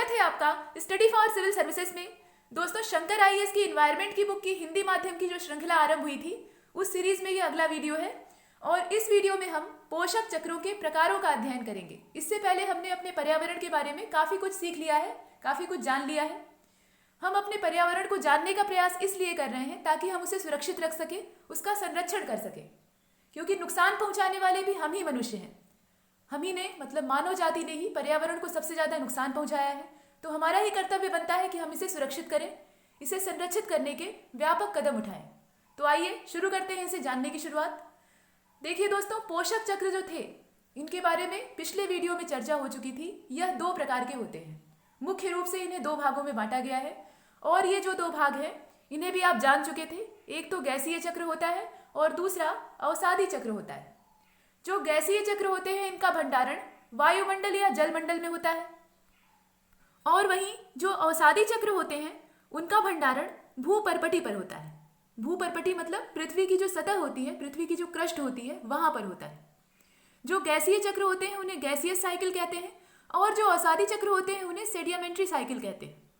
स्वागत है आपका स्टडी फॉर सिविल सर्विसेज में। दोस्तों, शंकर आईएएस की इन्वायरमेंट की बुक की हिंदी माध्यम की जो श्रृंखला आरंभ हुई थी, उस सीरीज में ये अगला वीडियो है और इस वीडियो में हम पोषक चक्रों के प्रकारों का अध्ययन करेंगे। इससे पहले हमने अपने पर्यावरण के बारे में काफ़ी कुछ सीख लिया है, काफ़ी कुछ जान लिया है। हम अपने पर्यावरण को जानने का प्रयास इसलिए कर रहे हैं ताकि हम उसे सुरक्षित रख सकें, उसका संरक्षण कर सकें, क्योंकि नुकसान पहुंचाने वाले भी हम ही मनुष्य हैं। हम ही ने, मतलब मानव जाति ने ही पर्यावरण को सबसे ज़्यादा नुकसान पहुंचाया है। तो हमारा ही कर्तव्य बनता है कि हम इसे सुरक्षित करें, इसे संरक्षित करने के व्यापक कदम उठाएं। तो आइए शुरू करते हैं इसे जानने की शुरुआत। देखिए दोस्तों, पोषक चक्र जो थे, इनके बारे में पिछले वीडियो में चर्चा हो चुकी थी। यह दो प्रकार के होते हैं। मुख्य रूप से इन्हें दो भागों में बांटा गया है और ये जो दो भाग हैं इन्हें भी आप जान चुके थे। एक तो गैसीय चक्र होता है और दूसरा अवसादी चक्र होता है। जो गैसीय चक्र होते हैं इनका भंडारण वायुमंडल या जलमंडल में होता है और वहीं जो अवसादी चक्र होते हैं उनका भंडारण भूपर्पटी पर होता है। भूपर्पटी मतलब पृथ्वी की जो सतह होती है, पृथ्वी की जो क्रस्ट होती है, वहां पर होता है। जो गैसीय चक्र होते हैं उन्हें गैसियस साइकिल कहते हैं और जो अवसादी चक्र होते हैं उन्हें सेडिमेंट्री साइकिल कहते हैं।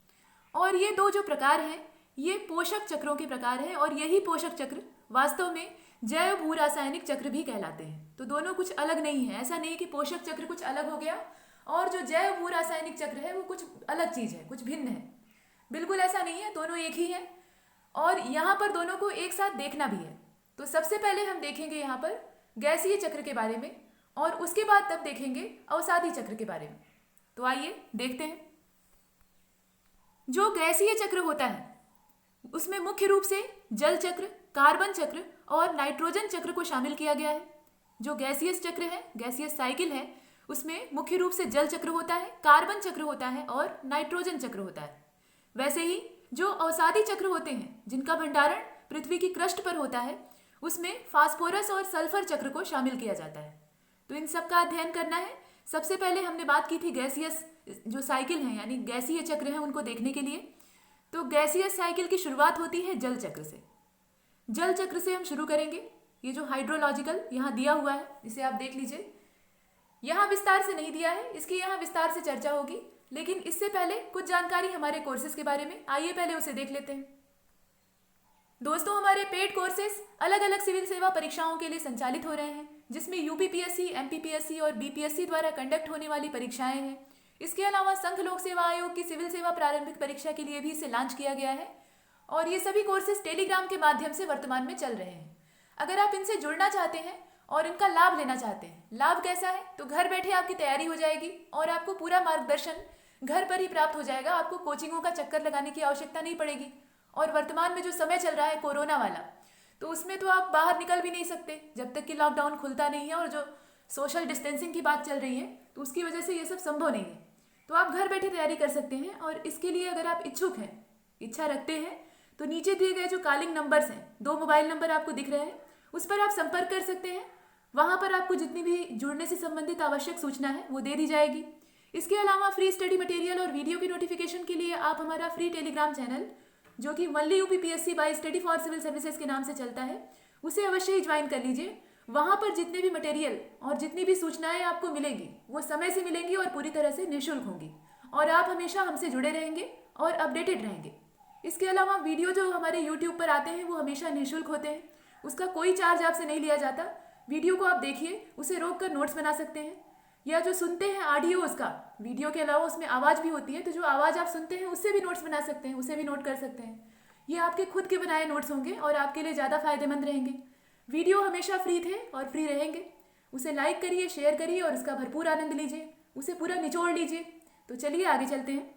और ये दो जो प्रकार हैं ये पोषक चक्रों के प्रकार हैं और यही पोषक चक्र वास्तव में जैव भू रासायनिक चक्र भी कहलाते हैं। तो दोनों कुछ अलग नहीं है। ऐसा नहीं कि पोषक चक्र कुछ अलग हो गया और जो जैव भू रासायनिक चक्र है वो कुछ अलग चीज है, कुछ भिन्न है। बिल्कुल ऐसा नहीं है, दोनों एक ही है और यहाँ पर दोनों को एक साथ देखना भी है। तो सबसे पहले हम देखेंगे यहाँ पर गैसीय चक्र के बारे में और उसके बाद तब देखेंगे अवसादी चक्र के बारे में। तो आइए देखते हैं। जो गैसीय चक्र होता है उसमें मुख्य रूप से जल चक्र, कार्बन चक्र और नाइट्रोजन चक्र को शामिल किया गया है। जो गैसियस चक्र है, गैसियस साइकिल है, उसमें मुख्य रूप से जल चक्र होता है, कार्बन चक्र होता है और नाइट्रोजन चक्र होता है। वैसे ही जो अवसादी चक्र होते हैं जिनका भंडारण पृथ्वी की क्रस्ट पर होता है, उसमें फास्फोरस और सल्फर चक्र को शामिल किया जाता है। तो इन सब का अध्ययन करना है। सबसे पहले हमने बात की थी गैसियस जो साइकिल है, यानी गैसीय चक्र है, उनको देखने के लिए। तो गैसियस साइकिल की शुरुआत होती है जल चक्र से। जल चक्र से हम शुरू करेंगे। ये जो हाइड्रोलॉजिकल यहाँ दिया हुआ है, इसे आप देख लीजिए। यहाँ विस्तार से नहीं दिया है, इसकी यहाँ विस्तार से चर्चा होगी, लेकिन इससे पहले कुछ जानकारी हमारे कोर्सेज के बारे में। आइए पहले उसे देख लेते हैं। दोस्तों, हमारे पेड कोर्सेज अलग अलग सिविल सेवा परीक्षाओं के लिए संचालित हो रहे हैं, जिसमें यूपीपीएससी, एमपीपीएससी और बीपीएससी द्वारा कंडक्ट होने वाली परीक्षाएं हैं। इसके अलावा संघ लोक सेवा आयोग की सिविल सेवा प्रारंभिक परीक्षा के लिए भी इसे लॉन्च किया गया है और ये सभी कोर्सेज टेलीग्राम के माध्यम से वर्तमान में चल रहे हैं। अगर आप इनसे जुड़ना चाहते हैं और इनका लाभ लेना चाहते हैं, लाभ कैसा है, तो घर बैठे आपकी तैयारी हो जाएगी और आपको पूरा मार्गदर्शन घर पर ही प्राप्त हो जाएगा। आपको कोचिंगों का चक्कर लगाने की आवश्यकता नहीं पड़ेगी। और वर्तमान में जो समय चल रहा है कोरोना वाला, तो उसमें तो आप बाहर निकल भी नहीं सकते जब तक कि लॉकडाउन खुलता नहीं है और जो सोशल डिस्टेंसिंग की बात चल रही है, तो उसकी वजह से ये सब संभव नहीं है। तो आप घर बैठे तैयारी कर सकते हैं और इसके लिए अगर आप इच्छुक हैं, इच्छा रखते हैं, तो नीचे दिए गए जो कॉलिंग नंबर्स हैं, 2 मोबाइल नंबर आपको दिख रहे हैं, उस पर आप संपर्क कर सकते हैं। वहाँ पर आपको जितनी भी जुड़ने से संबंधित आवश्यक सूचना है वो दे दी जाएगी। इसके अलावा फ्री स्टडी मटेरियल और वीडियो की नोटिफिकेशन के लिए आप हमारा फ्री टेलीग्राम चैनल, जो कि only UPPSC by study for civil services के नाम से चलता है, उसे अवश्य ही ज्वाइन कर लीजिए। वहाँ पर जितने भी मटेरियल और जितनी भी सूचनाएं आपको मिलेंगी वो समय से मिलेंगी और पूरी तरह से निःशुल्क होंगी और आप हमेशा हमसे जुड़े रहेंगे और अपडेटेड रहेंगे। इसके अलावा वीडियो जो हमारे यूट्यूब पर आते हैं वो हमेशा निःशुल्क होते हैं, उसका कोई चार्ज आपसे नहीं लिया जाता। वीडियो को आप देखिए, उसे रोक कर नोट्स बना सकते हैं, या जो सुनते हैं ऑडियो उसका, वीडियो के अलावा उसमें आवाज़ भी होती है, तो जो आवाज़ आप सुनते हैं उससे भी नोट्स बना सकते हैं, उसे भी नोट कर सकते हैं। ये आपके खुद के बनाए नोट्स होंगे और आपके लिए ज़्यादा फायदेमंद रहेंगे। वीडियो हमेशा फ्री थे और फ्री रहेंगे। उसे लाइक करिए, शेयर करिए और उसका भरपूर आनंद लीजिए, उसे पूरा निचोड़ लीजिए। तो चलिए आगे चलते हैं।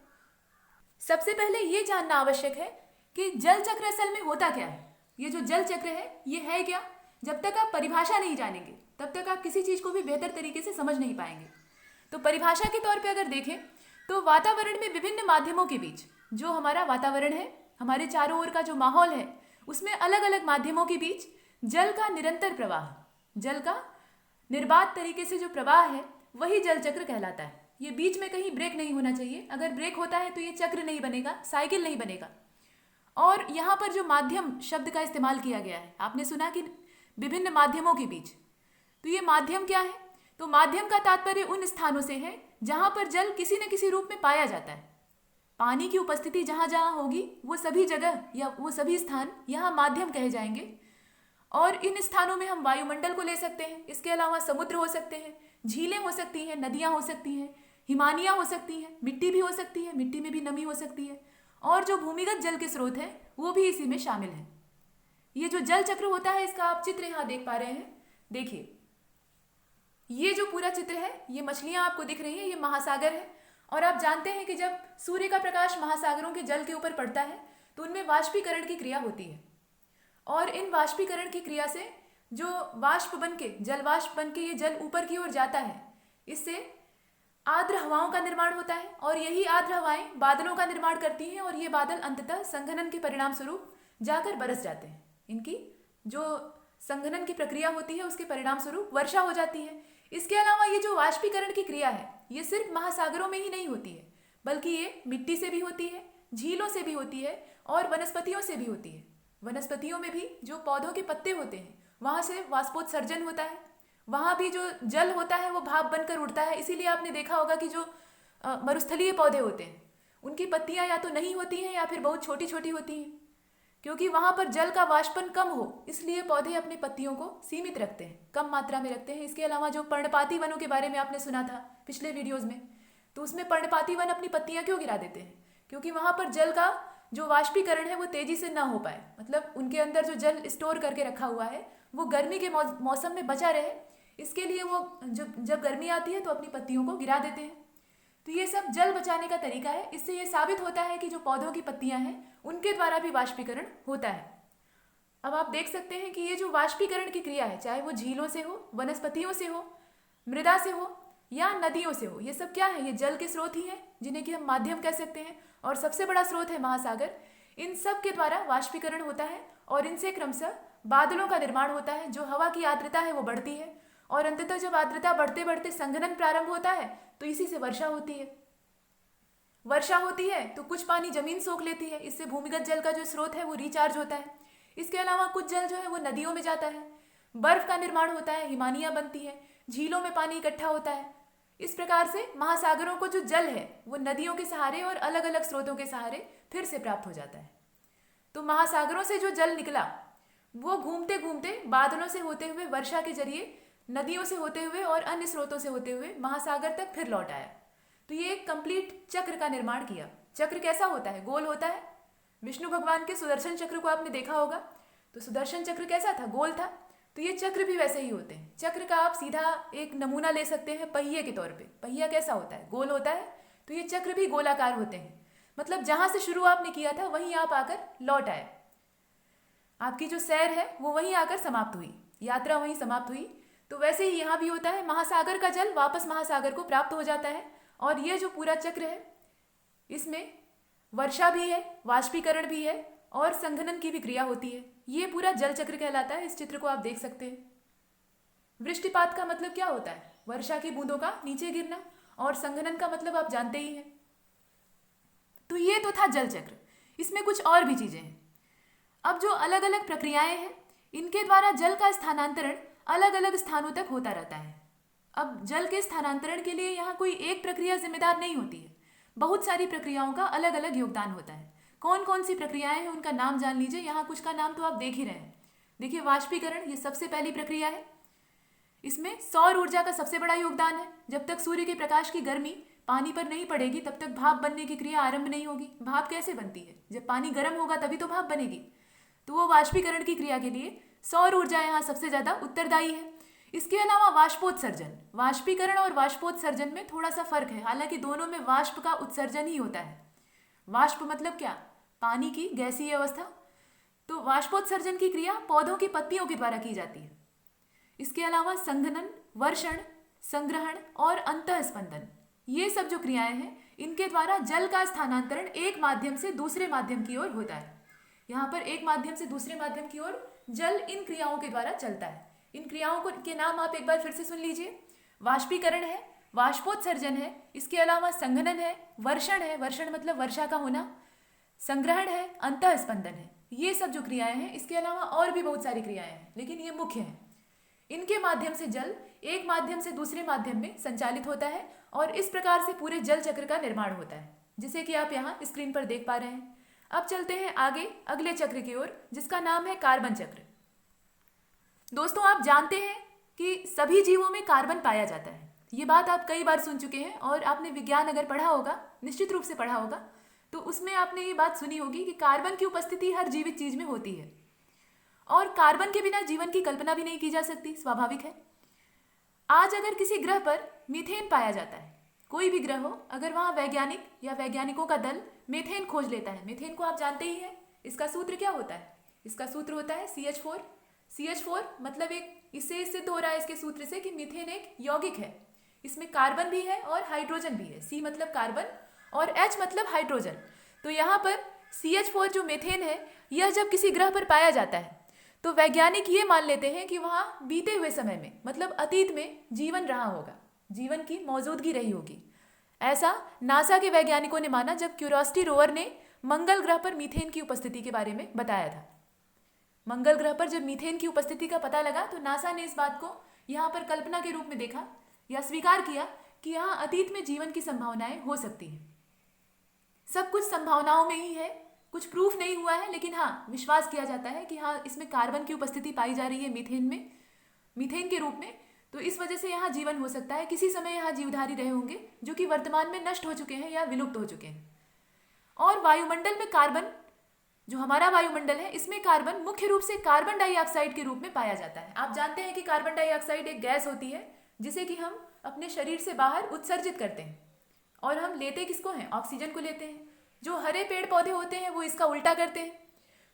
सबसे पहले ये जानना आवश्यक है कि जल चक्र असल में होता क्या है। ये जो जल चक्र है ये है क्या? जब तक आप परिभाषा नहीं जानेंगे तब तक आप किसी चीज़ को भी बेहतर तरीके से समझ नहीं पाएंगे। तो परिभाषा के तौर पे अगर देखें तो वातावरण में विभिन्न माध्यमों के बीच, जो हमारा वातावरण है, हमारे चारों ओर का जो माहौल है, उसमें अलग अलग माध्यमों के बीच जल का निरंतर प्रवाह, जल का निर्बाध तरीके से जो प्रवाह है वही जल चक्र कहलाता है। ये बीच में कहीं ब्रेक नहीं होना चाहिए। अगर ब्रेक होता है तो ये चक्र नहीं बनेगा, साइकिल नहीं बनेगा। और यहाँ पर जो माध्यम शब्द का इस्तेमाल किया गया है, आपने सुना कि विभिन्न माध्यमों के बीच, तो ये माध्यम क्या है? तो माध्यम का तात्पर्य उन स्थानों से है जहाँ पर जल किसी न किसी रूप में पाया जाता है। पानी की उपस्थिति जहाँ जहाँ होगी वो सभी जगह या वो सभी स्थान यहाँ माध्यम कहे जाएंगे। और इन स्थानों में हम वायुमंडल को ले सकते हैं। इसके अलावा समुद्र हो सकते हैं, झीलें हो सकती हैं, नदियाँ हो सकती हैं, हिमानियाँ हो सकती हैं, मिट्टी भी हो सकती है, मिट्टी में भी नमी हो सकती है, और जो भूमिगत जल के स्रोत हैं वो भी इसी में शामिल हैं। ये जो जल चक्र होता है इसका आप चित्र यहाँ देख पा रहे हैं। देखिए, ये जो पूरा चित्र है, ये मछलियाँ आपको दिख रही हैं, ये महासागर है। और आप जानते हैं कि जब सूर्य का प्रकाश महासागरों के जल के ऊपर पड़ता है तो उनमें वाष्पीकरण की क्रिया होती है। और इन वाष्पीकरण की क्रिया से जो वाष्प बन के, जल वाष्प बन के ये जल ऊपर की ओर जाता है, इससे आर्द्र हवाओं का निर्माण होता है। और यही आर्द्र हवाएं बादलों का निर्माण करती हैं, और ये बादल अंततः संघनन के परिणाम स्वरूप जाकर बरस जाते हैं। इनकी जो संघनन की प्रक्रिया होती है उसके परिणाम स्वरूप वर्षा हो जाती है। इसके अलावा ये जो वाष्पीकरण की क्रिया है ये सिर्फ महासागरों में ही नहीं होती है, बल्कि ये मिट्टी से भी होती है, झीलों से भी होती है, और वनस्पतियों से भी होती है। वनस्पतियों में भी जो पौधों के पत्ते होते हैं वहाँ से वाष्पोत्सर्जन होता है। वहाँ भी जो जल होता है वो भाप बनकर उड़ता है। इसीलिए आपने देखा होगा कि जो मरुस्थलीय पौधे होते हैं उनकी पत्तियाँ या तो नहीं होती हैं या फिर बहुत छोटी छोटी होती हैं, क्योंकि वहाँ पर जल का वाष्पन कम हो, इसलिए पौधे अपनी पत्तियों को सीमित रखते हैं, कम मात्रा में रखते हैं। इसके अलावा जो पर्णपाती वनों के बारे में आपने सुना था पिछले वीडियोज़ में, तो उसमें पर्णपाती वन अपनी पत्तियाँ क्यों गिरा देते हैं? क्योंकि वहाँ पर जल का जो वाष्पीकरण है वो तेजी से ना हो पाए, मतलब उनके अंदर जो जल स्टोर करके रखा हुआ है वो गर्मी के मौसम में बचा रहे। इसके लिए वो जब गर्मी आती है तो अपनी पत्तियों को गिरा देते हैं। तो ये सब जल बचाने का तरीका है। इससे ये साबित होता है कि जो पौधों की पत्तियां हैं उनके द्वारा भी वाष्पीकरण होता है। अब आप देख सकते हैं कि ये जो वाष्पीकरण की क्रिया है, चाहे वो झीलों से हो, वनस्पतियों से हो, मृदा से हो या नदियों से हो, ये सब क्या है? ये जल के स्रोत ही हैं, जिन्हें कि हम माध्यम कह सकते हैं। और सबसे बड़ा स्रोत है महासागर। इन सब के द्वारा वाष्पीकरण होता है और इनसे क्रमशः बादलों का निर्माण होता है। जो हवा की आर्द्रता है वो बढ़ती है, और अंततः जब आर्द्रता बढ़ते बढ़ते संघनन प्रारंभ होता है तो इसी से वर्षा होती है। वर्षा होती है तो कुछ पानी जमीन सोख लेती है, इससे भूमिगत जल का जो स्रोत है वो रिचार्ज होता है। इसके अलावा कुछ जल जो है वो नदियों में जाता है, बर्फ का निर्माण होता है, हिमानियाँ बनती है, झीलों में पानी इकट्ठा होता है। इस प्रकार से महासागरों को जो जल है वो नदियों के सहारे और अलग अलग स्रोतों के सहारे फिर से प्राप्त हो जाता है। तो महासागरों से जो जल निकला वो घूमते घूमते बादलों से होते हुए, वर्षा के जरिए, नदियों से होते हुए और अन्य स्रोतों से होते हुए महासागर तक फिर लौट आया। तो ये एक कंप्लीट चक्र का निर्माण किया। चक्र कैसा होता है? गोल होता है। विष्णु भगवान के सुदर्शन चक्र को आपने देखा होगा, तो सुदर्शन चक्र कैसा था? गोल था। तो ये चक्र भी वैसे ही होते हैं। चक्र का आप सीधा एक नमूना ले सकते हैं पहिए के तौर पे। पहिया कैसा होता है? गोल होता है। तो ये चक्र भी गोलाकार होते हैं, मतलब जहां से शुरू आपने किया था वहीं आप आकर लौट आए। आपकी जो सैर है वो वहीं आकर समाप्त हुई, यात्रा वहीं समाप्त हुई। तो वैसे ही यहाँ भी होता है, महासागर का जल वापस महासागर को प्राप्त हो जाता है। और ये जो पूरा चक्र है इसमें वर्षा भी है, वाष्पीकरण भी है और संघनन की भी क्रिया होती है। ये पूरा जल चक्र कहलाता है। इस चित्र को आप देख सकते हैं। वृष्टिपात का मतलब क्या होता है? वर्षा की बूंदों का नीचे गिरना। और संघनन का मतलब आप जानते ही हैं। तो ये तो था जल चक्र। इसमें कुछ और भी चीजें हैं। अब जो अलग अलग प्रक्रियाएं हैं इनके द्वारा जल का स्थानांतरण अलग अलग स्थानों तक होता रहता है। अब जल के स्थानांतरण के लिए यहाँ कोई एक प्रक्रिया जिम्मेदार नहीं होती है, बहुत सारी प्रक्रियाओं का अलग अलग योगदान होता है। कौन कौन सी प्रक्रियाएं हैं उनका नाम जान लीजिए। यहाँ कुछ का नाम तो आप देख ही रहे हैं। देखिए, वाष्पीकरण ये सबसे पहली प्रक्रिया है। इसमें सौर ऊर्जा का सबसे बड़ा योगदान है। जब तक सूर्य के प्रकाश की गर्मी पानी पर नहीं पड़ेगी तब तक भाप बनने की क्रिया आरंभ नहीं होगी। भाप कैसे बनती है? जब पानी गर्म होगा तभी तो भाप बनेगी। तो वो वाष्पीकरण की क्रिया के लिए सौर ऊर्जा यहाँ सबसे ज्यादा उत्तरदायी है। इसके अलावा वाष्पोत्सर्जन, वाष्पीकरण और वाष्पोत्सर्जन में थोड़ा सा फर्क है, हालांकि दोनों में वाष्प का उत्सर्जन ही होता है। वाष्प मतलब क्या? पानी की गैसीय अवस्था। तो वाष्पोत्सर्जन की क्रिया पौधों की पत्तियों के द्वारा की जाती है। इसके अलावा संघनन, वर्षण, संग्रहण और अंतःस्पंदन, ये सब जो क्रियाएं हैं इनके द्वारा जल का स्थानांतरण एक माध्यम से दूसरे माध्यम की ओर होता है। यहाँ पर एक माध्यम से दूसरे माध्यम की ओर जल इन क्रियाओं के द्वारा चलता है। इन क्रियाओं को के नाम आप एक बार फिर से सुन लीजिए। वाष्पीकरण है, वाष्पोत्सर्जन है, इसके अलावा संघनन है, वर्षण है, वर्षण मतलब वर्षा का होना, संग्रहण है, अंतःस्पंदन है। ये सब जो क्रियाएं हैं, इसके अलावा और भी बहुत सारी क्रियाएं हैं, लेकिन ये मुख्य हैं। इनके माध्यम से जल एक माध्यम से दूसरे माध्यम में संचालित होता है और इस प्रकार से पूरे जल चक्र का निर्माण होता है। जिसे कि आप यहाँ स्क्रीन पर देख पा रहे हैं। अब चलते हैं आगे अगले चक्र की ओर, जिसका नाम है कार्बन चक्र। दोस्तों, आप जानते हैं कि सभी जीवों में कार्बन पाया जाता है। ये बात आप कई बार सुन चुके हैं, और आपने विज्ञान अगर पढ़ा होगा, निश्चित रूप से पढ़ा होगा, तो उसमें आपने ये बात सुनी होगी कि कार्बन की उपस्थिति हर जीवित चीज में होती है, और कार्बन के बिना जीवन की कल्पना भी नहीं की जा सकती, स्वाभाविक है। आज अगर किसी ग्रह पर मीथेन पाया जाता है, कोई भी ग्रह हो, अगर वहाँ वैज्ञानिक या वैज्ञानिकों का दल मीथेन खोज लेता है, मीथेन को आप जानते ही हैं, इसका सूत्र क्या होता है? इसका सूत्र होता है CH4। CH4 मतलब एक, इससे सिद्ध हो रहा है इसके सूत्र से कि मीथेन एक यौगिक है। इसमें कार्बन भी है और हाइड्रोजन भी है। C मतलब कार्बन और H मतलब हाइड्रोजन। तो यहाँ पर CH4 जो मीथेन है, यह जब किसी ग्रह पर पाया जाता है तो वैज्ञानिक ये मान लेते हैं कि वहाँ बीते हुए समय में, मतलब अतीत में जीवन रहा होगा, जीवन की मौजूदगी रही होगी। ऐसा नासा के वैज्ञानिकों ने माना जब क्यूरोसिटी रोवर ने मंगल ग्रह पर मीथेन की उपस्थिति के बारे में बताया था। मंगल ग्रह पर जब मीथेन की उपस्थिति का पता लगा तो नासा ने इस बात को यहाँ पर कल्पना के रूप में देखा या स्वीकार किया कि यहाँ अतीत में जीवन की संभावनाएं हो सकती हैं। सब कुछ संभावनाओं में ही है, कुछ प्रूफ नहीं हुआ है, लेकिन हाँ, विश्वास किया जाता है कि हाँ, इसमें कार्बन की उपस्थिति पाई जा रही है मीथेन में, मीथेन के रूप में। तो इस वजह से यहाँ जीवन हो सकता है। किसी समय यहाँ जीवधारी रहे होंगे जो कि वर्तमान में नष्ट हो चुके हैं या विलुप्त हो चुके हैं। और वायुमंडल में कार्बन, जो हमारा वायुमंडल है, इसमें कार्बन मुख्य रूप से कार्बन डाइऑक्साइड के रूप में पाया जाता है। आप जानते हैं कि कार्बन डाइऑक्साइड एक गैस होती है जिसे कि हम अपने शरीर से बाहर उत्सर्जित करते हैं, और हम लेते किसको हैं? ऑक्सीजन को लेते हैं। जो हरे पेड़ पौधे होते हैं वो इसका उल्टा करते हैं,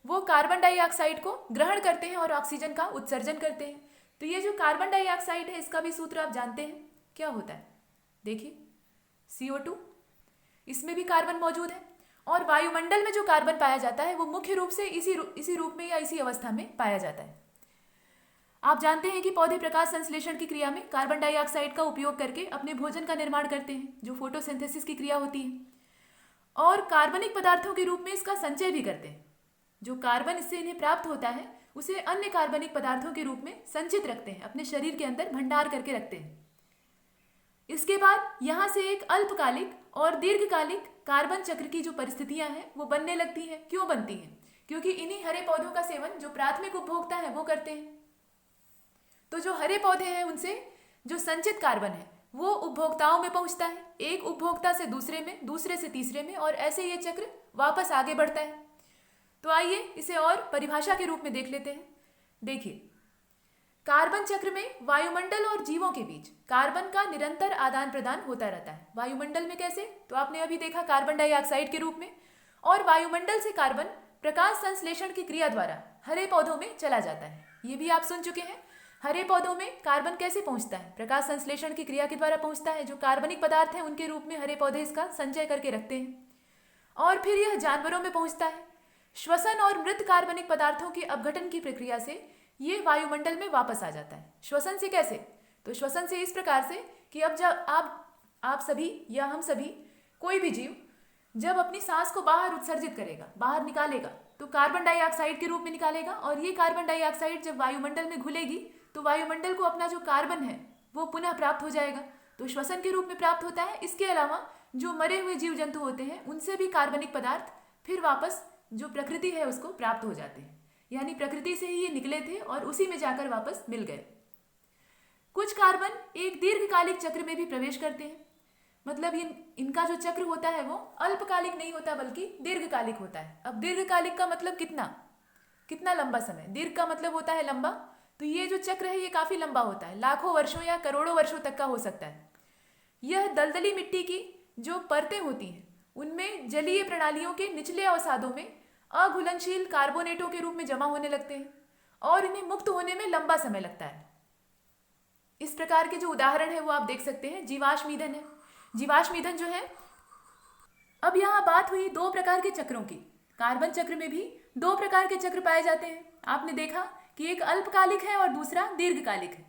वो कार्बन डाइऑक्साइड को ग्रहण करते हैं और ऑक्सीजन का उत्सर्जन करते हैं। तो ये जो कार्बन डाइऑक्साइड है, इसका भी सूत्र आप जानते हैं क्या होता है? देखिए, CO2, इसमें भी कार्बन मौजूद है। और वायुमंडल में जो कार्बन पाया जाता है वो मुख्य रूप से इसी रूप में या इसी अवस्था में पाया जाता है। आप जानते हैं कि पौधे प्रकाश संश्लेषण की क्रिया में कार्बन डाइऑक्साइड का उपयोग करके अपने भोजन का निर्माण करते हैं, जो फोटोसिंथेसिस की क्रिया होती है, और कार्बनिक पदार्थों के रूप में इसका संचय भी करते हैं। जो कार्बन इससे इन्हें प्राप्त होता है उसे अन्य कार्बनिक पदार्थों के रूप में संचित रखते हैं, अपने शरीर के अंदर भंडार करके रखते हैं। इसके बाद यहाँ से एक अल्पकालिक और दीर्घकालिक कार्बन चक्र की जो परिस्थितियां हैं वो बनने लगती हैं। क्यों बनती हैं? क्योंकि इन्हीं हरे पौधों का सेवन जो प्राथमिक उपभोक्ता है वो करते हैं। तो जो हरे पौधे हैं उनसे जो संचित कार्बन है वो उपभोक्ताओं में पहुंचता है, एक उपभोक्ता से दूसरे में, दूसरे से तीसरे में, और ऐसे ये चक्र वापस आगे बढ़ता है। तो आइए इसे और परिभाषा के रूप में देख लेते हैं। देखिए, कार्बन चक्र में वायुमंडल और जीवों के बीच कार्बन का निरंतर आदान प्रदान होता रहता है। वायुमंडल में कैसे? तो आपने अभी देखा, कार्बन डाइऑक्साइड के रूप में। और वायुमंडल से कार्बन प्रकाश संश्लेषण की क्रिया द्वारा हरे पौधों में चला जाता है। ये भी आप सुन चुके हैं। हरे पौधों में कार्बन कैसे पहुंचता है? प्रकाश संश्लेषण की क्रिया के द्वारा पहुंचता है। जो कार्बनिक पदार्थ हैं उनके रूप में हरे पौधे इसका संचय करके रखते हैं, और फिर यह जानवरों में पहुंचता है। श्वसन और मृत कार्बनिक पदार्थों के अपघटन की प्रक्रिया से ये वायुमंडल में वापस आ जाता है। श्वसन से कैसे? तो श्वसन से इस प्रकार से कि अब जब आप सभी या हम सभी, कोई भी जीव जब अपनी सांस को बाहर उत्सर्जित करेगा, बाहर निकालेगा, तो कार्बन डाइऑक्साइड के रूप में निकालेगा, और ये कार्बन डाइऑक्साइड जब वायुमंडल में घुलेगी तो वायुमंडल को अपना जो कार्बन है वो पुनः प्राप्त हो जाएगा, तो श्वसन के रूप में प्राप्त होता है। इसके अलावा जो मरे हुए जीव जंतु होते हैं उनसे भी कार्बनिक पदार्थ फिर वापस जो प्रकृति है उसको प्राप्त हो जाते हैं, यानी प्रकृति से ही ये निकले थे और उसी में जाकर वापस मिल गए। कुछ कार्बन एक दीर्घकालिक चक्र में भी प्रवेश करते हैं, मतलब इनका जो चक्र होता है वो अल्पकालिक नहीं होता बल्कि दीर्घकालिक होता है। अब दीर्घकालिक का मतलब कितना लंबा समय, दीर्घ का मतलब होता है लंबा, तो ये जो चक्र है ये काफी लंबा होता है, लाखों वर्षों या करोड़ों वर्षों तक का हो सकता है। यह दलदली मिट्टी की जो परतें होती हैं उनमें जलीय प्रणालियों के निचले अवसादों में अघुलनशील कार्बोनेटों के रूप में जमा होने लगते हैं, और इन्हें मुक्त होने में लंबा समय लगता है। इस प्रकार के जो उदाहरण है वो आप देख सकते हैं, जीवाश्म ईंधन है। जीवाश्म ईंधन जो है, अब यहाँ बात हुई दो प्रकार के चक्रों की। कार्बन चक्र में भी दो प्रकार के चक्र पाए जाते हैं। आपने देखा कि एक अल्पकालिक है और दूसरा दीर्घकालिक है।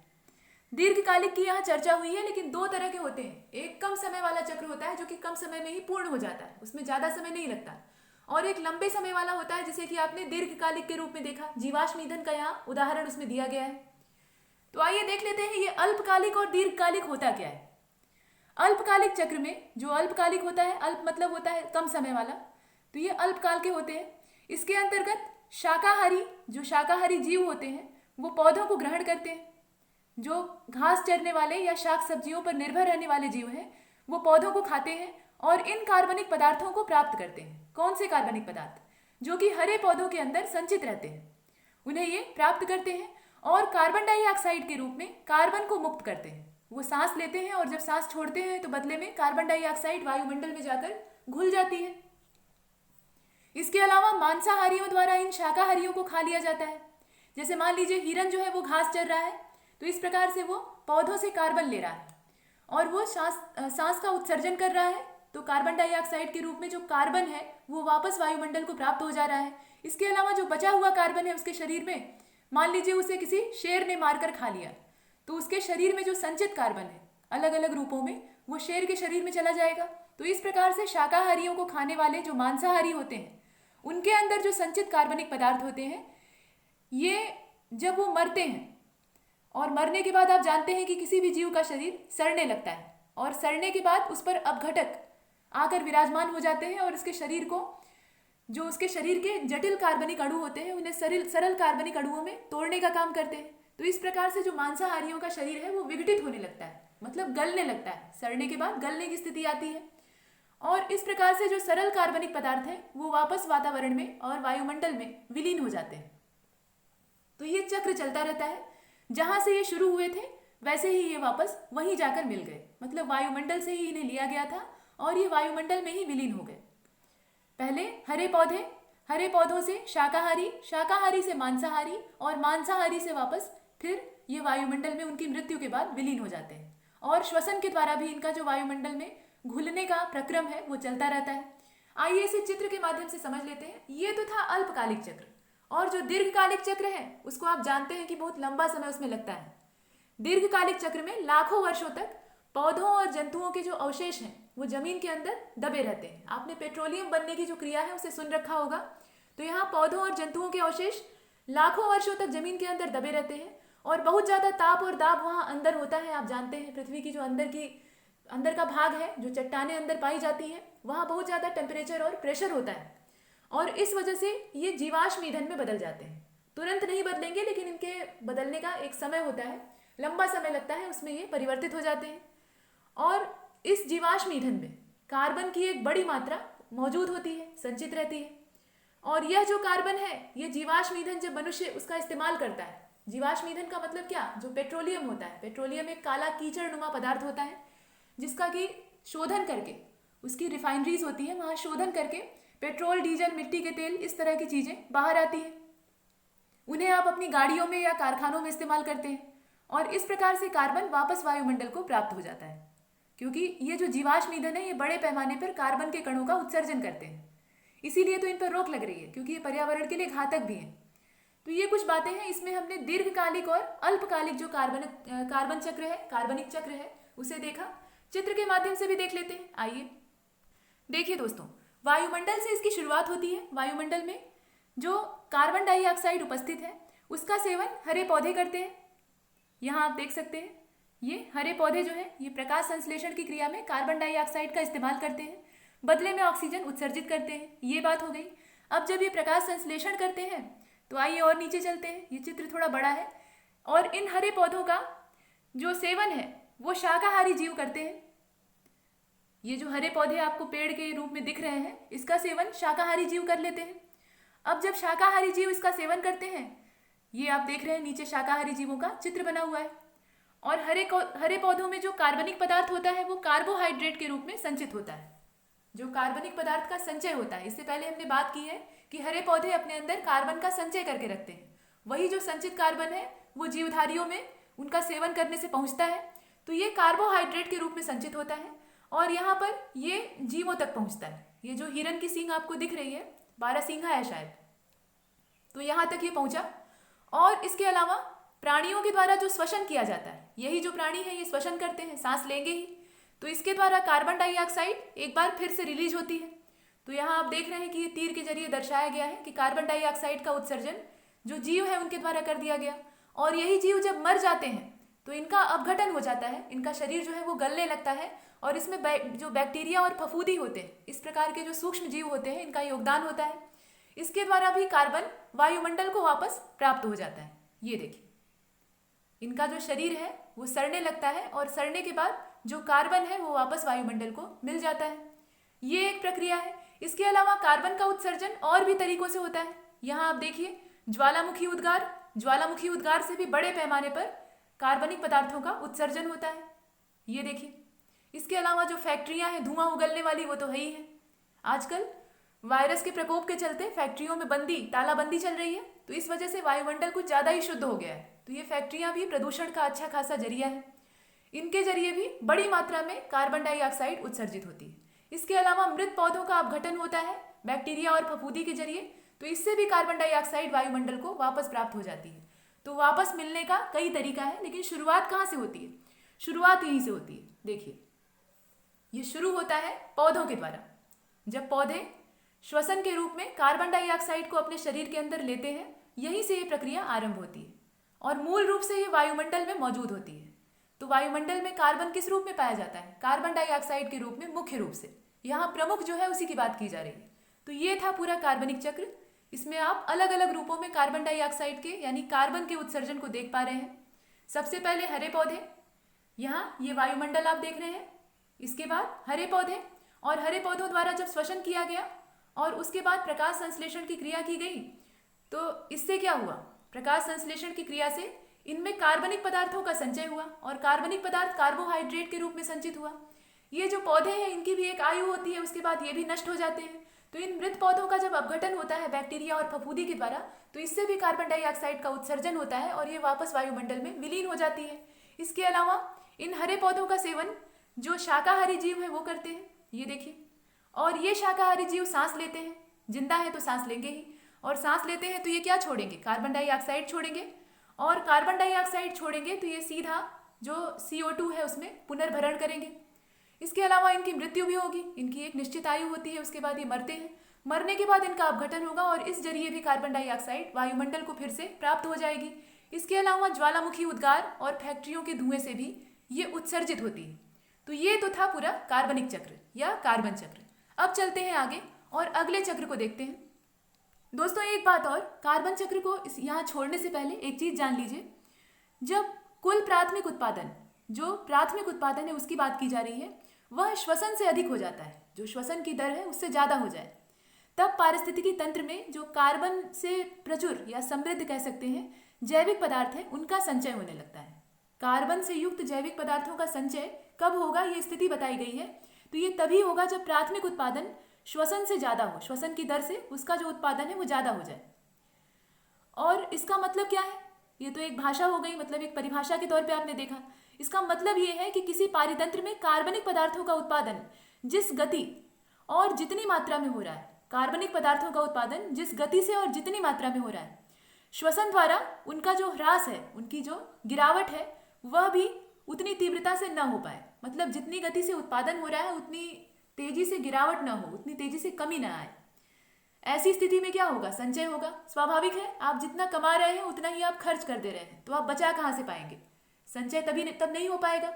दीर्घकालिक की यहाँ चर्चा हुई है, लेकिन दो तरह के होते हैं। एक कम समय वाला चक्र होता है जो कि कम समय में ही पूर्ण हो जाता है, उसमें ज्यादा समय नहीं लगता, और एक लंबे समय वाला होता है जिसे कि आपने दीर्घकालिक के रूप में देखा। जीवाश्म ईंधन का यहाँ उदाहरण उसमें दिया गया है। तो आइए देख लेते हैं ये अल्पकालिक और दीर्घकालिक होता क्या है। अल्पकालिक चक्र में, जो अल्पकालिक होता है, अल्प मतलब होता है कम समय वाला, तो ये अल्पकाल के होते हैं। इसके अंतर्गत शाकाहारी, जो शाकाहारी जीव होते हैं वो पौधों को ग्रहण करते हैं। जो घास चरने वाले या शाक सब्जियों पर निर्भर रहने वाले जीव हैं वो पौधों को खाते हैं और इन कार्बनिक पदार्थों को प्राप्त करते हैं। कौन से कार्बनिक पदार्थ? जो कि हरे पौधों के अंदर संचित रहते हैं, उन्हें ये प्राप्त करते हैं और कार्बन डाइऑक्साइड के रूप में कार्बन को मुक्त करते हैं। वो सांस लेते हैं और जब सांस छोड़ते हैं तो बदले में कार्बन डाइऑक्साइड वायुमंडल में जाकर घुल जाती है। इसके अलावा मांसाहारियों द्वारा इन शाकाहारियों को खा लिया जाता है। जैसे मान लीजिए हिरन जो है वो घास चर रहा है, तो इस प्रकार से वो पौधों से कार्बन ले रहा है और वो सांस का उत्सर्जन कर रहा है, तो कार्बन डाइऑक्साइड के रूप में जो कार्बन है वो वापस वायुमंडल को प्राप्त हो जा रहा है। इसके अलावा जो बचा हुआ कार्बन है उसके शरीर में, मान लीजिए उसे किसी शेर ने मारकर खा लिया, तो उसके शरीर में जो संचित कार्बन है अलग अलग रूपों में वो शेर के शरीर में चला जाएगा। तो इस प्रकार से शाकाहारियों को खाने वाले जो मांसाहारी होते हैं उनके अंदर जो संचित कार्बनिक पदार्थ होते हैं, ये जब वो मरते हैं, और मरने के बाद आप जानते हैं कि किसी भी जीव का शरीर सड़ने लगता है और सड़ने के बाद उस पर अपघटक आकर विराजमान हो जाते हैं और उसके शरीर को, जो उसके शरीर के जटिल कार्बनिक अणु होते हैं उन्हें सरल कार्बनिक अणुओं में तोड़ने का काम करते हैं। तो इस प्रकार से जो मांसाहारियों का शरीर है वो विघटित होने लगता है, मतलब गलने लगता है, सड़ने के बाद गलने की स्थिति आती है और इस प्रकार से जो सरल कार्बनिक पदार्थ हैं वो वापस वातावरण में और वायुमंडल में विलीन हो जाते हैं। तो ये चक्र चलता रहता है, जहां से ये शुरू हुए थे वैसे ही ये वापस वहीं जाकर मिल गए, मतलब वायुमंडल से ही इन्हें लिया गया था और ये वायुमंडल में ही विलीन हो गए। पहले हरे पौधे, हरे पौधों से शाकाहारी, शाकाहारी से मांसाहारी और मांसाहारी से वापस फिर ये वायुमंडल में उनकी मृत्यु के बाद विलीन हो जाते हैं और श्वसन के द्वारा भी इनका जो वायुमंडल में घुलने का प्रक्रम है वो चलता रहता है। आइए इसे चित्र के माध्यम से समझ लेते हैं। ये तो था अल्पकालिक चक्र, और जो दीर्घकालिक चक्र है उसको आप जानते हैं कि बहुत लंबा समय उसमें लगता है। दीर्घकालिक चक्र में लाखों वर्षों तक पौधों और जंतुओं के जो अवशेष हैं वो जमीन के अंदर दबे रहते हैं। आपने पेट्रोलियम बनने की जो क्रिया है उसे सुन रखा होगा, तो यहाँ पौधों और जंतुओं के अवशेष लाखों वर्षों तक जमीन के अंदर दबे रहते हैं और बहुत ज़्यादा ताप और दाब वहाँ अंदर होता है। आप जानते हैं पृथ्वी की जो अंदर का भाग है, जो चट्टानें अंदर पाई जाती हैं, वहाँ बहुत ज़्यादा टेम्परेचर और प्रेशर होता है और इस वजह से ये जीवाश्म ईंधन में बदल जाते हैं। तुरंत नहीं बदलेंगे, लेकिन इनके बदलने का एक समय होता है, लंबा समय लगता है, उसमें ये परिवर्तित हो जाते हैं। और इस जीवाश्म ईंधन में कार्बन की एक बड़ी मात्रा मौजूद होती है, संचित रहती है। और यह जो कार्बन है, ये जीवाश्म ईंधन जब मनुष्य उसका इस्तेमाल करता है, जीवाश्म ईंधन का मतलब क्या, जो पेट्रोलियम होता है, पेट्रोलियम एक काला कीचड़ नुमा पदार्थ होता है जिसका कि शोधन करके, उसकी रिफाइनरीज होती है, वहाँ शोधन करके पेट्रोल, डीजल, मिट्टी के तेल, इस तरह की चीज़ें बाहर आती हैं। उन्हें आप अपनी गाड़ियों में या कारखानों में इस्तेमाल करते हैं और इस प्रकार से कार्बन वापस वायुमंडल को प्राप्त हो जाता है, क्योंकि ये जो जीवाश्म ईंधन है ये बड़े पैमाने पर कार्बन के कणों का उत्सर्जन करते हैं। इसीलिए तो इन पर रोक लग रही है, क्योंकि ये पर्यावरण के लिए घातक भी हैं। तो ये कुछ बातें हैं, इसमें हमने दीर्घकालिक और अल्पकालिक जो कार्बन चक्र है, कार्बनिक चक्र है, उसे देखा। चित्र के माध्यम से भी देख लेते हैं। आइए देखिए दोस्तों, वायुमंडल से इसकी शुरुआत होती है। वायुमंडल में जो कार्बन डाइऑक्साइड उपस्थित है उसका सेवन हरे पौधे करते हैं। यहाँ आप देख सकते हैं, ये हरे पौधे जो है ये प्रकाश संश्लेषण की क्रिया में कार्बन डाइऑक्साइड का इस्तेमाल करते हैं, बदले में ऑक्सीजन उत्सर्जित करते हैं। ये बात हो गई। अब जब ये प्रकाश संश्लेषण करते हैं तो आइए और नीचे चलते हैं। ये चित्र थोड़ा बड़ा है और इन हरे पौधों का जो सेवन है वो शाकाहारी जीव करते हैं। ये जो हरे पौधे आपको पेड़ के रूप में दिख रहे हैं, इसका सेवन शाकाहारी जीव कर लेते हैं। अब जब शाकाहारी जीव इसका सेवन करते हैं, ये आप देख रहे हैं नीचे शाकाहारी जीवों का चित्र बना हुआ है, और हरे पौधों में जो कार्बनिक पदार्थ होता है वो कार्बोहाइड्रेट के रूप में संचित होता है। जो कार्बनिक पदार्थ का संचय होता है, इससे पहले हमने बात की है कि हरे पौधे अपने अंदर कार्बन का संचय करके रखते हैं। वही जो संचित कार्बन है वो जीवधारियों में उनका सेवन करने से पहुंचता है, तो ये कार्बोहाइड्रेट के रूप में संचित होता है और यहाँ पर ये जीवों तक पहुंचता है। ये जो हिरन की सींग आपको दिख रही है, 12 सींगा है शायद, तो यहाँ तक ये पहुंचा। और इसके अलावा प्राणियों के द्वारा जो श्वसन किया जाता है, यही जो प्राणी है ये श्वसन करते हैं, सांस लेंगे ही, तो इसके द्वारा कार्बन डाइऑक्साइड एक बार फिर से रिलीज होती है। तो यहाँ आप देख रहे हैं कि ये तीर के जरिए दर्शाया गया है कि कार्बन डाइऑक्साइड का उत्सर्जन जो जीव है उनके द्वारा कर दिया गया, और यही जीव जब मर जाते हैं तो इनका अपघटन हो जाता है, इनका शरीर जो है वो गलने लगता है और इसमें जो बैक्टीरिया और फफूंदी होते हैं, इस प्रकार के जो सूक्ष्म जीव होते हैं, इनका योगदान होता है। इसके द्वारा भी कार्बन वायुमंडल को वापस प्राप्त हो जाता है। ये देखिए, इनका जो शरीर है वो सड़ने लगता है और सड़ने के बाद जो कार्बन है वो वापस वायुमंडल को मिल जाता है। ये एक प्रक्रिया है। इसके अलावा कार्बन का उत्सर्जन और भी तरीकों से होता है। यहाँ आप देखिए, ज्वालामुखी उद्गार, ज्वालामुखी उद्गार से भी बड़े पैमाने पर कार्बनिक पदार्थों का उत्सर्जन होता है। ये देखिए, इसके अलावा जो फैक्ट्रियां हैं धुआं उगलने वाली, वो तो है ही है। आजकल वायरस के प्रकोप के चलते फैक्ट्रियों में तालाबंदी चल रही है, तो इस वजह से वायुमंडल कुछ ज़्यादा ही शुद्ध हो गया है। तो ये फैक्ट्रियां भी प्रदूषण का अच्छा खासा जरिया है। इनके जरिए भी बड़ी मात्रा में कार्बन डाइऑक्साइड उत्सर्जित होती है। इसके अलावा मृत पौधों का अपघटन होता है बैक्टीरिया और फफूंदी के जरिए, तो इससे भी कार्बन डाइऑक्साइड वायुमंडल को वापस प्राप्त हो जाती है। तो वापस मिलने का कई तरीका है, लेकिन शुरुआत कहाँ से होती है? शुरुआत यहीं से होती है। देखिए, ये शुरू होता है पौधों के द्वारा। जब पौधे श्वसन के रूप में कार्बन डाइऑक्साइड को अपने शरीर के अंदर लेते हैं, यहीं से ये प्रक्रिया आरंभ होती है और मूल रूप से ये वायुमंडल में मौजूद होती है। तो वायुमंडल में कार्बन किस रूप में पाया जाता है? कार्बन डाइऑक्साइड के रूप में मुख्य रूप से। यहाँ प्रमुख जो है उसी की बात की जा रही है। तो ये था पूरा कार्बनिक चक्र। इसमें आप अलग अलग रूपों में कार्बन डाइऑक्साइड के यानी कार्बन के उत्सर्जन को देख पा रहे हैं। सबसे पहले हरे पौधे, यहाँ ये वायुमंडल आप देख रहे हैं। इसके बाद हरे पौधे, और हरे पौधों द्वारा जब श्वसन किया गया और उसके बाद प्रकाश संश्लेषण की क्रिया की गई, तो इससे क्या हुआ? प्रकाश संश्लेषण की क्रिया से इनमें कार्बनिक पदार्थों का संचय हुआ और कार्बनिक पदार्थ कार्बोहाइड्रेट के रूप में संचित हुआ। ये जो पौधे हैं इनकी भी एक आयु होती है, उसके बाद ये भी नष्ट हो जाते हैं। तो इन मृत पौधों का जब अपघटन होता है बैक्टीरिया और फफूंदी के द्वारा, तो इससे भी कार्बन डाइऑक्साइड का उत्सर्जन होता है और ये वापस वायुमंडल में विलीन हो जाती है। इसके अलावा इन हरे पौधों का सेवन जो शाकाहारी जीव है वो करते हैं, ये देखिए। और ये शाकाहारी जीव सांस लेते हैं, जिंदा है तो सांस लेंगे ही, और सांस लेते हैं तो ये क्या छोड़ेंगे? कार्बन डाइऑक्साइड छोड़ेंगे, और कार्बन डाइऑक्साइड छोड़ेंगे तो ये सीधा जो CO2 है उसमें पुनर्भरण करेंगे। इसके अलावा इनकी मृत्यु भी होगी। इनकी एक निश्चित आयु होती है, उसके बाद ये मरते हैं। मरने के बाद इनका अपघटन होगा और इस जरिए भी कार्बन डाइऑक्साइड वायुमंडल को फिर से प्राप्त हो जाएगी। इसके अलावा ज्वालामुखी उद्गार और फैक्ट्रियों के धुएं से भी ये उत्सर्जित होती है। तो ये तो था पूरा कार्बनिक चक्र या कार्बन चक्र। अब चलते हैं आगे और अगले चक्र को देखते हैं। दोस्तों एक बात और, कार्बन चक्र को यहाँ छोड़ने से पहले एक चीज जान लीजिए। जब कुल प्राथमिक उत्पादन, जो प्राथमिक उत्पादन है उसकी बात की जा रही है, वह श्वसन से अधिक हो जाता है, जो श्वसन की दर है उससे ज्यादा हो जाए, तब पारिस्थितिकी तंत्र में जो कार्बन से प्रचुर या समृद्ध कह सकते हैं जैविक पदार्थ है, उनका संचय होने लगता है। कार्बन से युक्त जैविक पदार्थों का संचय कब होगा, ये स्थिति बताई गई है। तो ये तभी होगा जब प्राथमिक उत्पादन श्वसन से ज्यादा हो, श्वसन की दर से उसका जो उत्पादन है वो ज्यादा हो जाए। और इसका मतलब क्या है? ये तो एक भाषा हो गई, मतलब एक परिभाषा के तौर पे आपने देखा। इसका मतलब ये है कि किसी पारितंत्र में कार्बनिक पदार्थों का उत्पादन जिस गति और जितनी मात्रा में हो रहा है, कार्बनिक पदार्थों का उत्पादन जिस गति से और जितनी मात्रा में हो रहा है, श्वसन द्वारा उनका जो ह्रास है, उनकी जो गिरावट है, वह भी उतनी तीव्रता से न हो पाए। मतलब जितनी गति से उत्पादन हो रहा है उतनी तेजी से गिरावट ना हो, उतनी तेजी से कमी ना आए। ऐसी स्थिति में क्या होगा? संचय होगा। स्वाभाविक है, आप जितना कमा रहे हैं उतना ही आप खर्च कर दे रहे हैं, तो आप बचा कहाँ से पाएंगे? संचय तब नहीं हो पाएगा।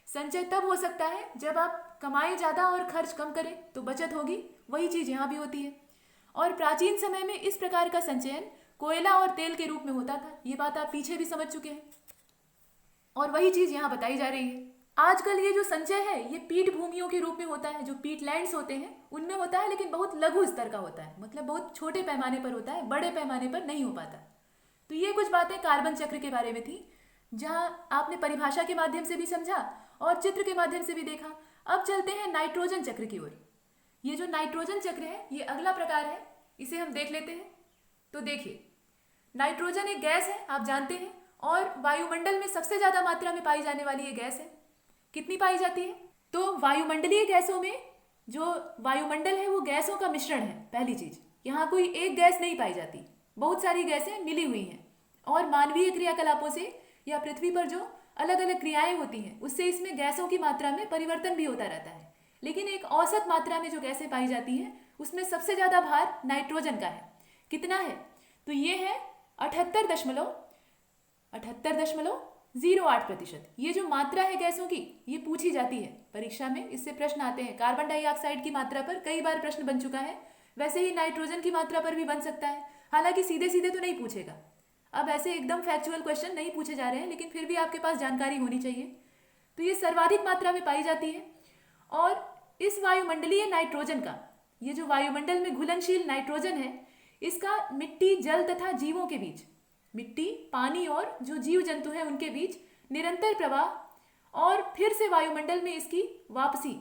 संचय तब हो सकता है जब आप कमाएं ज्यादा और खर्च कम करें, तो बचत होगी। वही चीज यहाँ भी होती है। और प्राचीन समय में इस प्रकार का संचयन कोयला और तेल के रूप में होता था। ये बात आप पीछे भी समझ चुके हैं, और वही चीज यहाँ बताई जा रही है। आजकल ये जो संचय है ये पीठ भूमियों के रूप में होता है, जो पीठ लैंड्स होते हैं उनमें होता है, लेकिन बहुत लघु स्तर का होता है, मतलब बहुत छोटे पैमाने पर होता है, बड़े पैमाने पर नहीं हो पाता। तो ये कुछ बातें कार्बन चक्र के बारे में थी, जहाँ आपने परिभाषा के माध्यम से भी समझा और चित्र के माध्यम से भी देखा। अब चलते हैं नाइट्रोजन चक्र की ओर। ये जो नाइट्रोजन चक्र है ये अगला प्रकार है, इसे हम देख लेते हैं। तो देखिए, नाइट्रोजन एक गैस है, आप जानते हैं, और वायुमंडल में सबसे ज्यादा मात्रा में पाई जाने वाली ये गैस है। कितनी पाई जाती है? तो वायुमंडलीय गैसों में जो वायुमंडल है वो गैसों का मिश्रण है। पहली चीज, यहाँ कोई एक गैस नहीं पाई जाती, बहुत सारी गैसें मिली हुई हैं, और मानवीय क्रियाकलापों से या पृथ्वी पर जो अलग अलग क्रियाएं होती हैं उससे इसमें गैसों की मात्रा में परिवर्तन भी होता रहता है। लेकिन एक औसत मात्रा में जो गैसें पाई जाती हैं उसमें सबसे ज्यादा भार नाइट्रोजन का है। कितना है? तो ये है 78.78 0.08%। ये जो मात्रा है गैसों की, ये पूछी जाती है परीक्षा में, इससे प्रश्न आते हैं। कार्बन डाइऑक्साइड की मात्रा पर कई बार प्रश्न बन चुका है, वैसे ही नाइट्रोजन की मात्रा पर भी बन सकता है। हालांकि सीधे सीधे तो नहीं पूछेगा, अब ऐसे एकदम फैक्चुअल क्वेश्चन नहीं पूछे जा रहे हैं, लेकिन फिर भी आपके पास जानकारी होनी चाहिए। तो ये सर्वाधिक मात्रा में पाई जाती है। और इस वायुमंडलीय नाइट्रोजन का, ये जो वायुमंडल में घुलनशील नाइट्रोजन है, इसका मिट्टी, जल तथा जीवों के बीच, मिट्टी, पानी और जो जीव जंतु हैं उनके बीच निरंतर प्रवाह और फिर से वायुमंडल में इसकी वापसी,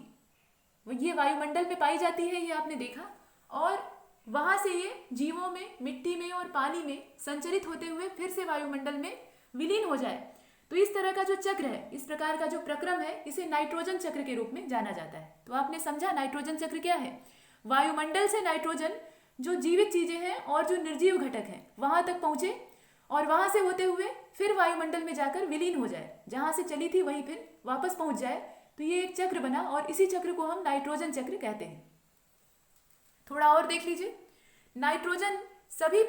ये वायुमंडल में पाई जाती है, ये आपने देखा। और वहां से ये जीवों में, मिट्टी में और पानी में संचरित होते हुए फिर से वायुमंडल में विलीन हो जाए। तो इस तरह का जो चक्र है, इस प्रकार का जो प्रक्रम है, इसे नाइट्रोजन चक्र के रूप में जाना जाता है। तो आपने समझा नाइट्रोजन चक्र क्या है। वायुमंडल से नाइट्रोजन जो जीवित चीजें हैं और जो निर्जीव घटक हैं वहां तक पहुंचे और वहां से होते हुए फिर वायुमंडल में जाकर विलीन हो जाए, जहां से चली थी वहीं फिर वापस पहुंच जाए। तो ये एक चक्र बना और इसी चक्र को हम नाइट्रोजन चक्र कहते हैं। थोड़ा और देख लीजिए। नाइट्रोजन सभी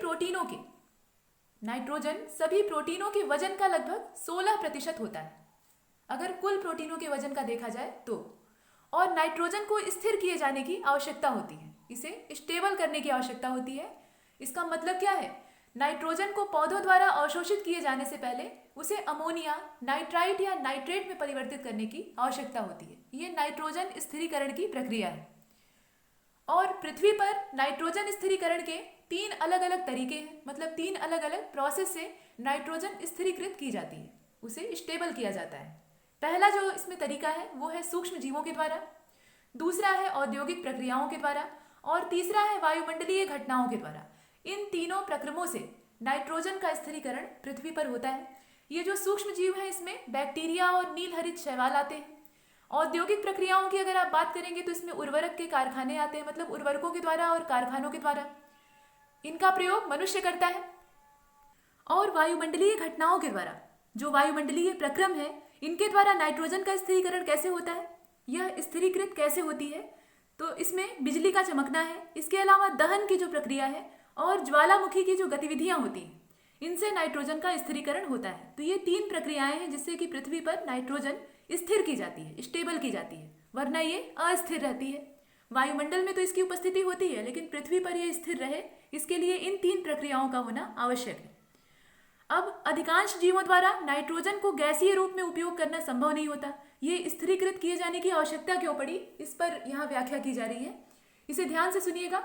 प्रोटीनों के वजन का लगभग 16% होता है, अगर कुल प्रोटीनों के वजन का देखा जाए तो। और नाइट्रोजन को स्थिर किए जाने की आवश्यकता होती है, इसे स्टेबल करने की आवश्यकता होती है। इसका मतलब क्या है, नाइट्रोजन को पौधों द्वारा अवशोषित किए जाने से पहले उसे अमोनिया, नाइट्राइट या नाइट्रेट में परिवर्तित करने की आवश्यकता होती है। ये नाइट्रोजन स्थिरीकरण की प्रक्रिया है। और पृथ्वी पर नाइट्रोजन स्थिरीकरण के 3 अलग अलग तरीके हैं, मतलब 3 अलग अलग प्रोसेस से नाइट्रोजन स्थिरीकृत की जाती है, उसे स्टेबल किया जाता है। पहला जो इसमें तरीका है वो है सूक्ष्म जीवों के द्वारा, दूसरा है औद्योगिक प्रक्रियाओं के द्वारा और तीसरा है वायुमंडलीय घटनाओं के द्वारा। इन तीनों प्रक्रमों से नाइट्रोजन का स्थिरीकरण पृथ्वी पर होता है। ये जो सूक्ष्म जीव हैं इसमें बैक्टीरिया और नील हरित शैवाल आते हैं। औद्योगिक प्रक्रियाओं की अगर आप बात करेंगे तो इसमें उर्वरक के कारखाने आते हैं, मतलब उर्वरकों के द्वारा और कारखानों के द्वारा इनका प्रयोग मनुष्य करता है। और वायुमंडलीय घटनाओं के द्वारा, जो वायुमंडलीय प्रक्रम है, इनके द्वारा नाइट्रोजन का स्थिरीकरण कैसे होता है, यह स्थिरीकृत कैसे होती है, तो इसमें बिजली का चमकना है, इसके अलावा दहन की जो प्रक्रिया है और ज्वालामुखी की जो गतिविधियां होती हैं, इनसे नाइट्रोजन का स्थिरीकरण होता है। तो ये 3 प्रक्रियाएं हैं जिससे कि पृथ्वी पर नाइट्रोजन स्थिर की जाती है, स्टेबल की जाती है, वरना ये अस्थिर रहती है। वायुमंडल में तो इसकी उपस्थिति होती है, लेकिन पृथ्वी पर यह स्थिर रहे इसके लिए इन 3 प्रक्रियाओं का होना आवश्यक है। अब अधिकांश जीवों द्वारा नाइट्रोजन को गैसीय रूप में उपयोग करना संभव नहीं होता। ये स्थिरीकृत किए जाने की आवश्यकता क्यों पड़ी, इस पर यहाँ व्याख्या की जा रही है, इसे ध्यान से सुनिएगा।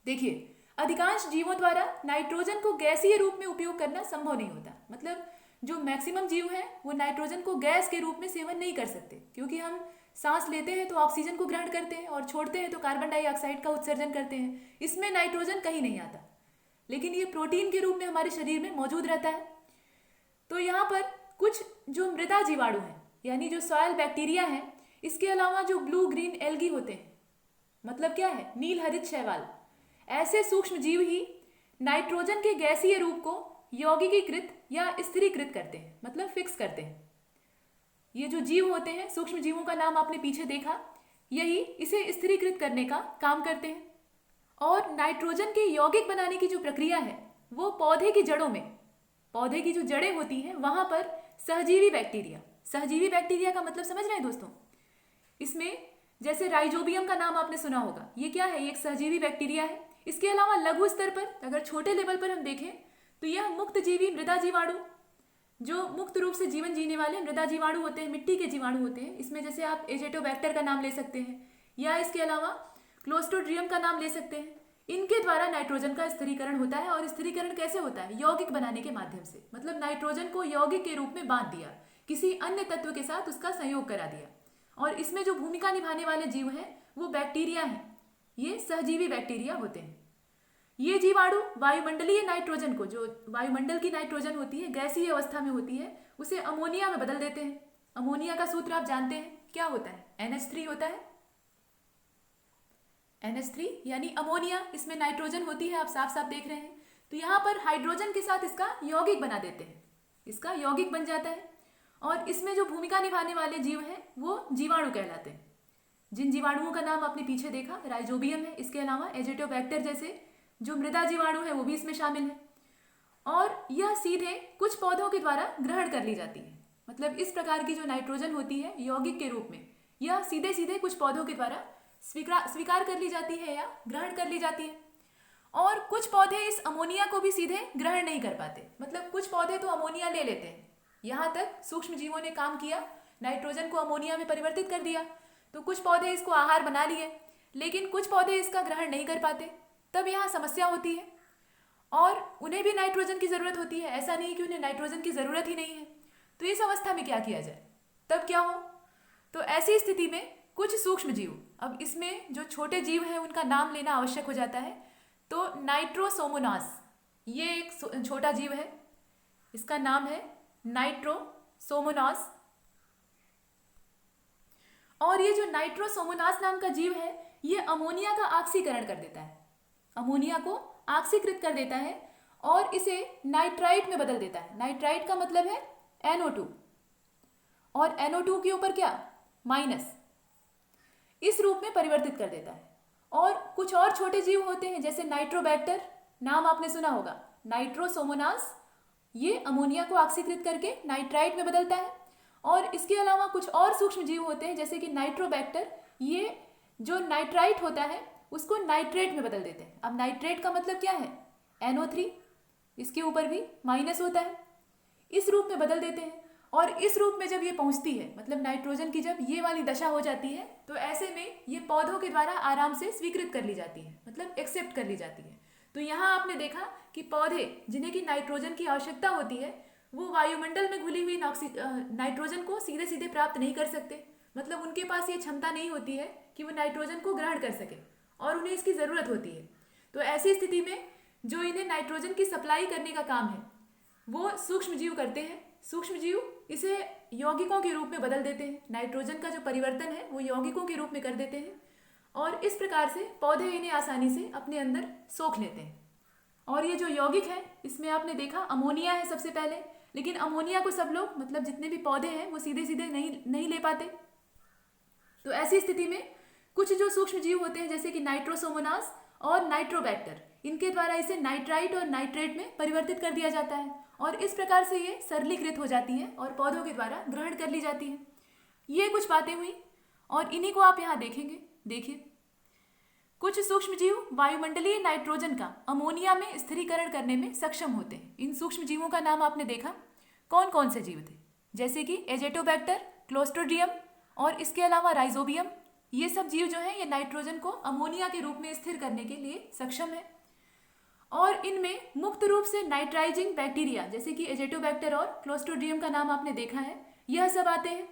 देखिए, अधिकांश जीवों द्वारा नाइट्रोजन को गैसीय रूप में उपयोग करना संभव नहीं होता, मतलब जो मैक्सिमम जीव हैं वो नाइट्रोजन को गैस के रूप में सेवन नहीं कर सकते, क्योंकि हम सांस लेते हैं तो ऑक्सीजन को ग्रहण करते हैं और छोड़ते हैं तो कार्बन डाइऑक्साइड का उत्सर्जन करते हैं, इसमें नाइट्रोजन कहीं नहीं आता, लेकिन ये प्रोटीन के रूप में हमारे शरीर में मौजूद रहता है। तो यहाँ पर कुछ जो मृदा जीवाणु हैं, यानी जो सॉयल बैक्टीरिया हैं, इसके अलावा जो ब्लू ग्रीन एल्गी होते हैं, मतलब क्या है, नील हरित शैवाल, ऐसे सूक्ष्म जीव ही नाइट्रोजन के गैसीय रूप को यौगिकीकृत या स्थिरीकृत करते हैं, मतलब फिक्स करते हैं। ये जो जीव होते हैं, सूक्ष्म जीवों का नाम आपने पीछे देखा, यही इसे स्थिरीकृत करने का काम करते हैं। और नाइट्रोजन के यौगिक बनाने की जो प्रक्रिया है वो पौधे की जड़ों में, पौधे की जो जड़ें होती हैं वहां पर सहजीवी बैक्टीरिया का मतलब समझ रहे हैं दोस्तों, इसमें जैसे राइजोबियम का नाम आपने सुना होगा, ये क्या है, ये एक सहजीवी बैक्टीरिया है। इसके अलावा लघु स्तर पर, अगर छोटे लेवल पर हम देखें तो यह मुक्त जीवी मृदा जीवाणु, जो मुक्त रूप से जीवन जीने वाले मृदा जीवाणु होते हैं, मिट्टी के जीवाणु होते हैं, इसमें जैसे आप एजेटोबैक्टर का नाम ले सकते हैं या इसके अलावा क्लोस्ट्रोडियम का नाम ले सकते हैं। इनके द्वारा नाइट्रोजन का स्थिरीकरण होता है। और स्थिरीकरण कैसे होता है, यौगिक बनाने के माध्यम से, मतलब नाइट्रोजन को यौगिक के रूप में बांध दिया, किसी अन्य तत्व के साथ उसका संयोग करा दिया। और इसमें जो भूमिका निभाने वाले जीव हैं वो बैक्टीरिया हैं, ये सहजीवी बैक्टीरिया होते हैं। ये जीवाणु वायुमंडलीय नाइट्रोजन को, जो वायुमंडल की नाइट्रोजन होती है, गैसीय अवस्था में होती है, उसे अमोनिया में बदल देते हैं। अमोनिया का सूत्र आप जानते हैं, क्या होता है, NH3 होता है। NH3 यानी अमोनिया, इसमें नाइट्रोजन होती है, आप साफ साफ देख रहे हैं। तो यहाँ पर हाइड्रोजन के साथ इसका यौगिक बना देते हैं, इसका यौगिक बन जाता है। और इसमें जो भूमिका निभाने वाले जीव हैं वो जीवाणु कहलाते हैं। जिन जीवाणुओं का नाम आपने पीछे देखा, राइजोबियम है, इसके अलावा एजेटोबैक्टर जैसे जो मृदा जीवाणु है वो भी इसमें शामिल है। और यह सीधे कुछ पौधों के द्वारा ग्रहण कर ली जाती है। मतलब इस प्रकार की जो नाइट्रोजन होती है यौगिक के रूप में, यह सीधे सीधे कुछ पौधों के द्वारा स्वीकार कर ली जाती है या ग्रहण कर ली जाती है। और कुछ पौधे इस अमोनिया को भी सीधे ग्रहण नहीं कर पाते। मतलब कुछ पौधे तो अमोनिया ले लेते हैं, यहाँ तक सूक्ष्म जीवों ने काम किया, नाइट्रोजन को अमोनिया में परिवर्तित कर दिया, तो कुछ पौधे इसको आहार बना लिए, लेकिन कुछ पौधे इसका ग्रहण नहीं कर पाते। तब यहाँ समस्या होती है और उन्हें भी नाइट्रोजन की ज़रूरत होती है, ऐसा नहीं कि उन्हें नाइट्रोजन की ज़रूरत ही नहीं है। तो इस अवस्था में क्या किया जाए, तब क्या हो? तो ऐसी स्थिति में कुछ सूक्ष्म जीव, अब इसमें जो छोटे जीव हैं उनका नाम लेना आवश्यक हो जाता है। तो नाइट्रोसोमोनास ये एक छोटा जीव है, इसका नाम है नाइट्रोसोमोनास। और ये जो नाइट्रोसोमोनास नाम का जीव है ये अमोनिया का ऑक्सीकरण कर देता है, अमोनिया को ऑक्सीकृत कर देता है और इसे नाइट्राइट में बदल देता है। नाइट्राइट का मतलब है NO2 और NO2 के ऊपर क्या, माइनस, इस रूप में परिवर्तित कर देता है। और कुछ और छोटे जीव होते हैं जैसे नाइट्रोबैक्टर, नाम आपने सुना होगा, नाइट्रोसोमोनास, ये अमोनिया को ऑक्सीकृत करके नाइट्राइट में बदलता है। और इसके अलावा कुछ और सूक्ष्म जीव होते हैं जैसे कि नाइट्रोबैक्टर, ये जो नाइट्राइट होता है उसको नाइट्रेट में बदल देते हैं। अब नाइट्रेट का मतलब क्या है, NO3, इसके ऊपर भी माइनस होता है, इस रूप में बदल देते हैं। और इस रूप में जब ये पहुंचती है, मतलब नाइट्रोजन की जब ये वाली दशा हो जाती है, तो ऐसे में ये पौधों के द्वारा आराम से स्वीकृत कर ली जाती है, मतलब एक्सेप्ट कर ली जाती है। तो यहाँ आपने देखा कि पौधे जिन्हें कि नाइट्रोजन की आवश्यकता होती है वो वायुमंडल में घुली हुई नाइट्रोजन को सीधे सीधे प्राप्त नहीं कर सकते। मतलब उनके पास ये क्षमता नहीं होती है कि वो नाइट्रोजन को ग्रहण कर सके और उन्हें इसकी ज़रूरत होती है। तो ऐसी स्थिति में जो इन्हें नाइट्रोजन की सप्लाई करने का काम है वो सूक्ष्म जीव करते हैं। सूक्ष्म जीव इसे यौगिकों के रूप में बदल देते हैं, नाइट्रोजन का जो परिवर्तन है वो यौगिकों के रूप में कर देते हैं और इस प्रकार से पौधे इन्हें आसानी से अपने अंदर सोख लेते हैं। और ये जो यौगिक है इसमें आपने देखा अमोनिया है सबसे पहले, लेकिन अमोनिया को सब लोग, मतलब जितने भी पौधे हैं वो सीधे सीधे नहीं ले पाते। तो ऐसी स्थिति में कुछ जो सूक्ष्म जीव होते हैं जैसे कि नाइट्रोसोमोनास और नाइट्रोबैक्टर, इनके द्वारा इसे नाइट्राइट और नाइट्रेट में परिवर्तित कर दिया जाता है और इस प्रकार से ये सरलीकृत हो जाती है और पौधों के द्वारा ग्रहण कर ली जाती है। ये कुछ बातें हुई और इन्हीं को आप यहाँ देखेंगे। देखिए, कुछ सूक्ष्म जीव वायुमंडलीय नाइट्रोजन का अमोनिया में स्थिरीकरण करने में सक्षम होते हैं। इन सूक्ष्म जीवों का नाम आपने देखा, कौन कौन से जीव थे, जैसे कि एजेटोबैक्टर, क्लोस्ट्रोडियम और इसके अलावा राइजोबियम। ये सब जीव जो हैं ये नाइट्रोजन को अमोनिया के रूप में स्थिर करने के लिए सक्षम है। और इनमें मुक्त रूप से नाइट्राइजिंग बैक्टीरिया जैसे कि एजेटोबैक्टर और क्लोस्ट्रोडियम का नाम आपने देखा है, यह सब आते हैं।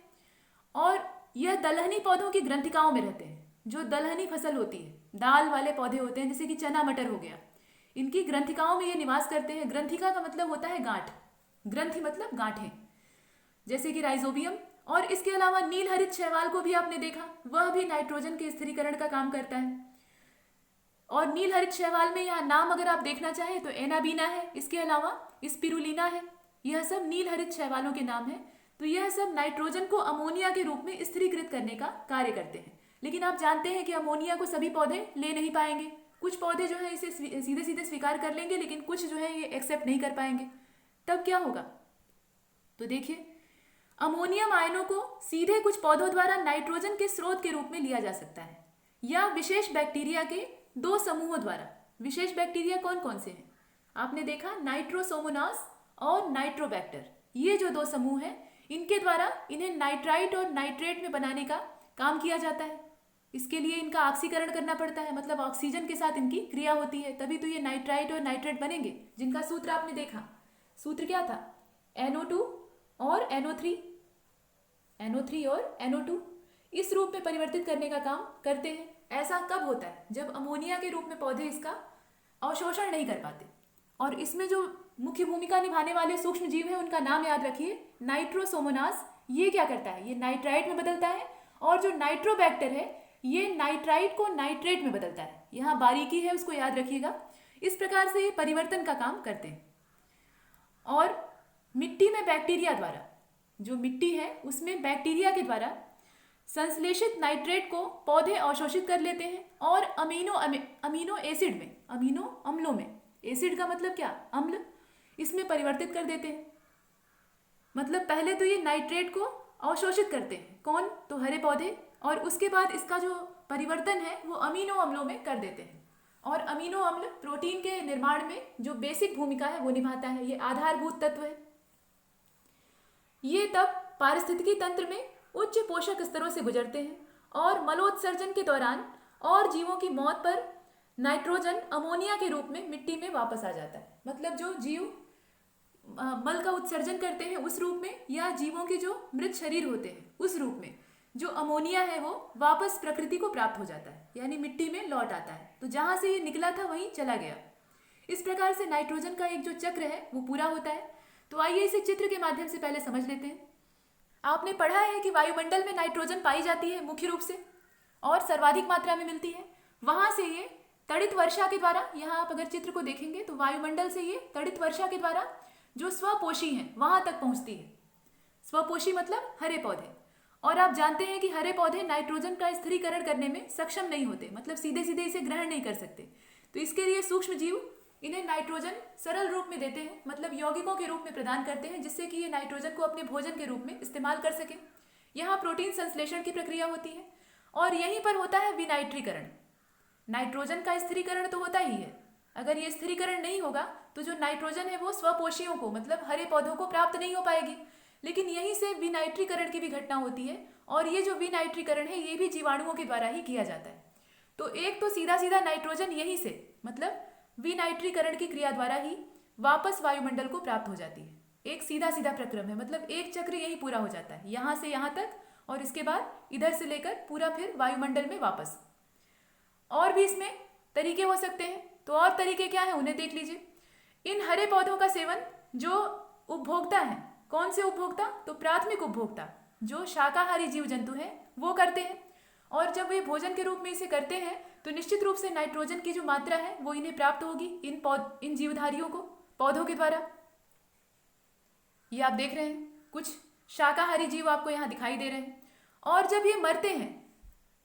और यह दलहनी पौधों की ग्रंथिकाओं में रहते हैं। जो दलहनी फसल होती है, दाल वाले पौधे होते हैं जैसे कि चना मटर हो गया, इनकी ग्रंथिकाओं में ये निवास करते हैं। ग्रंथिका का मतलब होता है गांठ, ग्रंथि मतलब गांठें, जैसे कि राइजोबियम। और इसके अलावा नील हरित शैवाल को भी आपने देखा, वह भी नाइट्रोजन के स्थिरीकरण का काम करता है। और नील हरित शैवाल में यहाँ नाम अगर आप देखना चाहें तो एनाबीना है, इसके अलावा स्पिरुलिना है, यह सब नील हरित शैवालों के नाम है। तो यह सब नाइट्रोजन को अमोनिया के रूप में स्थिरीकृत करने का कार्य करते हैं। लेकिन आप जानते हैं कि अमोनिया को सभी पौधे ले नहीं पाएंगे, कुछ पौधे जो है इसे सीधे सीधे स्वीकार कर लेंगे, लेकिन कुछ जो है ये एक्सेप्ट नहीं कर पाएंगे। तब क्या होगा, तो देखिए, अमोनियम आयनों को सीधे कुछ पौधों द्वारा नाइट्रोजन के स्रोत के रूप में लिया जा सकता है या विशेष बैक्टीरिया के दो समूहों द्वारा। विशेष बैक्टीरिया कौन कौन से हैं, आपने देखा नाइट्रोसोमोनास और नाइट्रोबैक्टर, ये जो दो समूह हैं इनके द्वारा इन्हें नाइट्राइट और नाइट्रेट में बनाने का काम किया जाता है। इसके लिए इनका ऑक्सीकरण करना पड़ता है, मतलब ऑक्सीजन के साथ इनकी क्रिया होती है, तभी तो ये नाइट्राइट और नाइट्रेट बनेंगे, जिनका सूत्र आपने देखा। सूत्र क्या था, NO2 और NO3, NO3 और NO2 इस रूप में परिवर्तित करने का काम करते हैं। ऐसा कब होता है, जब अमोनिया के रूप में पौधे इसका अवशोषण नहीं कर पाते। और इसमें जो मुख्य भूमिका निभाने वाले सूक्ष्म जीव हैं उनका नाम याद रखिए, नाइट्रोसोमोनास। ये क्या करता है, ये नाइट्राइट में बदलता है, और जो नाइट्रोबैक्टर है ये नाइट्राइट को नाइट्रेट में बदलता है। यहाँ बारीकी है, उसको याद रखिएगा। इस प्रकार से ये परिवर्तन का काम करते हैं। और मिट्टी में बैक्टीरिया द्वारा, जो मिट्टी है उसमें बैक्टीरिया के द्वारा संश्लेषित नाइट्रेट को पौधे अवशोषित कर लेते हैं और अमीनो एसिड में, अमीनो अम्लों में, एसिड का मतलब क्या, अम्ल, इसमें परिवर्तित कर देते हैं। मतलब पहले तो ये नाइट्रेट को अवशोषित करते हैं, कौन? तो हरे पौधे, और उसके बाद इसका जो परिवर्तन है वो अमीनो अम्लों में कर देते हैं। और अमीनो अम्ल प्रोटीन के निर्माण में जो बेसिक भूमिका है वो निभाता है, ये आधारभूत तत्व है। ये तब पारिस्थितिकी तंत्र में उच्च पोषक स्तरों से गुजरते हैं और मलोत्सर्जन के दौरान और जीवों की मौत पर नाइट्रोजन अमोनिया के रूप में मिट्टी में वापस आ जाता है। मतलब जो जीव मल का उत्सर्जन करते हैं उस रूप में, या जीवों के जो मृत शरीर होते हैं उस रूप में, जो अमोनिया है वो वापस प्रकृति को प्राप्त हो जाता है, यानी मिट्टी में लौट आता है। तो जहां से ये निकला था वहीं चला गया। इस प्रकार से नाइट्रोजन का एक जो चक्र है वो पूरा होता है। तो आइए इसे चित्र के माध्यम से पहले समझ लेते हैं। आपने पढ़ा है कि वायुमंडल में नाइट्रोजन पाई जाती है मुख्य रूप से, और सर्वाधिक मात्रा में मिलती है। वहां से ये तड़ित वर्षा के द्वारा, यहाँ आप अगर चित्र को देखेंगे तो वायुमंडल से ये तड़ित वर्षा के द्वारा जो स्वपोषी हैं वहां तक पहुंचती है। स्वपोषी मतलब हरे पौधे। और आप जानते हैं कि हरे पौधे नाइट्रोजन का स्थिरीकरण करने में सक्षम नहीं होते, मतलब सीधे सीधे इसे ग्रहण नहीं कर सकते। तो इसके लिए सूक्ष्म जीव इन्हें नाइट्रोजन सरल रूप में देते हैं, मतलब यौगिकों के रूप में प्रदान करते हैं, जिससे कि ये नाइट्रोजन को अपने भोजन के रूप में इस्तेमाल कर सके। यहाँ प्रोटीन संश्लेषण की प्रक्रिया होती है और यहीं पर होता है विनाइट्रीकरण। नाइट्रोजन का स्थिरीकरण तो होता ही है। अगर ये स्थिरीकरण नहीं होगा तो जो नाइट्रोजन है वो स्वपोषियों को, मतलब हरे पौधों को प्राप्त नहीं हो पाएगी। लेकिन यहीं से विनाइट्रीकरण की भी घटना होती है, और ये जो विनाइट्रीकरण है ये भी जीवाणुओं के द्वारा ही किया जाता है। तो एक तो सीधा सीधा नाइट्रोजन यहीं से, मतलब विनाइट्रीकरण की क्रिया द्वारा ही वापस वायुमंडल को प्राप्त हो जाती है। एक सीधा सीधा प्रक्रम है, मतलब एक चक्र यही पूरा हो जाता है, यहाँ से यहाँ तक, और इसके बाद इधर से लेकर पूरा फिर वायुमंडल में वापस। और भी इसमें तरीके हो सकते हैं, तो और तरीके क्या है उन्हें देख लीजिए। इन हरे पौधों का सेवन जो उपभोक्ता है, कौन से उपभोक्ता? तो प्राथमिक उपभोक्ता जो शाकाहारी जीव जंतु हैं वो करते हैं। और जब वे भोजन के रूप में इसे करते हैं तो निश्चित रूप से नाइट्रोजन की जो मात्रा है वो इन्हें प्राप्त होगी, इन जीवधारियों को पौधों के द्वारा। ये आप देख रहे हैं कुछ शाकाहारी जीव आपको यहाँ दिखाई दे रहे हैं। और जब ये मरते हैं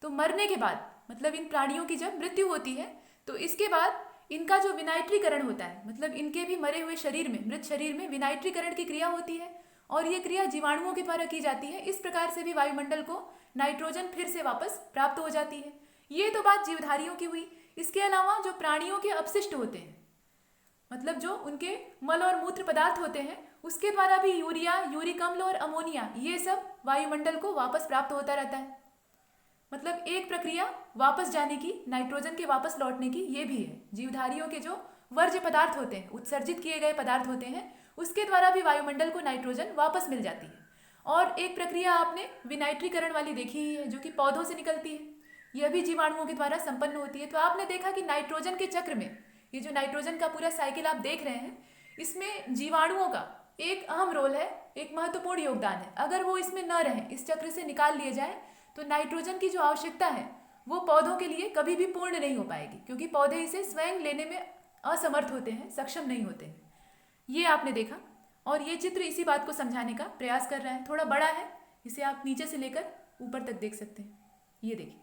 तो मरने के बाद, मतलब इन प्राणियों की जब मृत्यु होती है तो इसके बाद इनका जो विनाइट्रीकरण होता है, मतलब इनके भी मरे हुए शरीर में, मृत शरीर में विनाइट्रीकरण की क्रिया होती है, और ये क्रिया जीवाणुओं के द्वारा की जाती है। इस प्रकार से भी वायुमंडल को नाइट्रोजन फिर से वापस प्राप्त हो जाती है। ये तो बात जीवधारियों की हुई। इसके अलावा जो प्राणियों के अपशिष्ट होते हैं, मतलब जो उनके मल और मूत्र पदार्थ होते हैं, उसके द्वारा भी यूरिया, यूरिक अम्ल और अमोनिया, ये सब वायुमंडल को वापस प्राप्त होता रहता है। मतलब एक प्रक्रिया वापस जाने की, नाइट्रोजन के वापस लौटने की, ये भी है। जीवधारियों के जो वर्ज्य पदार्थ होते हैं, उत्सर्जित किए गए पदार्थ होते हैं, उसके द्वारा भी वायुमंडल को नाइट्रोजन वापस मिल जाती है। और एक प्रक्रिया आपने विनाइट्रीकरण वाली देखी ही है, जो कि पौधों से निकलती है, यह भी जीवाणुओं के द्वारा संपन्न होती है। तो आपने देखा कि नाइट्रोजन के चक्र में, ये जो नाइट्रोजन का पूरा साइकिल आप देख रहे हैं, इसमें जीवाणुओं का एक अहम रोल है, एक महत्वपूर्ण योगदान है। अगर वो इसमें न रहे, इस चक्र से निकाल लिए जाए, तो नाइट्रोजन की जो आवश्यकता है वो पौधों के लिए कभी भी पूर्ण नहीं हो पाएगी, क्योंकि पौधे इसे स्वयं लेने में असमर्थ होते हैं, सक्षम नहीं होते हैं। ये आपने देखा, और ये चित्र इसी बात को समझाने का प्रयास कर रहा है। थोड़ा बड़ा है, इसे आप नीचे से लेकर ऊपर तक देख सकते हैं। ये देखिए,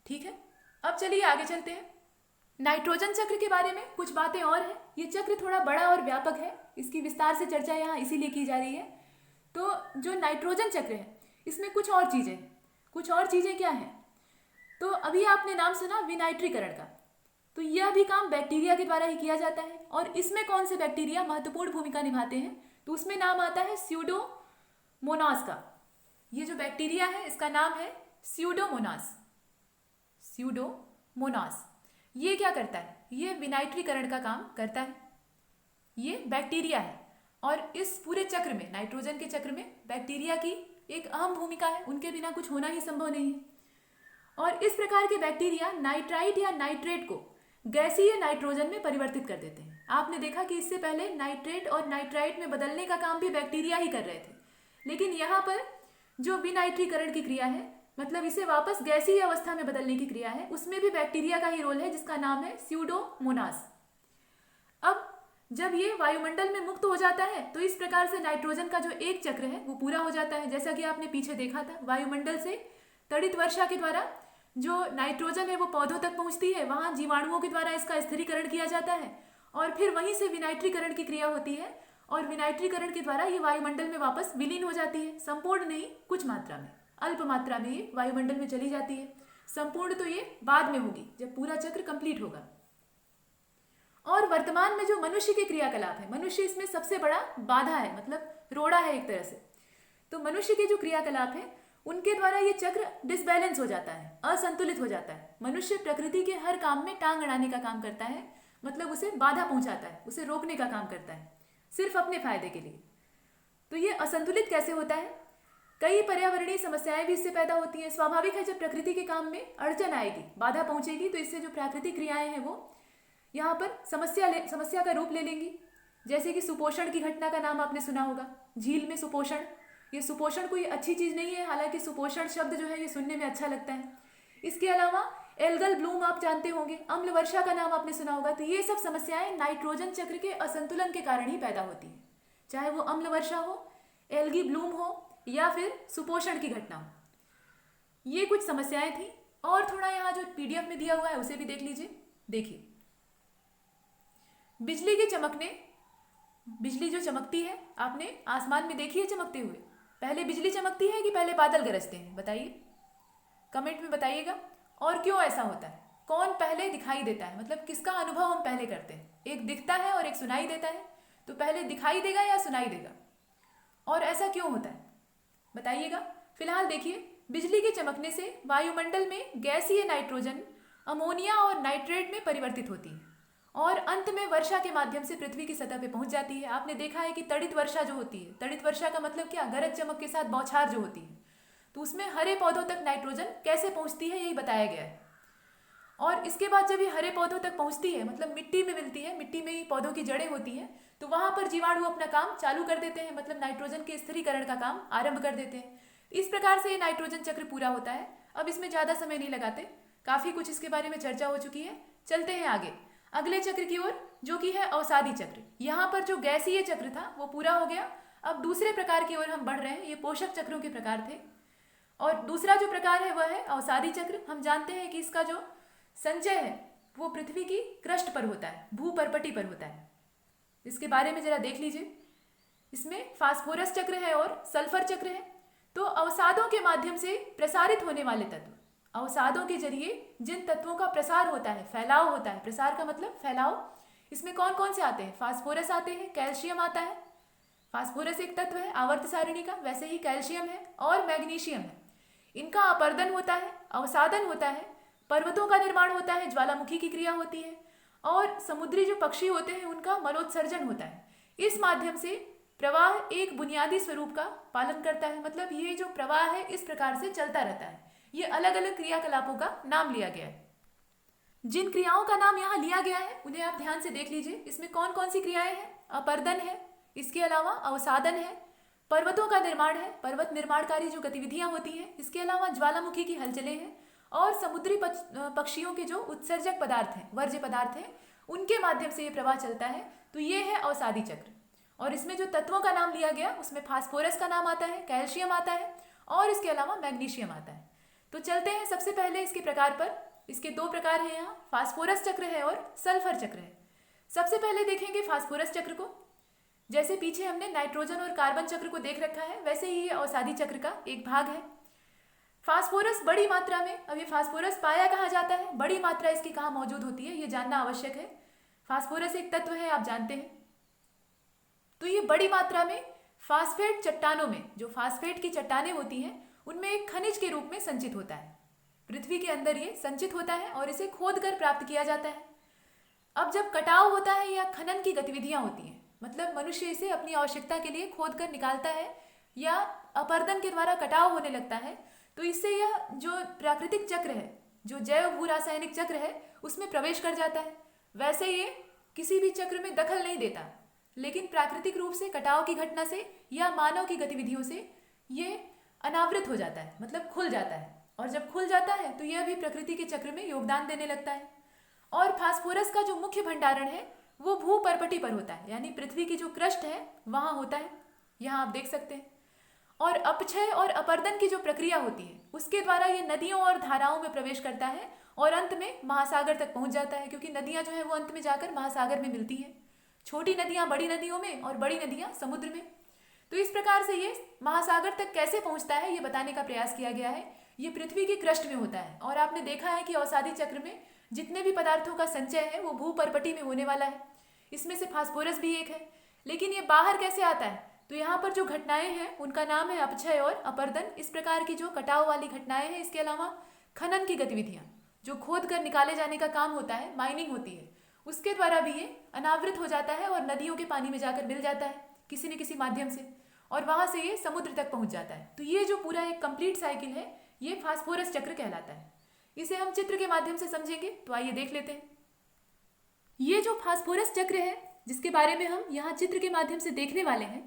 ठीक है। अब चलिए आगे चलते हैं। नाइट्रोजन चक्र के बारे में कुछ बातें और हैं। ये चक्र थोड़ा बड़ा और व्यापक है, इसकी विस्तार से चर्चा यहाँ इसीलिए की जा रही है। तो जो नाइट्रोजन चक्र है इसमें कुछ और चीज़ें हैं। कुछ और चीज़ें क्या हैं? तो अभी आपने नाम सुना विनाइट्रीकरण का, तो यह भी काम बैक्टीरिया के द्वारा ही किया जाता है। और इसमें कौन से बैक्टीरिया महत्वपूर्ण भूमिका निभाते हैं? तो उसमें नाम आता है स्यूडोमोनास का। ये जो बैक्टीरिया है इसका नाम है स्यूडोमोनास। स्यूडोमोनास ये क्या करता है? ये विनाइट्रीकरण का काम करता है। ये बैक्टीरिया है, और इस पूरे चक्र में, नाइट्रोजन के चक्र में बैक्टीरिया की एक अहम भूमिका है। उनके बिना कुछ होना ही संभव नहीं है। और इस प्रकार के बैक्टीरिया नाइट्राइट या नाइट्रेट को गैसीय नाइट्रोजन में परिवर्तित कर देते हैं। आपने देखा कि इससे पहले नाइट्रेट और नाइट्राइट में बदलने का काम भी बैक्टीरिया ही कर रहे थे, लेकिन यहाँ पर जो विनाइट्रीकरण की क्रिया है, मतलब इसे वापस गैसीय अवस्था में बदलने की क्रिया है, उसमें भी बैक्टीरिया का ही रोल है, जिसका नाम है स्यूडोमोनास। अब जब ये वायुमंडल में मुक्त हो जाता है तो इस प्रकार से नाइट्रोजन का जो एक चक्र है वो पूरा हो जाता है। जैसा कि आपने पीछे देखा था, वायुमंडल से तड़ित वर्षा के द्वारा जो नाइट्रोजन है वो पौधों तक पहुंचती है, वहां जीवाणुओं के द्वारा इसका स्थिरीकरण किया जाता है, और फिर वहीं से विनाइट्रीकरण की क्रिया होती है और विनाइट्रीकरण के द्वारा ये वायुमंडल में वापस विलीन हो जाती है, संपूर्ण नहीं कुछ मात्रा में, अल्प मात्रा में ये वायुमंडल में चली जाती है। संपूर्ण तो ये बाद में होगी जब पूरा चक्र कंप्लीट होगा। और वर्तमान में जो मनुष्य के क्रियाकलाप है, मनुष्य इसमें सबसे बड़ा बाधा है, मतलब रोड़ा है एक तरह से। तो मनुष्य के जो क्रियाकलाप है उनके द्वारा ये चक्र डिसबैलेंस हो जाता है, असंतुलित हो जाता है। मनुष्य प्रकृति के हर काम में टांग अड़ाने का काम करता है, मतलब उसे बाधा पहुंचाता है, उसे रोकने का काम करता है सिर्फ अपने फायदे के लिए। तो ये असंतुलित कैसे होता है? कई पर्यावरणीय समस्याएं भी इससे पैदा होती हैं। स्वाभाविक है, जब प्रकृति के काम में अड़चन आएगी, बाधा पहुंचेगी, तो इससे जो प्राकृतिक क्रियाएं हैं वो यहाँ पर समस्या का रूप ले लेंगी। जैसे कि सुपोषण की घटना का नाम आपने सुना होगा, झील में सुपोषण। ये सुपोषण कोई अच्छी चीज नहीं है, हालांकि सुपोषण शब्द जो है ये सुनने में अच्छा लगता है। इसके अलावा एल्गल ब्लूम आप जानते होंगे, अम्ल वर्षा का नाम आपने सुना होगा। तो ये सब समस्याएं नाइट्रोजन चक्र के असंतुलन के कारण ही पैदा होती है, चाहे वो अम्ल वर्षा हो, एल्गी ब्लूम हो या फिर सुपोषण की घटना हो। ये कुछ समस्याएं थी। और थोड़ा यहाँ जो पीडीएफ में दिया हुआ है उसे भी देख लीजिए। देखिए, बिजली के चमकने, बिजली जो चमकती है आपने आसमान में देखी है चमकते हुए? पहले बिजली चमकती है कि पहले बादल गरजते हैं? बताइए, कमेंट में बताइएगा। और क्यों ऐसा होता है? कौन पहले दिखाई देता है, मतलब किसका अनुभव हम पहले करते हैं? एक दिखता है और एक सुनाई देता है, तो पहले दिखाई देगा या सुनाई देगा? और ऐसा क्यों होता है बताइएगा। फिलहाल देखिए, बिजली के चमकने से वायुमंडल में गैसीय नाइट्रोजन अमोनिया और नाइट्रेट में परिवर्तित होती है और अंत में वर्षा के माध्यम से पृथ्वी की सतह पे पहुंच जाती है। आपने देखा है कि तड़ित वर्षा जो होती है, तड़ित वर्षा का मतलब क्या? गरज चमक के साथ बौछार जो होती है, तो उसमें हरे पौधों तक नाइट्रोजन कैसे पहुंचती है यही बताया गया है। और इसके बाद जब ये हरे पौधों तक पहुंचती है, मतलब मिट्टी में मिलती है, मिट्टी में ही पौधों की जड़ें होती हैं, तो वहां पर जीवाणु अपना काम चालू कर देते हैं, मतलब नाइट्रोजन के स्थिरीकरण का काम आरंभ कर देते हैं। इस प्रकार से ये नाइट्रोजन चक्र पूरा होता है। अब इसमें ज्यादा समय नहीं लगाते, काफी कुछ इसके बारे में चर्चा हो चुकी है। चलते हैं आगे अगले चक्र की ओर, जो कि है अवसादी चक्र। यहाँ पर जो गैसीय चक्र था वो पूरा हो गया। अब दूसरे प्रकार की ओर हम बढ़ रहे हैं। ये पोषक चक्रों के प्रकार थे और दूसरा जो प्रकार है वह है अवसादी चक्र। हम जानते हैं कि इसका जो संचय है वो पृथ्वी की क्रस्ट पर होता है, भूपर्पटी पर होता है। इसके बारे में जरा देख लीजिए। इसमें फास्फोरस चक्र है और सल्फर चक्र है। तो अवसादों के माध्यम से प्रसारित होने वाले तत्व, अवसादों के जरिए जिन तत्वों का प्रसार होता है, फैलाव होता है, प्रसार का मतलब फैलाव, इसमें कौन कौन से आते हैं? फास्फोरस आते हैं, कैल्शियम आता है। फास्फोरस एक तत्व है आवर्त सारिणी का, वैसे ही कैल्शियम है और मैग्नीशियम है। इनका अपर्दन होता है, अवसादन होता है, पर्वतों का निर्माण होता है, ज्वालामुखी की क्रिया होती है और समुद्री जो पक्षी होते हैं उनका मलोत्सर्जन होता है। इस माध्यम से प्रवाह एक बुनियादी स्वरूप का पालन करता है, मतलब ये जो प्रवाह है इस प्रकार से चलता रहता है। ये अलग अलग क्रियाकलापों का नाम लिया गया है। जिन क्रियाओं का नाम यहाँ लिया गया है उन्हें आप ध्यान से देख लीजिए। इसमें कौन कौन सी क्रियाएं हैं? अपर्दन है, इसके अलावा अवसादन है, पर्वतों का निर्माण है, पर्वत निर्माणकारी जो गतिविधियां होती हैं, इसके अलावा ज्वालामुखी की हलचलें हैं और समुद्री पक्षियों के जो उत्सर्जक पदार्थ हैं, वर्ज्य पदार्थ हैं, उनके माध्यम से ये प्रवाह चलता है। तो ये है अवसादी चक्र। और इसमें जो तत्वों का नाम लिया गया उसमें फास्फोरस का नाम आता है, कैल्शियम आता है और इसके अलावा मैग्नीशियम आता है। तो चलते हैं सबसे पहले इसके प्रकार पर। इसके दो प्रकार हैं यहाँ, फास्फोरस चक्र है और सल्फर चक्र है। सबसे पहले देखेंगे फास्फोरस चक्र को। जैसे पीछे हमने नाइट्रोजन और कार्बन चक्र को देख रखा है, वैसे ही ये अवसादी चक्र का एक भाग है। फास्फोरस बड़ी मात्रा में, अब ये फास्फोरस पाया कहाँ जाता है, बड़ी मात्रा इसकी कहाँ मौजूद होती है ये जानना आवश्यक है। फास्फोरस एक तत्व है, आप जानते हैं। तो ये बड़ी मात्रा में फास्फेट चट्टानों में, जो फास्फेट की चट्टानें होती हैं उनमें एक खनिज के रूप में संचित होता है। पृथ्वी के अंदर ये संचित होता है और इसे खोद कर प्राप्त किया जाता है। अब जब कटाव होता है या खनन की गतिविधियां होती हैं, मतलब मनुष्य इसे अपनी आवश्यकता के लिए खोद कर निकालता है या अपर्दन के द्वारा कटाव होने लगता है, तो इससे यह जो प्राकृतिक चक्र है, जो जैव भू रासायनिक चक्र है, उसमें प्रवेश कर जाता है। वैसे ये किसी भी चक्र में दखल नहीं देता, लेकिन प्राकृतिक रूप से कटाव की घटना से या मानव की गतिविधियों से ये अनावृत हो जाता है, मतलब खुल जाता है। और जब खुल जाता है तो यह भी प्रकृति के चक्र में योगदान देने लगता है। और फास्फोरस का जो मुख्य भंडारण है वो भूपर्पटी पर होता है, यानी पृथ्वी की जो क्रस्ट है वहां होता है, यहाँ आप देख सकते हैं। और अपक्षय और अपर्दन की जो प्रक्रिया होती है उसके द्वारा ये नदियों और धाराओं में प्रवेश करता है और अंत में महासागर तक पहुंच जाता है, क्योंकि नदियां जो है वो अंत में जाकर महासागर में मिलती हैं। छोटी नदियां बड़ी नदियों में और बड़ी नदियां समुद्र में। तो इस प्रकार से ये महासागर तक कैसे पहुंचता है ये बताने का प्रयास किया गया है। ये पृथ्वी के क्रस्ट में होता है और आपने देखा है कि अवसादी चक्र में जितने भी पदार्थों का संचय है वो भूपर्पटी में होने वाला है। इसमें से फास्फोरस भी एक है। लेकिन ये बाहर कैसे आता है? तो यहाँ पर जो घटनाएं हैं उनका नाम है अपक्षय और अपर्दन। इस प्रकार की जो कटाव वाली घटनाएं हैं, इसके अलावा खनन की गतिविधियां, जो खोद कर निकाले जाने का काम होता है, माइनिंग होती है, उसके द्वारा भी ये अनावृत हो जाता है और नदियों के पानी में जाकर मिल जाता है किसी न किसी माध्यम से, और वहां से ये समुद्र तक पहुंच जाता है। तो ये जो पूरा एक कंप्लीट साइकिल है ये फास्फोरस चक्र कहलाता है। इसे हम चित्र के माध्यम से समझेंगे, तो आइए देख लेते हैं। ये जो फास्फोरस चक्र है जिसके बारे में हम यहाँ चित्र के माध्यम से देखने वाले हैं,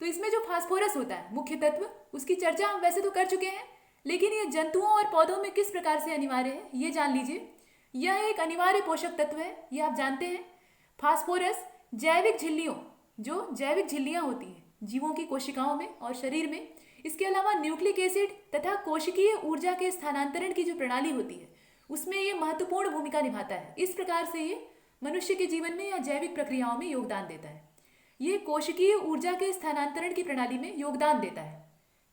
तो इसमें जो फास्फोरस होता है मुख्य तत्व, उसकी चर्चा हम वैसे तो कर चुके हैं, लेकिन ये जंतुओं और पौधों में किस प्रकार से अनिवार्य है ये जान लीजिए। यह एक अनिवार्य पोषक तत्व है, ये आप जानते हैं। फास्फोरस जैविक झिल्लियों, जो जैविक झिल्लियां होती हैं जीवों की कोशिकाओं में और शरीर में, इसके अलावा न्यूक्लिक एसिड तथा कोशिकीय ऊर्जा के स्थानांतरण की जो प्रणाली होती है उसमें ये महत्वपूर्ण भूमिका निभाता है। इस प्रकार से ये मनुष्य के जीवन में या जैविक प्रक्रियाओं में योगदान देता है। ये कोशिकीय ऊर्जा के स्थानांतरण की प्रणाली में योगदान देता है।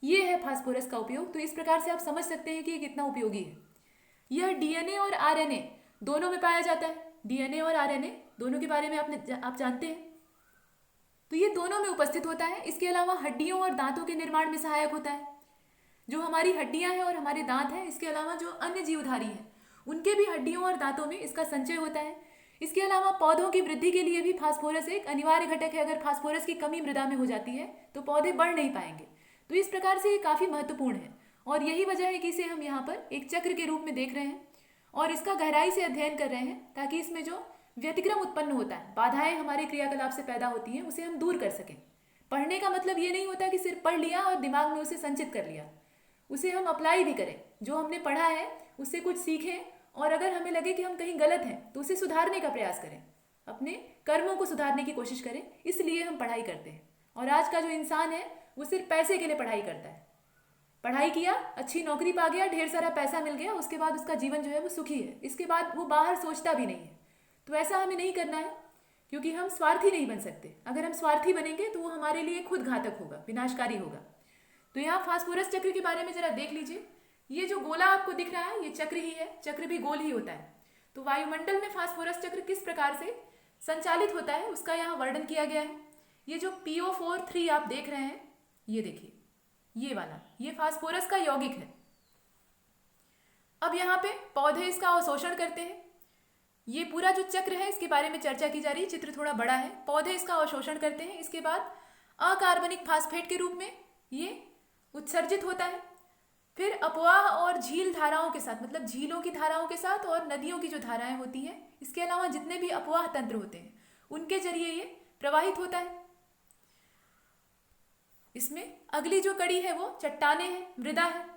ये है फास्फोरस का उपयोग। तो इस प्रकार से आप समझ सकते हैं कि ये कितना उपयोगी है। यह डीएनए और आरएनए दोनों में पाया जाता है। डीएनए और आरएनए दोनों के बारे में आप जानते हैं। तो ये दोनों में उपस्थित होता है। इसके अलावा हड्डियों और दांतों के निर्माण में सहायक होता है। जो हमारी हड्डियां हैं और हमारे दांत हैं, इसके अलावा जो अन्य जीवधारी हैं उनके भी हड्डियों और दांतों में इसका संचय होता है। इसके अलावा पौधों की वृद्धि के लिए भी फास्फोरस एक अनिवार्य घटक है। अगर फास्फोरस की कमी मृदा में हो जाती है तो पौधे बढ़ नहीं पाएंगे। तो इस प्रकार से ये काफ़ी महत्वपूर्ण है और यही वजह है कि इसे हम यहाँ पर एक चक्र के रूप में देख रहे हैं और इसका गहराई से अध्ययन कर रहे हैं, ताकि इसमें जो व्यतिक्रम उत्पन्न होता है, बाधाएं हमारे क्रियाकलाप से पैदा होती हैं, उसे हम दूर कर सकें। पढ़ने का मतलब ये नहीं होता कि सिर्फ पढ़ लिया और दिमाग में उसे संचित कर लिया, उसे हम अप्लाई भी करें। जो हमने पढ़ा है उससे कुछ सीखें और अगर हमें लगे कि हम कहीं गलत हैं तो उसे सुधारने का प्रयास करें, अपने कर्मों को सुधारने की कोशिश करें। इसलिए हम पढ़ाई करते हैं। और आज का जो इंसान है वो सिर्फ पैसे के लिए पढ़ाई करता है। पढ़ाई किया, अच्छी नौकरी पा गया, ढेर सारा पैसा मिल गया, उसके बाद उसका जीवन जो है वो सुखी है। इसके बाद वो बाहर सोचता भी नहीं है। तो ऐसा हमें नहीं करना है, क्योंकि हम स्वार्थी नहीं बन सकते। अगर हम स्वार्थी बनेंगे तो वो हमारे लिए खुद घातक होगा, विनाशकारी होगा। तो यहाँ फास्फोरस चक्र के बारे में जरा देख लीजिए। ये जो गोला आपको दिख रहा है ये चक्र ही है। चक्र भी गोल ही होता है। तो वायुमंडल में फास्फोरस चक्र किस प्रकार से संचालित होता है उसका यहाँ वर्णन किया गया है। ये जो PO4 आप देख रहे हैं, ये देखिए, ये वाला, ये फास्फोरस का यौगिक है। अब यहाँ पे पौधे इसका अवशोषण करते हैं। ये पूरा जो चक्र है इसके बारे में चर्चा की जा रही है। चित्र थोड़ा बड़ा है। पौधे इसका अवशोषण करते हैं। इसके बाद अकार्बनिक फास्फेट के रूप में ये उत्सर्जित होता है। फिर अपवाह और झील धाराओं के साथ, मतलब झीलों की धाराओं के साथ और नदियों की जो धाराएं होती हैं, इसके अलावा जितने भी अपवाह तंत्र होते हैं उनके जरिए ये प्रवाहित होता है। इसमें अगली जो कड़ी है वो चट्टाने हैं, मृदा है।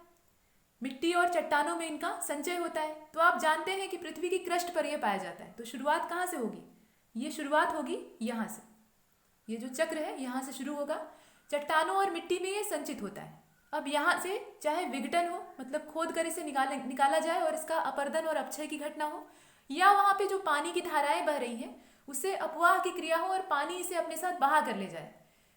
मिट्टी और चट्टानों में इनका संचय होता है। तो आप जानते हैं कि पृथ्वी की क्रस्ट पर यह पाया जाता है। तो शुरुआत कहाँ से होगी? ये शुरुआत होगी यहाँ से। ये जो चक्र है यहाँ से शुरू होगा। चट्टानों और मिट्टी में ये संचित होता है। अब यहाँ से चाहे विघटन हो, मतलब खोद कर इसे निकाला जाए और इसका अपर्दन और अपक्षय की घटना हो, या वहाँ पे जो पानी की धाराएं बह रही हैं उससे अपवाह की क्रिया हो और पानी इसे अपने साथ बहा कर ले जाए।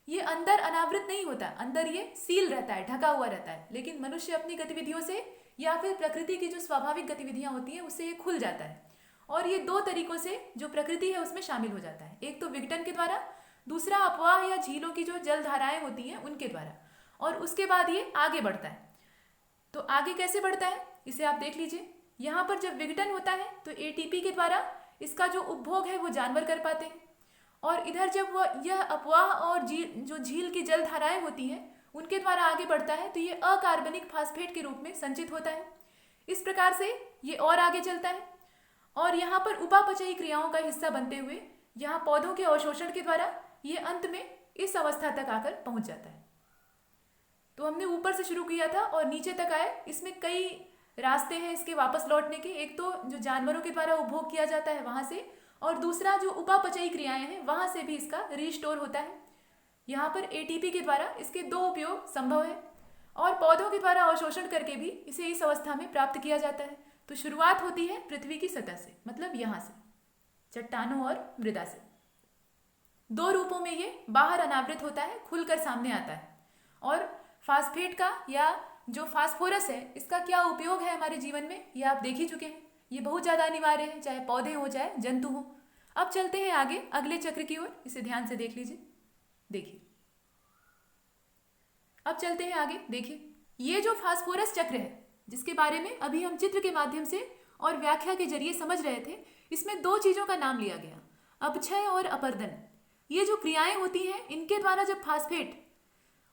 ये अंदर अनावृत नहीं होता, अंदर ये सील रहता है, ढका हुआ रहता है। लेकिन मनुष्य अपनी गतिविधियों से या फिर प्रकृति की जो स्वाभाविक गतिविधियां होती हैं उससे ये खुल जाता है। और ये दो तरीकों से जो प्रकृति है उसमें शामिल हो जाता है। एक तो विघटन के द्वारा, दूसरा अपवाह या झीलों की जो जल धाराएं होती हैं उनके द्वारा। और उसके बाद ये आगे बढ़ता है। तो आगे कैसे बढ़ता है इसे आप देख लीजिए। यहाँ पर जब विघटन होता है तो ATP के द्वारा इसका जो उपभोग है वो जानवर कर पाते हैं। और इधर जब वह यह अपवाह और झील की जल धाराएं होती हैं उनके द्वारा आगे बढ़ता है तो ये अकार्बनिक फास्फेट के रूप में संचित होता है। इस प्रकार से ये और आगे चलता है और यहाँ पर उपापचयी क्रियाओं का हिस्सा बनते हुए यहाँ पौधों के अवशोषण के द्वारा ये अंत में इस अवस्था तक आकर पहुँच जाता है। तो हमने ऊपर से शुरू किया था और नीचे तक आए। इसमें कई रास्ते हैं इसके वापस लौटने के। एक तो जो जानवरों के द्वारा उपभोग किया जाता है वहाँ से, और दूसरा जो उपापचयी क्रियाएं हैं वहाँ से भी इसका रिस्टोर होता है। यहाँ पर ATP के द्वारा इसके दो उपयोग संभव है और पौधों के द्वारा अवशोषण करके भी इसे इस अवस्था में प्राप्त किया जाता है। तो शुरुआत होती है पृथ्वी की सतह से, मतलब यहाँ से, चट्टानों और मृदा से। दो रूपों में ये बाहर अनावृत होता है, खुलकर सामने आता है। और फास्फेट का या जो फास्फोरस है, इसका क्या उपयोग है हमारे जीवन में, ये आप देख ही चुके हैं। ये बहुत ज़्यादा अनिवार्य है, चाहे पौधे हो चाहे जंतु हो। अब चलते हैं आगे अगले चक्र की ओर, इसे ध्यान से देख लीजिए। देखिए, अब चलते हैं आगे। देखिए, ये जो फास्फोरस चक्र है, जिसके बारे में अभी हम चित्र के माध्यम से और व्याख्या के जरिए समझ रहे थे, इसमें दो चीजों का नाम लिया गया, अपक्षय और अपर्दन। ये जो क्रियाएं होती हैं, इनके द्वारा जब फास्फेट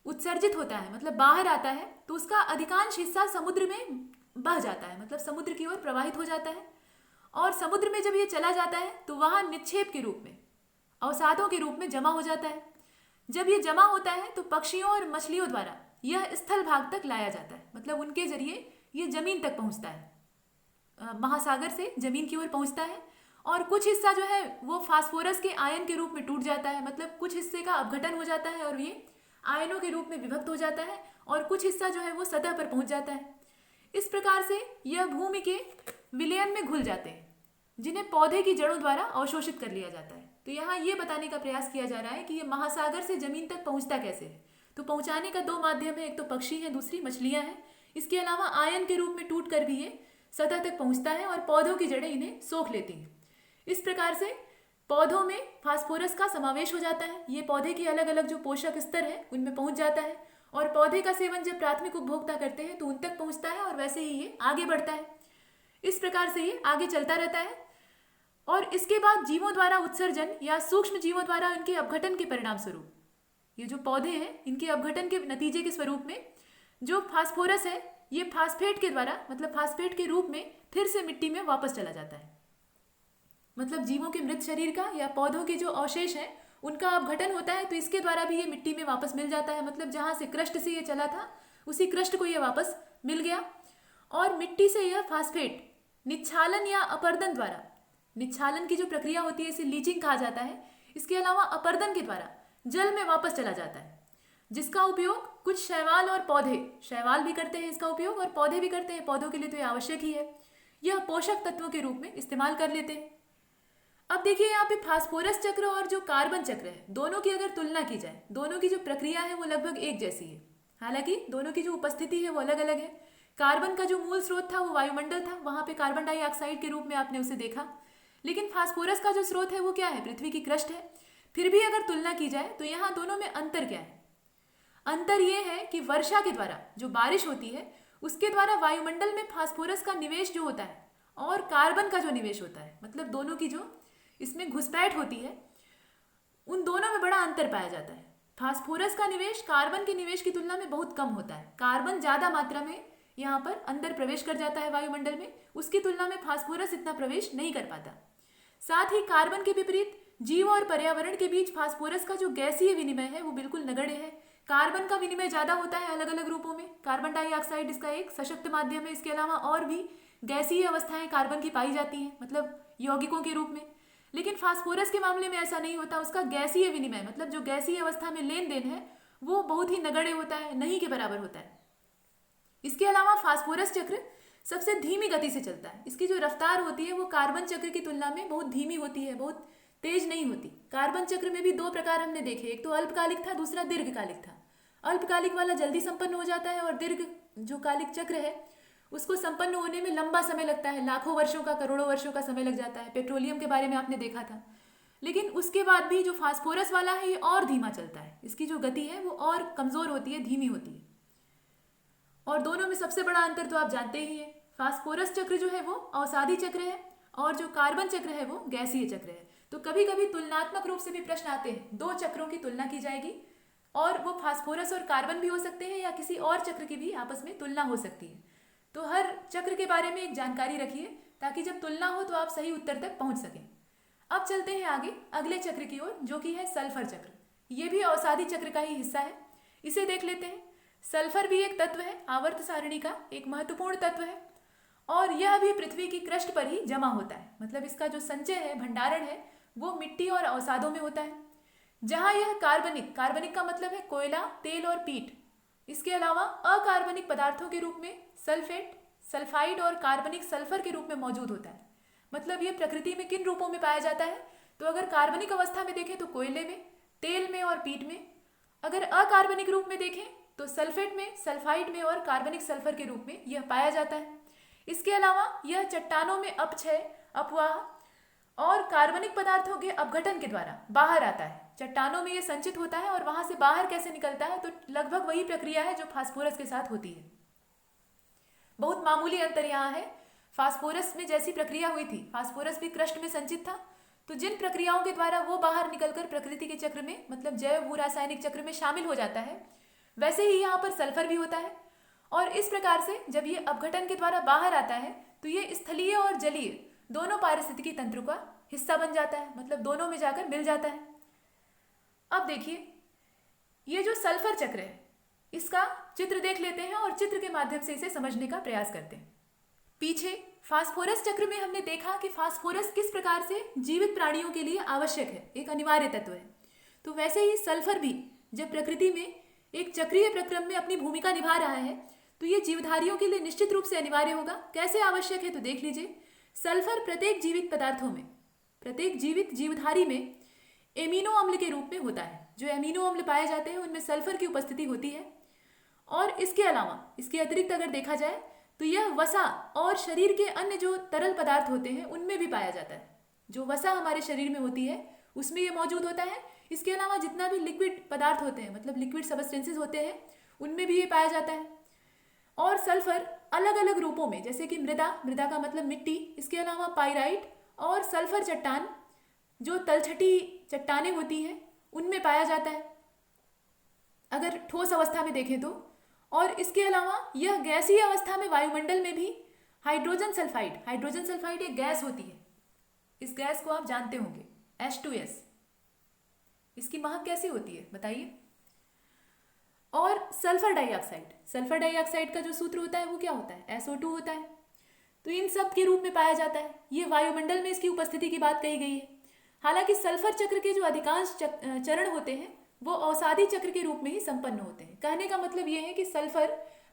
उत्सर्जित होता है, मतलब बाहर आता है, तो उसका अधिकांश हिस्सा समुद्र में बह जाता है, मतलब समुद्र की ओर प्रवाहित हो जाता है। और समुद्र में जब ये चला जाता है तो वहाँ निक्षेप के रूप में, अवसादों के रूप में जमा हो जाता है। जब ये जमा होता है तो पक्षियों और मछलियों द्वारा यह स्थल भाग तक लाया जाता है, मतलब उनके जरिए ये जमीन तक पहुंचता है, महासागर से जमीन की ओर पहुंचता है। और कुछ हिस्सा जो है वो फास्फोरस के आयन के रूप में टूट जाता है, मतलब कुछ हिस्से का अपघटन हो जाता है और ये आयनों के रूप में विभक्त हो जाता है, और कुछ हिस्सा जो है वो सतह पर पहुंच जाता है। इस प्रकार से यह भूमि के विलयन में घुल जाते हैं, जिन्हें पौधे की जड़ों द्वारा अवशोषित कर लिया जाता है। तो यहाँ ये बताने का प्रयास किया जा रहा है कि ये महासागर से जमीन तक पहुंचता कैसे है। तो पहुंचाने का दो माध्यम है, एक तो पक्षी है, दूसरी मछलियां हैं। इसके अलावा आयन के रूप में टूट कर भी ये सतह तक पहुंचता है और पौधों की जड़ें इन्हें सोख लेती हैं। इस प्रकार से पौधों में फास्फोरस का समावेश हो जाता है। ये पौधे के अलग अलग जो पोषक स्तर है उनमें पहुंच जाता है, और पौधे का सेवन जब प्राथमिक उपभोक्ता करते हैं तो उन तक पहुंचता है, और वैसे ही ये आगे बढ़ता है। इस प्रकार से ये आगे चलता रहता है। और इसके बाद जीवों द्वारा उत्सर्जन या सूक्ष्म जीवों द्वारा इनके अपघटन के परिणाम स्वरूप, ये जो पौधे हैं इनके अपघटन के नतीजे के स्वरूप में जो फास्फोरस है, ये फास्फेट के द्वारा, मतलब फास्फेट के रूप में फिर से मिट्टी में वापस चला जाता है। मतलब जीवों के मृत शरीर का या पौधों के जो अवशेष हैं उनका अपघटन होता है, तो इसके द्वारा भी ये मिट्टी में वापस मिल जाता है। मतलब जहाँ से क्रस्ट से ये चला था उसी क्रस्ट को ये वापस मिल गया। और मिट्टी से यह फास्फेट निच्छालन या अपर्दन द्वारा, निच्छालन की जो प्रक्रिया होती है इसे लीचिंग कहा जाता है, इसके अलावा अपर्दन के द्वारा जल में वापस चला जाता है, जिसका उपयोग कुछ शैवाल और पौधे, शैवाल भी करते हैं इसका उपयोग और पौधे भी करते हैं, पौधों के लिए तो ये आवश्यक ही है, यह पोषक तत्वों के रूप में इस्तेमाल कर लेते हैं। अब देखिए यहाँ पे फास्फोरस चक्र और जो कार्बन चक्र है, दोनों की अगर तुलना की जाए, दोनों की जो प्रक्रिया है वो लगभग एक जैसी है। हालांकि दोनों की जो उपस्थिति है वो अलग अलग है। कार्बन का जो मूल स्रोत था वो वायुमंडल था, वहां पे कार्बन डाइऑक्साइड के रूप में आपने उसे देखा। लेकिन फास्फोरस का जो स्रोत है वो क्या है, पृथ्वी की क्रस्ट है। फिर भी अगर तुलना की जाए तो यहाँ दोनों में अंतर क्या है? अंतर ये है कि वर्षा के द्वारा जो बारिश होती है उसके द्वारा वायुमंडल में फास्फोरस का निवेश जो होता है और कार्बन का जो निवेश होता है, मतलब दोनों की जो इसमें घुसपैठ होती है, उन दोनों में बड़ा अंतर पाया जाता है। फास्फोरस का निवेश कार्बन के निवेश की तुलना में बहुत कम होता है। कार्बन ज्यादा मात्रा में यहाँ पर अंदर प्रवेश कर जाता है वायुमंडल में, उसकी तुलना में फास्फोरस इतना प्रवेश नहीं कर पाता। साथ ही कार्बन के विपरीत जीव और पर्यावरण के बीच फास्फोरस का जो गैसीय विनिमय है वो बिल्कुल नगण्य है। कार्बन का विनिमय ज्यादा होता है अलग अलग रूपों में, कार्बन डाइऑक्साइड इसका एक सशक्त माध्यम है। इसके अलावा और भी गैसीय अवस्थाएं कार्बन की पाई जाती हैं, मतलब यौगिकों के रूप में। लेकिन फास्फोरस के मामले में ऐसा नहीं होता, उसका गैसीय विनिमय, मतलब जो गैसीय अवस्था में लेन देन है वो बहुत ही नगण्य होता है, नहीं के बराबर होता है। इसके अलावा फास्फोरस चक्र सबसे धीमी गति से चलता है। इसकी जो रफ्तार होती है वो कार्बन चक्र की तुलना में बहुत धीमी होती है, बहुत तेज नहीं होती। कार्बन चक्र में भी दो प्रकार हमने देखे, एक तो अल्पकालिक था, दूसरा दीर्घकालिक था। अल्पकालिक वाला जल्दी संपन्न हो जाता है और दीर्घ जो कालिक चक्र है उसको संपन्न होने में लंबा समय लगता है, लाखों वर्षों का, करोड़ों वर्षों का समय लग जाता है। पेट्रोलियम के बारे में आपने देखा था। लेकिन उसके बाद भी जो फास्फोरस वाला है ये और धीमा चलता है, इसकी जो गति है वो और कमजोर होती है, धीमी होती है। और दोनों में सबसे बड़ा अंतर तो आप जानते ही हैं, फास्फोरस चक्र जो है वो अवसादी चक्र है और जो कार्बन चक्र है वो गैसीय चक्र है। तो कभी कभी तुलनात्मक रूप से भी प्रश्न आते हैं, दो चक्रों की तुलना की जाएगी और वो फास्फोरस और कार्बन भी हो सकते हैं या किसी और चक्र की भी आपस में तुलना हो सकती है। तो हर चक्र के बारे में एक जानकारी रखिए ताकि जब तुलना हो तो आप सही उत्तर तक पहुंच सकें। अब चलते हैं आगे अगले चक्र की ओर, जो कि है सल्फर चक्र। ये भी अवसादी चक्र का ही हिस्सा है, इसे देख लेते हैं। सल्फर भी एक तत्व है, आवर्त सारणी का एक महत्वपूर्ण तत्व है और यह भी पृथ्वी की क्रस्ट पर ही जमा होता है। मतलब इसका जो संचय है, भंडारण है, वो मिट्टी और अवसादों में होता है। जहां यह कार्बनिक, कार्बनिक का मतलब है कोयला, तेल और पीट, इसके अलावा अकार्बनिक पदार्थों के रूप में सल्फेट, सल्फाइड और कार्बनिक सल्फर के रूप में मौजूद होता है। मतलब ये प्रकृति में किन रूपों में पाया जाता है? तो अगर कार्बनिक अवस्था में देखें तो कोयले में, तेल में और पीट में। अगर अकार्बनिक रूप में देखें तो सल्फेट में, सल्फाइड में और कार्बनिक सल्फर के रूप में यह पाया जाता है। इसके अलावा यह चट्टानों में अपक्षय, अपवाह और कार्बनिक पदार्थों के अपघटन के द्वारा बाहर आता है। चट्टानों में यह संचित होता है और वहां से बाहर कैसे निकलता है? तो लगभग वही प्रक्रिया है जो फास्फोरस के साथ होती है। बहुत मामूली अंतर यहाँ है। फास्फोरस में जैसी प्रक्रिया हुई थी, फास्फोरस भी कृष्ण में संचित था, तो जिन प्रक्रियाओं के द्वारा वो बाहर निकलकर प्रकृति के चक्र में, मतलब जैव भू रासायनिक चक्र में शामिल हो जाता है, वैसे ही यहाँ पर सल्फर भी होता है। और इस प्रकार से जब ये अपघटन के द्वारा बाहर आता है तो ये स्थलीय और जलीय दोनों पारिस्थितिकी तंत्र का हिस्सा बन जाता है, मतलब दोनों में जाकर मिल जाता है। अब देखिए, ये जो सल्फर चक्र है इसका चित्र देख लेते हैं और चित्र के माध्यम से इसे समझने का प्रयास करते हैं। पीछे फास्फोरस चक्र में हमने देखा कि फास्फोरस किस प्रकार से जीवित प्राणियों के लिए आवश्यक है, एक अनिवार्य तत्व है। तो वैसे ही सल्फर भी जब प्रकृति में एक चक्रीय प्रक्रम में अपनी भूमिका निभा रहा है तो ये जीवधारियों के लिए निश्चित रूप से अनिवार्य होगा। कैसे आवश्यक है? तो देख लीजिए, सल्फर प्रत्येक जीवित पदार्थों में, प्रत्येक जीवित जीवधारी में एमिनो अम्ल के रूप में होता है। जो एमिनो अम्ल पाए जाते हैं उनमें सल्फर की उपस्थिति होती है। और इसके अलावा, इसके अतिरिक्त अगर देखा जाए तो यह वसा और शरीर के अन्य जो तरल पदार्थ होते हैं उनमें भी पाया जाता है। जो वसा हमारे शरीर में होती है उसमें यह मौजूद होता है। इसके अलावा जितना भी लिक्विड पदार्थ होते हैं, मतलब लिक्विड सबस्टेंसेस होते हैं, उनमें भी ये पाया जाता है। और सल्फर अलग अलग रूपों में, जैसे कि मृदा, मृदा का मतलब मिट्टी, इसके अलावा पाइराइट और सल्फर चट्टान, जो तलछटी चट्टानें होती हैं, उनमें पाया जाता है अगर ठोस अवस्था में देखें तो। और इसके अलावा यह गैसीय अवस्था में वायुमंडल में भी हाइड्रोजन सल्फाइड, हाइड्रोजन सल्फाइड एक गैस होती है, इस गैस को आप जानते होंगे, H2S। इसकी महक कैसी होती है बताइए? और सल्फर डाइऑक्साइड, सल्फर डाइऑक्साइड का जो सूत्र होता है वो क्या होता है? SO2 होता है। तो इन सब के रूप में पाया जाता है। ये वायुमंडल में इसकी उपस्थिति की बात कही गई है। हालांकि सल्फर चक्र के जो अधिकांश चरण होते हैं वो अवसादी चक्र के रूप में ही संपन्न होते हैं। कहने का मतलब ये है कि सल्फर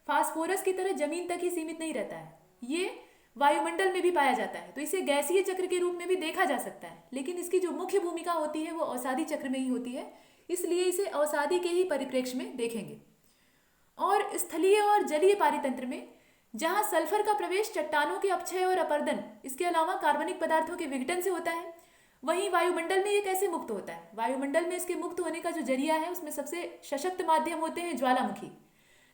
फास्फोरस की तरह जमीन तक ही सीमित नहीं रहता है, ये वायुमंडल में भी पाया जाता है। तो इसे गैसीय चक्र के रूप में भी देखा जा सकता है, लेकिन इसकी जो मुख्य भूमिका होती है वो अवसादी चक्र में ही होती है, इसलिए इसे अवसादी के ही परिप्रेक्ष्य में देखेंगे। और स्थलीय और जलीय पारितंत्र में जहाँ सल्फर का प्रवेश चट्टानों के अपक्षय और अपर्दन, इसके अलावा कार्बनिक पदार्थों के विघटन से होता है, वहीं वायुमंडल में ये कैसे मुक्त होता है? वायुमंडल में इसके मुक्त होने का जो जरिया है उसमें सबसे सशक्त माध्यम होते हैं ज्वालामुखी।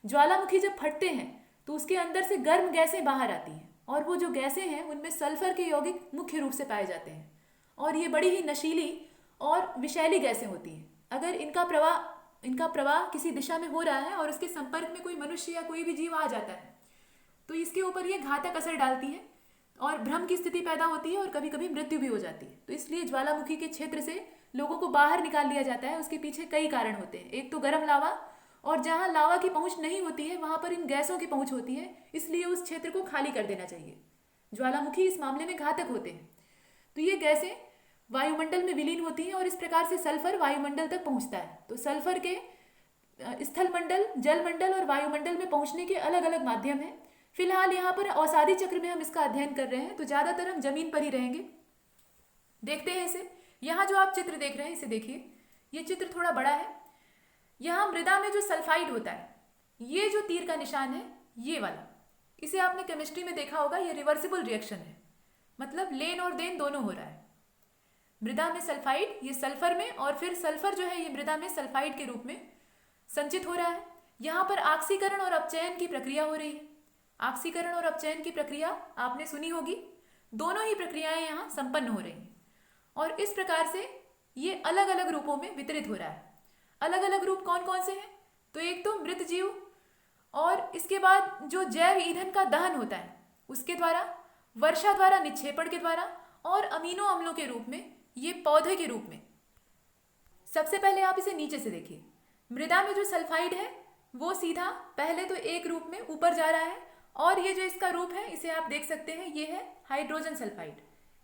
ज्वालामुखी जब फटते हैं तो उसके अंदर से गर्म गैसें बाहर आती हैं, और वो जो गैसें हैं उनमें सल्फर के यौगिक मुख्य रूप से पाए जाते हैं, और ये बड़ी ही नशीली और विषैली गैसें होती हैं। अगर इनका प्रवाह किसी दिशा में हो रहा है और उसके संपर्क में कोई मनुष्य या कोई भी जीव आ जाता है तो इसके ऊपर ये घातक असर डालती है और भ्रम की स्थिति पैदा होती है और कभी कभी मृत्यु भी हो जाती है। तो इसलिए ज्वालामुखी के क्षेत्र से लोगों को बाहर निकाल लिया जाता है। उसके पीछे कई कारण होते हैं। एक तो गर्म लावा, और जहाँ लावा की पहुंच नहीं होती है वहां पर इन गैसों की पहुंच होती है, इसलिए उस क्षेत्र को खाली कर देना चाहिए। ज्वालामुखी इस मामले में घातक होते हैं। तो ये गैसें वायुमंडल में विलीन होती हैं और इस प्रकार से सल्फर वायुमंडल तक पहुंचता है। तो सल्फर के स्थल मंडल, जल मंडल और वायुमंडल में पहुंचने के अलग अलग माध्यम हैं। फिलहाल यहाँ पर अवसादी चक्र में हम इसका अध्ययन कर रहे हैं, तो ज्यादातर हम जमीन पर ही रहेंगे। देखते हैं इसे। यहाँ जो आप चित्र देख रहे हैं इसे देखिए, ये चित्र थोड़ा बड़ा है। यहाँ मृदा में जो सल्फाइड होता है, ये जो तीर का निशान है ये वाला, इसे आपने केमिस्ट्री में देखा होगा, ये रिवर्सिबल रिएक्शन है, मतलब लेन और देन दोनों हो रहा है। मृदा में सल्फाइड, ये सल्फर में, और फिर सल्फर जो है ये मृदा में सल्फाइड के रूप में संचित हो रहा है। यहाँ पर ऑक्सीकरण और अपचयन की प्रक्रिया हो रही है। ऑक्सीकरण और अपचयन की प्रक्रिया आपने सुनी होगी। दोनों ही प्रक्रियाएं यहाँ संपन्न हो रही हैं और इस प्रकार से ये अलग अलग रूपों में वितरित हो रहा है। अलग अलग रूप कौन कौन से हैं? तो एक तो मृत जीव, और इसके बाद जो जैव ईंधन का दहन होता है उसके द्वारा, वर्षा द्वारा निक्षेपण के द्वारा, और अमीनो अम्लों के रूप में, ये पौधे के रूप में। सबसे पहले आप इसे नीचे से देखिए। मृदा में जो सल्फाइड है वो सीधा पहले तो एक रूप में ऊपर जा रहा है, और ये जो इसका रूप है इसे आप देख सकते हैं, ये है हाइड्रोजन सल्फाइड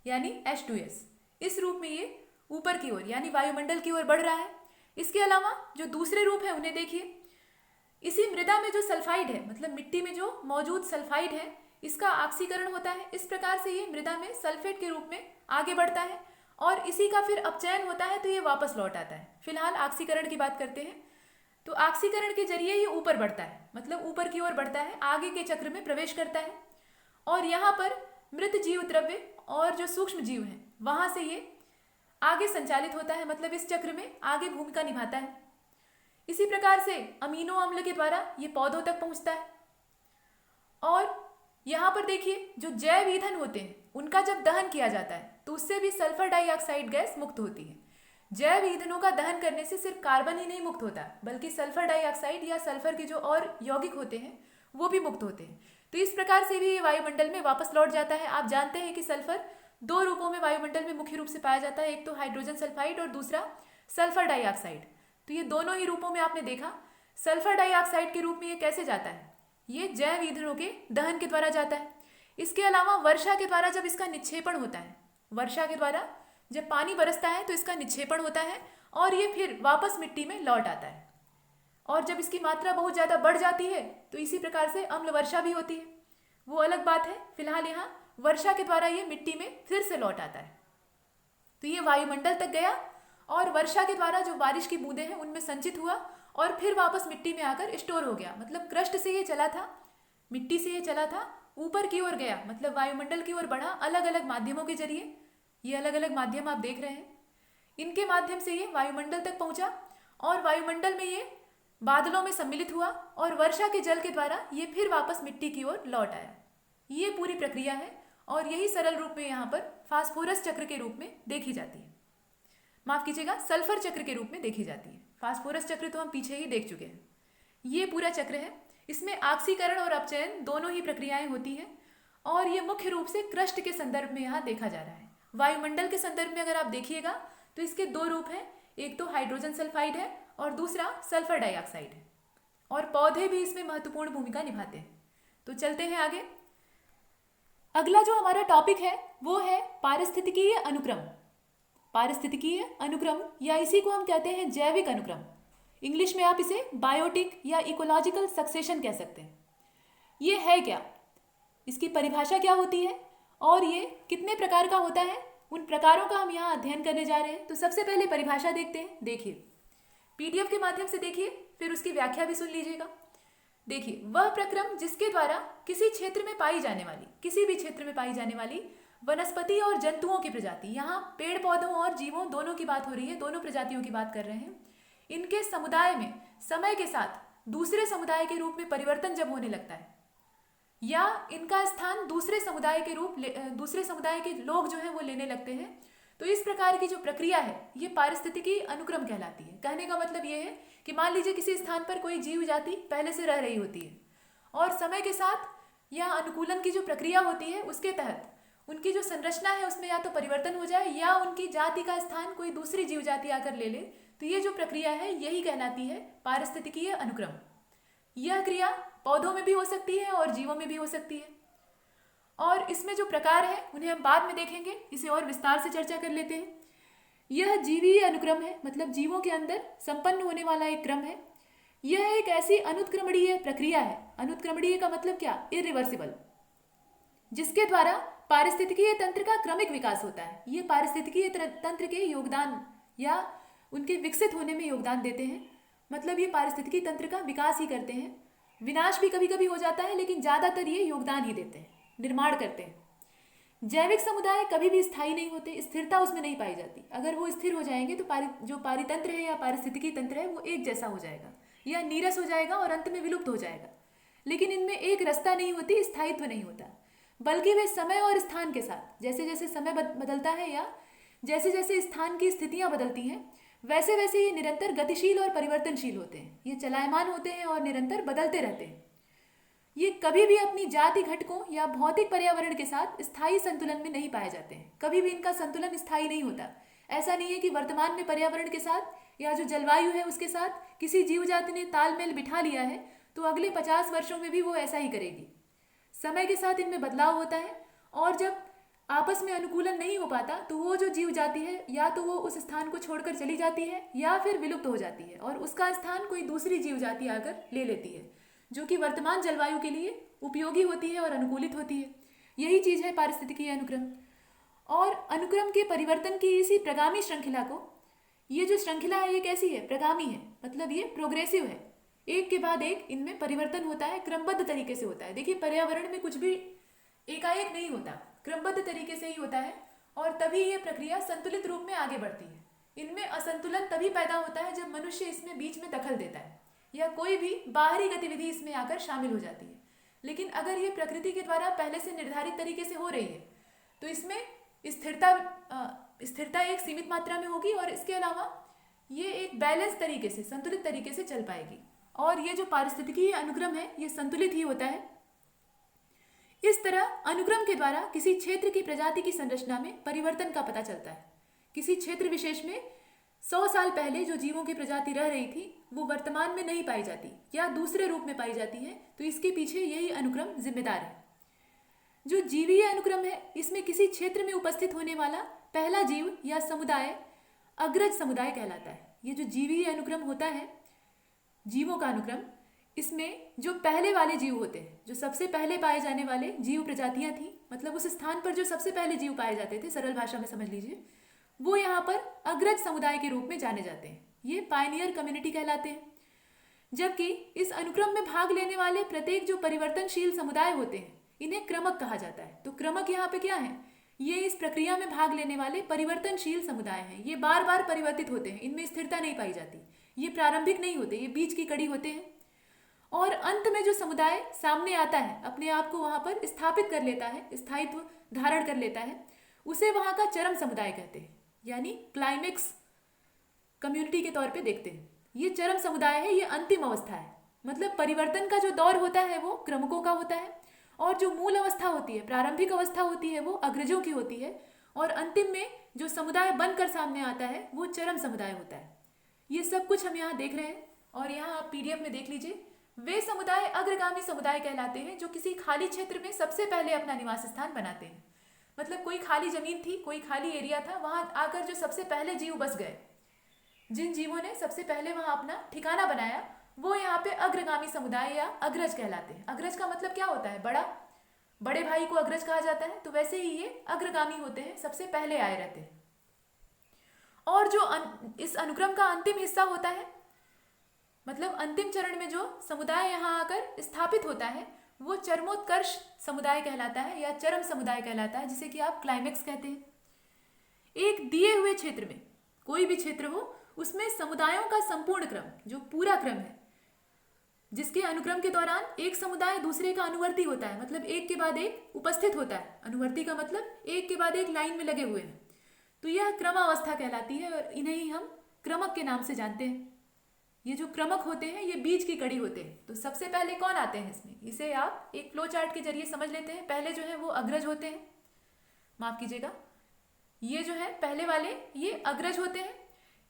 यानी H2S। इस रूप में ये ऊपर की ओर यानी वायुमंडल की ओर बढ़ रहा है। इसके अलावा जो दूसरे रूप है उन्हें देखिए। इसी मृदा में जो सल्फाइड है, मतलब मिट्टी में जो मौजूद सल्फाइड है, इसका ऑक्सीकरण होता है। इस प्रकार से ये मृदा में सल्फेट के रूप में आगे बढ़ता है और इसी का फिर अपचयन होता है तो ये वापस लौट आता है। फिलहाल ऑक्सीकरण की बात करते हैं। तो ऑक्सीकरण के जरिए ये ऊपर बढ़ता है, मतलब ऊपर की ओर बढ़ता है, आगे के चक्र में प्रवेश करता है और यहाँ पर मृत जीव द्रव्य और जो सूक्ष्म जीव हैं वहाँ से ये आगे संचालित होता है, मतलब इस चक्र में आगे भूमिका निभाता है। इसी प्रकार से अमीनो अम्ल के द्वारा ये पौधों तक पहुँचता है। और यहाँ पर देखिए जो जैव ईंधन होते हैं उनका जब दहन किया जाता है तो उससे भी सल्फर डाइऑक्साइड गैस मुक्त होती है। जैव ईंधनों का दहन करने से सिर्फ कार्बन ही नहीं मुक्त होता बल्कि सल्फर डाइऑक्साइड या सल्फर के जो और यौगिक होते हैं वो भी मुक्त होते हैं। तो इस प्रकार से भी ये वायुमंडल में वापस लौट जाता है। आप जानते हैं कि सल्फर दो रूपों में वायुमंडल में मुख्य रूप से पाया जाता है, एक तो हाइड्रोजन सल्फाइड और दूसरा सल्फर डाइऑक्साइड। तो ये दोनों ही रूपों में आपने देखा। सल्फर डाइऑक्साइड के रूप में ये कैसे जाता है, ये जैव ईंधनों के दहन के द्वारा जाता है। इसके अलावा वर्षा के द्वारा जब इसका निक्षेपण होता है, वर्षा के द्वारा जब पानी बरसता है तो इसका निक्षेपण होता है और ये फिर वापस मिट्टी में लौट आता है। और जब इसकी मात्रा बहुत ज़्यादा बढ़ जाती है तो इसी प्रकार से अम्ल वर्षा भी होती है, वो अलग बात है। फिलहाल यहाँ वर्षा के द्वारा ये मिट्टी में फिर से लौट आता है। तो ये वायुमंडल तक गया और वर्षा के द्वारा जो बारिश की बूंदें हैं उनमें संचित हुआ और फिर वापस मिट्टी में आकर स्टोर हो गया। मतलब क्रस्ट से ये चला था, मिट्टी से ये चला था, ऊपर की ओर गया, मतलब वायुमंडल की ओर बढ़ा अलग अलग माध्यमों के जरिए। ये अलग अलग माध्यम आप देख रहे हैं, इनके माध्यम से ये वायुमंडल तक पहुंचा और वायुमंडल में ये बादलों में सम्मिलित हुआ और वर्षा के जल के द्वारा ये फिर वापस मिट्टी की ओर लौट आया। ये पूरी प्रक्रिया है और यही सरल रूप में यहाँ पर फास्फोरस चक्र के रूप में देखी जाती है। माफ कीजिएगा, सल्फर चक्र के रूप में देखी जाती है। फास्फोरस चक्र तो हम पीछे ही देख चुके हैं। ये पूरा चक्र है, इसमें ऑक्सीकरण और अपचयन दोनों ही प्रक्रियाएं होती हैं और ये मुख्य रूप से क्रस्ट के संदर्भ में यहाँ देखा जा रहा है। वायुमंडल के संदर्भ में अगर आप देखिएगा तो इसके दो रूप हैं, एक तो हाइड्रोजन सल्फाइड है और दूसरा सल्फर डाइऑक्साइड है और पौधे भी इसमें महत्वपूर्ण भूमिका निभाते हैं। तो चलते हैं आगे। अगला जो हमारा टॉपिक है वो है पारिस्थितिकीय अनुक्रम। पारिस्थितिकीय अनुक्रम या इसी को हम कहते हैं जैविक अनुक्रम। इंग्लिश में आप इसे बायोटिक या इकोलॉजिकल सक्सेशन कह सकते हैं। ये है क्या, इसकी परिभाषा क्या होती है और ये कितने प्रकार का होता है, उन प्रकारों का हम यहाँ अध्ययन करने जा रहे हैं। तो सबसे पहले परिभाषा देखते हैं। देखिए, पीडीएफ के माध्यम से देखिए, फिर उसकी व्याख्या भी सुन लीजिएगा। देखिए, वह प्रक्रम जिसके द्वारा किसी क्षेत्र में पाई जाने वाली, किसी भी क्षेत्र में पाई जाने वाली वनस्पति और जंतुओं की प्रजाति, यहाँ पेड़ पौधों और जीवों दोनों की बात हो रही है, दोनों प्रजातियों की बात कर रहे हैं, इनके समुदाय में समय के साथ दूसरे समुदाय के रूप में परिवर्तन जब होने लगता है या इनका स्थान दूसरे समुदाय के लोग जो हैं वो लेने लगते हैं, तो इस प्रकार की जो प्रक्रिया है ये पारिस्थितिकी अनुक्रम कहलाती है। कहने का मतलब ये है कि मान लीजिए किसी स्थान पर कोई जीव जाति पहले से रह रही होती है और समय के साथ या अनुकूलन की जो प्रक्रिया होती है उसके तहत उनकी जो संरचना है उसमें या तो परिवर्तन हो जाए या उनकी जाति का स्थान कोई दूसरी जीव जाति आकर ले ले, तो ये जो प्रक्रिया है यही कहलाती है पारिस्थितिकीय अनुक्रम। यह क्रिया पौधों में भी हो सकती है और जीवों में भी हो सकती है और इसमें जो प्रकार है उन्हें हम बाद में देखेंगे, इसे और विस्तार से चर्चा कर लेते हैं। यह जीवीय अनुक्रम है, मतलब जीवों के अंदर संपन्न होने वाला एक क्रम है। यह एक ऐसी अनुत्क्रमणीय प्रक्रिया है, अनुत्क्रमणीय का मतलब क्या, इरिवर्सिबल, जिसके द्वारा पारिस्थितिकीय तंत्र का क्रमिक विकास होता है। ये पारिस्थितिकीय तंत्र के योगदान या उनके विकसित होने में योगदान देते हैं, मतलब ये पारिस्थितिकी तंत्र का विकास ही करते हैं। विनाश भी कभी कभी हो जाता है लेकिन ज़्यादातर ये योगदान ही देते हैं, निर्माण करते हैं। जैविक समुदाय कभी भी स्थायी नहीं होते, स्थिरता उसमें नहीं पाई जाती। अगर वो स्थिर हो जाएंगे तो जो पारितंत्र है या पारिस्थितिकी तंत्र है वो एक जैसा हो जाएगा या नीरस हो जाएगा और अंत में विलुप्त हो जाएगा। लेकिन इनमें एक रस्ता नहीं होती, स्थायित्व नहीं होता, बल्कि वे समय और स्थान के साथ, जैसे जैसे समय बदलता है या जैसे जैसे स्थान की स्थितियाँ बदलती हैं वैसे वैसे ये निरंतर गतिशील और परिवर्तनशील होते हैं। ये चलायमान होते हैं और निरंतर बदलते रहते हैं। ये कभी भी अपनी जाति घटकों या भौतिक पर्यावरण के साथ स्थायी संतुलन में नहीं पाए जाते हैं। कभी भी इनका संतुलन स्थायी नहीं होता। ऐसा नहीं है कि वर्तमान में पर्यावरण के साथ या जो जलवायु है उसके साथ किसी जीव जाति ने तालमेल बिठा लिया है तो अगले 50 वर्षों में भी वो ऐसा ही करेगी। समय के साथ इनमें बदलाव होता है और जब आपस में अनुकूलन नहीं हो पाता तो वो जो जीव जाति है या तो वो उस स्थान को छोड़कर चली जाती है या फिर विलुप्त हो जाती है और उसका स्थान कोई दूसरी जीव जाति आकर ले लेती है जो कि वर्तमान जलवायु के लिए उपयोगी होती है और अनुकूलित होती है। यही चीज़ है पारिस्थितिकीय अनुक्रम। और अनुक्रम के परिवर्तन की इसी प्रगामी श्रृंखला को, ये जो श्रृंखला है ये कैसी है? प्रगामी है, मतलब ये प्रोग्रेसिव है। एक के बाद एक इनमें परिवर्तन होता है, क्रमबद्ध तरीके से होता है। देखिए पर्यावरण में कुछ भी एकाएक नहीं होता, क्रमबद्ध तरीके से ही होता है, और तभी ये प्रक्रिया संतुलित रूप में आगे बढ़ती है। इनमें असंतुलन तभी पैदा होता है जब मनुष्य इसमें बीच में दखल देता है या कोई भी बाहरी गतिविधि इसमें आकर शामिल हो जाती है। लेकिन अगर ये प्रकृति के द्वारा पहले से निर्धारित तरीके से हो रही है तो इसमें स्थिरता एक सीमित मात्रा में होगी, और इसके अलावा ये एक बैलेंस तरीके से, संतुलित तरीके से चल पाएगी। और ये जो पारिस्थितिकीय अनुक्रम है ये संतुलित ही होता है। इस तरह अनुक्रम के द्वारा किसी क्षेत्र की प्रजाति की संरचना में परिवर्तन का पता चलता है। किसी क्षेत्र विशेष में 100 साल पहले जो जीवों की प्रजाति रह रही थी वो वर्तमान में नहीं पाई जाती या दूसरे रूप में पाई जाती है, तो इसके पीछे यही अनुक्रम जिम्मेदार है। जो जीवीय अनुक्रम है इसमें किसी क्षेत्र में उपस्थित होने वाला पहला जीव या समुदाय अग्रज समुदाय कहलाता है। ये जो जीवीय अनुक्रम होता है, जीवों का अनुक्रम, इसमें जो पहले वाले जीव होते हैं, जो सबसे पहले पाए जाने वाले जीव प्रजातियां थी, मतलब उस स्थान पर जो सबसे पहले जीव पाए जाते थे, सरल भाषा में समझ लीजिए, वो यहाँ पर अग्रज समुदाय के रूप में जाने जाते हैं। ये पायनियर कम्युनिटी कहलाते हैं। जबकि इस अनुक्रम में भाग लेने वाले प्रत्येक जो परिवर्तनशील समुदाय होते हैं इन्हें क्रमक कहा जाता है। तो क्रमक यहाँ पे क्या है? ये इस प्रक्रिया में भाग लेने वाले परिवर्तनशील समुदाय हैं। ये बार बार परिवर्तित होते हैं, इनमें स्थिरता नहीं पाई जाती, ये प्रारंभिक नहीं होते, ये बीच की कड़ी होते हैं। और अंत में जो समुदाय सामने आता है, अपने आप को वहां पर स्थापित कर लेता है, स्थायित्व धारण कर लेता है, उसे वहां का चरम समुदाय कहते हैं, यानी क्लाइमेक्स कम्युनिटी के तौर पे देखते हैं। ये चरम समुदाय है, ये अंतिम अवस्था है। मतलब परिवर्तन का जो दौर होता है वो क्रमकों का होता है, और जो मूल अवस्था होती है, प्रारंभिक अवस्था होती है, वो अग्रजों की होती है, और अंतिम में जो समुदाय बनकर सामने आता है वो चरम समुदाय होता है। ये सब कुछ हम यहाँ देख रहे हैं, और यहाँ आप PDF में देख लीजिए। वे समुदाय अग्रगामी समुदाय कहलाते हैं जो किसी खाली क्षेत्र में सबसे पहले अपना निवास स्थान बनाते हैं। मतलब कोई खाली जमीन थी, कोई खाली एरिया था, वहां आकर जो सबसे पहले जीव बस गए, जिन जीवों ने सबसे पहले वहां अपना ठिकाना बनाया, वो यहाँ पे अग्रगामी समुदाय या अग्रज कहलाते हैं। अग्रज का मतलब क्या होता है? बड़ा, बड़े भाई को अग्रज कहा जाता है। तो वैसे ही ये अग्रगामी होते हैं, सबसे पहले आए रहते हैं। और जो इस अनुक्रम का अंतिम हिस्सा होता है, मतलब अंतिम चरण में जो समुदाय यहाँ आकर स्थापित होता है, वो चरमोत्कर्ष समुदाय कहलाता है या चरम समुदाय कहलाता है, जिसे कि आप क्लाइमेक्स कहते हैं। एक दिए हुए क्षेत्र में, कोई भी क्षेत्र हो, उसमें समुदायों का संपूर्ण क्रम, जो पूरा क्रम है, जिसके अनुक्रम के दौरान एक समुदाय दूसरे का अनुवर्ती होता है, मतलब एक के बाद एक उपस्थित होता है। अनुवर्ती का मतलब एक के बाद एक लाइन में लगे हुए हैं। तो यह क्रमावस्था कहलाती है, और इन्हें ही हम क्रमक के नाम से जानते हैं। ये जो क्रमक होते हैं ये बीच की कड़ी होते हैं। तो सबसे पहले कौन आते हैं इसमें, इसे आप एक फ्लो चार्ट के जरिए समझ लेते हैं। पहले जो है वो अग्रज होते हैं, माफ कीजिएगा, ये जो है पहले वाले ये अग्रज होते हैं।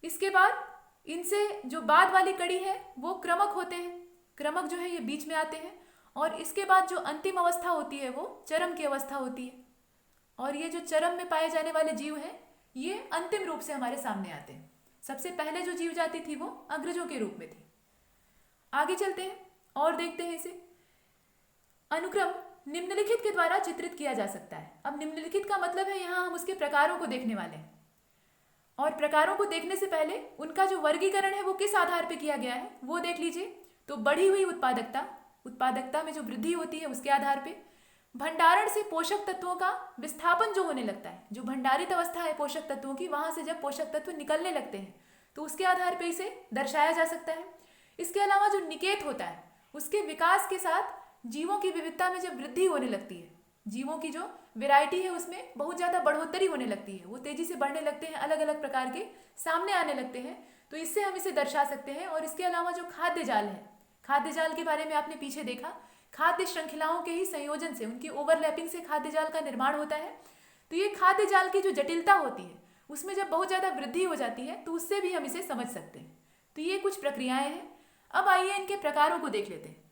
इसके बाद इनसे जो बाद वाली कड़ी है वो क्रमक होते हैं। क्रमक जो है ये बीच में आते हैं, और इसके बाद जो अंतिम अवस्था होती है वो चरम की अवस्था होती है। और ये जो चरम में पाए जाने वाले जीव हैं ये अंतिम रूप से हमारे सामने आते हैं। सबसे पहले जो जीव जाति थी वो अग्रजों के रूप में थी। आगे चलते हैं और देखते हैं इसे। अनुक्रम निम्नलिखित के द्वारा चित्रित किया जा सकता है। अब निम्नलिखित का मतलब है यहाँ हम उसके प्रकारों को देखने वाले हैं, और प्रकारों को देखने से पहले उनका जो वर्गीकरण है वो किस आधार पर किया गया है वो देख लीजिए। तो बढ़ी हुई उत्पादकता में जो वृद्धि होती है उसके आधार पे, भंडारण से पोषक तत्वों का विस्थापन जो होने लगता है, जो भंडारित अवस्था है पोषक तत्वों की, वहां से जब पोषक तत्व निकलने लगते हैं तो उसके आधार पे इसे दर्शाया जा सकता है। इसके अलावा जो निकेत होता है उसके विकास के साथ जीवों की विविधता में जब वृद्धि होने लगती है, जीवों की जो वैरायटी है उसमें बहुत ज्यादा बढ़ोतरी होने लगती है, वो तेजी से बढ़ने लगते हैं, अलग अलग प्रकार के सामने आने लगते हैं, तो इससे हम इसे दर्शा सकते हैं। और इसके अलावा जो खाद्य जाल है, खाद्य जाल के बारे में आपने पीछे देखा, खाद्य श्रृंखलाओं के ही संयोजन से, उनकी ओवरलैपिंग से खाद्य जाल का निर्माण होता है। तो ये खाद्य जाल की जो जटिलता होती है उसमें जब बहुत ज्यादा वृद्धि हो जाती है तो उससे भी हम इसे समझ सकते हैं। तो ये कुछ प्रक्रियाएं हैं। अब आइए इनके प्रकारों को देख लेते हैं।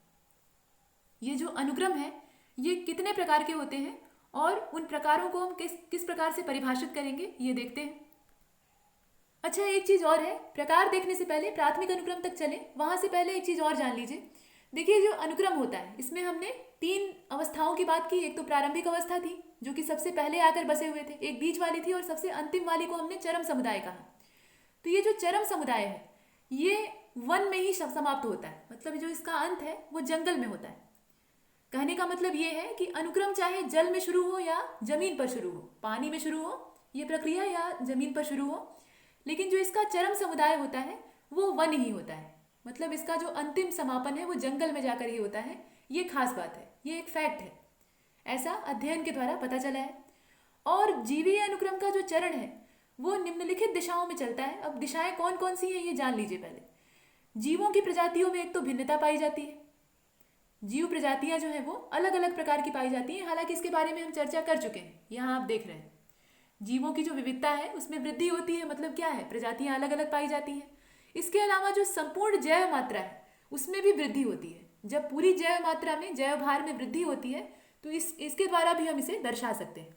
ये जो अनुक्रम है ये कितने प्रकार के होते हैं और उन प्रकारों को हम किस प्रकार से परिभाषित करेंगे ये देखते हैं। अच्छा, एक चीज और है, प्रकार देखने से पहले प्राथमिक अनुक्रम तक चले, वहां से पहले एक चीज और जान लीजिए। देखिए जो अनुक्रम होता है इसमें हमने 3 अवस्थाओं की बात की। एक तो प्रारंभिक अवस्था थी जो कि सबसे पहले आकर बसे हुए थे, एक बीच वाली थी और सबसे अंतिम वाली को हमने चरम समुदाय कहा। तो ये जो चरम समुदाय है ये वन में ही समाप्त होता है, मतलब जो इसका अंत है वो जंगल में होता है। कहने का मतलब ये है कि अनुक्रम चाहे जल में शुरू हो या जमीन पर शुरू हो, पानी में शुरू हो ये प्रक्रिया या जमीन पर शुरू हो, लेकिन जो इसका चरम समुदाय होता है वो वन ही होता है। मतलब इसका जो अंतिम समापन है वो जंगल में जाकर ही होता है। ये खास बात है, ये एक फैक्ट है, ऐसा अध्ययन के द्वारा पता चला है। और जीवीय अनुक्रम का जो चरण है वो निम्नलिखित दिशाओं में चलता है। अब दिशाएं कौन कौन सी हैं ये जान लीजिए पहले। जीवों की प्रजातियों में एक तो भिन्नता पाई जाती है, जीव प्रजातियां जो है वो अलग अलग प्रकार की पाई जाती हैं। हालांकि इसके बारे में हम चर्चा कर चुके हैं, यहाँ आप देख रहे हैं जीवों की जो विविधता है उसमें वृद्धि होती है, मतलब क्या है, प्रजातियां अलग अलग पाई जाती हैं। इसके अलावा जो संपूर्ण जैव मात्रा है उसमें भी वृद्धि होती है। जब पूरी जैव मात्रा में, जैव भार में वृद्धि होती है तो इसके द्वारा भी हम इसे दर्शा सकते हैं।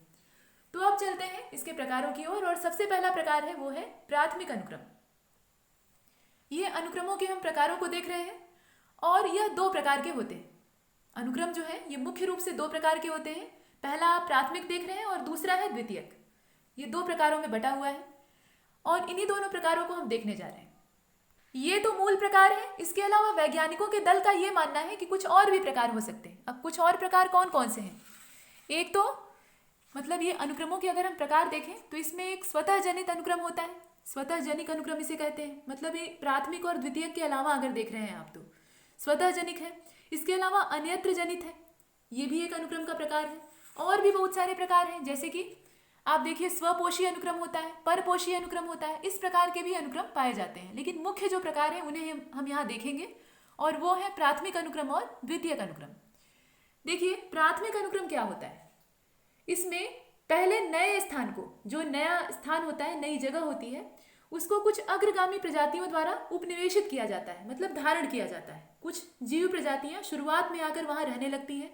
तो अब चलते हैं इसके प्रकारों की ओर। और सबसे पहला प्रकार है वो है प्राथमिक अनुक्रम। ये अनुक्रमों के हम प्रकारों को देख रहे हैं और यह 2 प्रकार के होते हैं। अनुक्रम जो है ये मुख्य रूप से 2 प्रकार के होते हैं। पहला आप प्राथमिक देख रहे हैं और दूसरा है द्वितीयक। ये 2 प्रकारों में बटा हुआ है और इन्हीं दोनों प्रकारों को हम देखने जा रहे हैं। ये तो मूल प्रकार है। इसके अलावा वैज्ञानिकों के दल का ये मानना है कि कुछ और भी प्रकार हो सकते हैं। अब कुछ और प्रकार कौन कौन से हैं? एक तो मतलब ये अनुक्रमों के अगर हम प्रकार देखें तो इसमें एक स्वतः जनित अनुक्रम होता है, स्वतः जनिक अनुक्रम इसे कहते हैं। मतलब ये प्राथमिक और द्वितीयक के अलावा अगर देख रहे हैं आप तो स्वतः जनिक है। इसके अलावा अन्यत्र जनित है, ये भी एक अनुक्रम का प्रकार है। और भी बहुत सारे प्रकार हैं, जैसे कि आप देखिए स्वपोषी अनुक्रम होता है, परपोषी अनुक्रम होता है। इस प्रकार के भी अनुक्रम पाए जाते हैं, लेकिन मुख्य जो प्रकार है उन्हें हम यहाँ देखेंगे और वो है प्राथमिक अनुक्रम और द्वितीयक अनुक्रम। देखिए प्राथमिक अनुक्रम क्या होता है। इसमें पहले नए स्थान को, जो नया स्थान होता है, नई जगह होती है, उसको कुछ अग्रगामी प्रजातियों द्वारा उपनिवेशित किया जाता है, मतलब धारण किया जाता है। कुछ जीव प्रजातियां शुरुआत में आकर वहां रहने लगती हैं,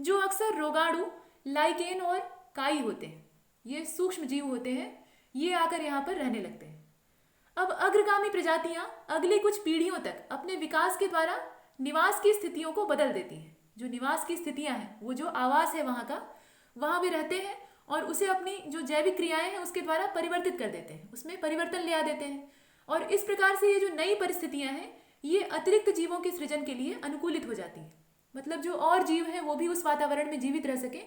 जो अक्सर रोगाणु, लाइकेन और काई होते हैं। ये सूक्ष्म जीव होते हैं, ये आकर यहाँ पर रहने लगते हैं। अब अग्रगामी प्रजातियां अगली कुछ पीढ़ियों तक अपने विकास के द्वारा निवास की स्थितियों को बदल देती हैं। जो निवास की स्थितियां हैं, वो जो आवास है वहाँ का, वहाँ वे रहते हैं और उसे अपनी जो जैविक क्रियाएं हैं उसके द्वारा परिवर्तित कर देते हैं, उसमें परिवर्तन ले आ देते हैं। और इस प्रकार से ये जो नई परिस्थितियां हैं ये अतिरिक्त जीवों के सृजन के लिए अनुकूलित हो जाती हैं। मतलब जो और जीव हैं वो भी उस वातावरण में जीवित रह सके,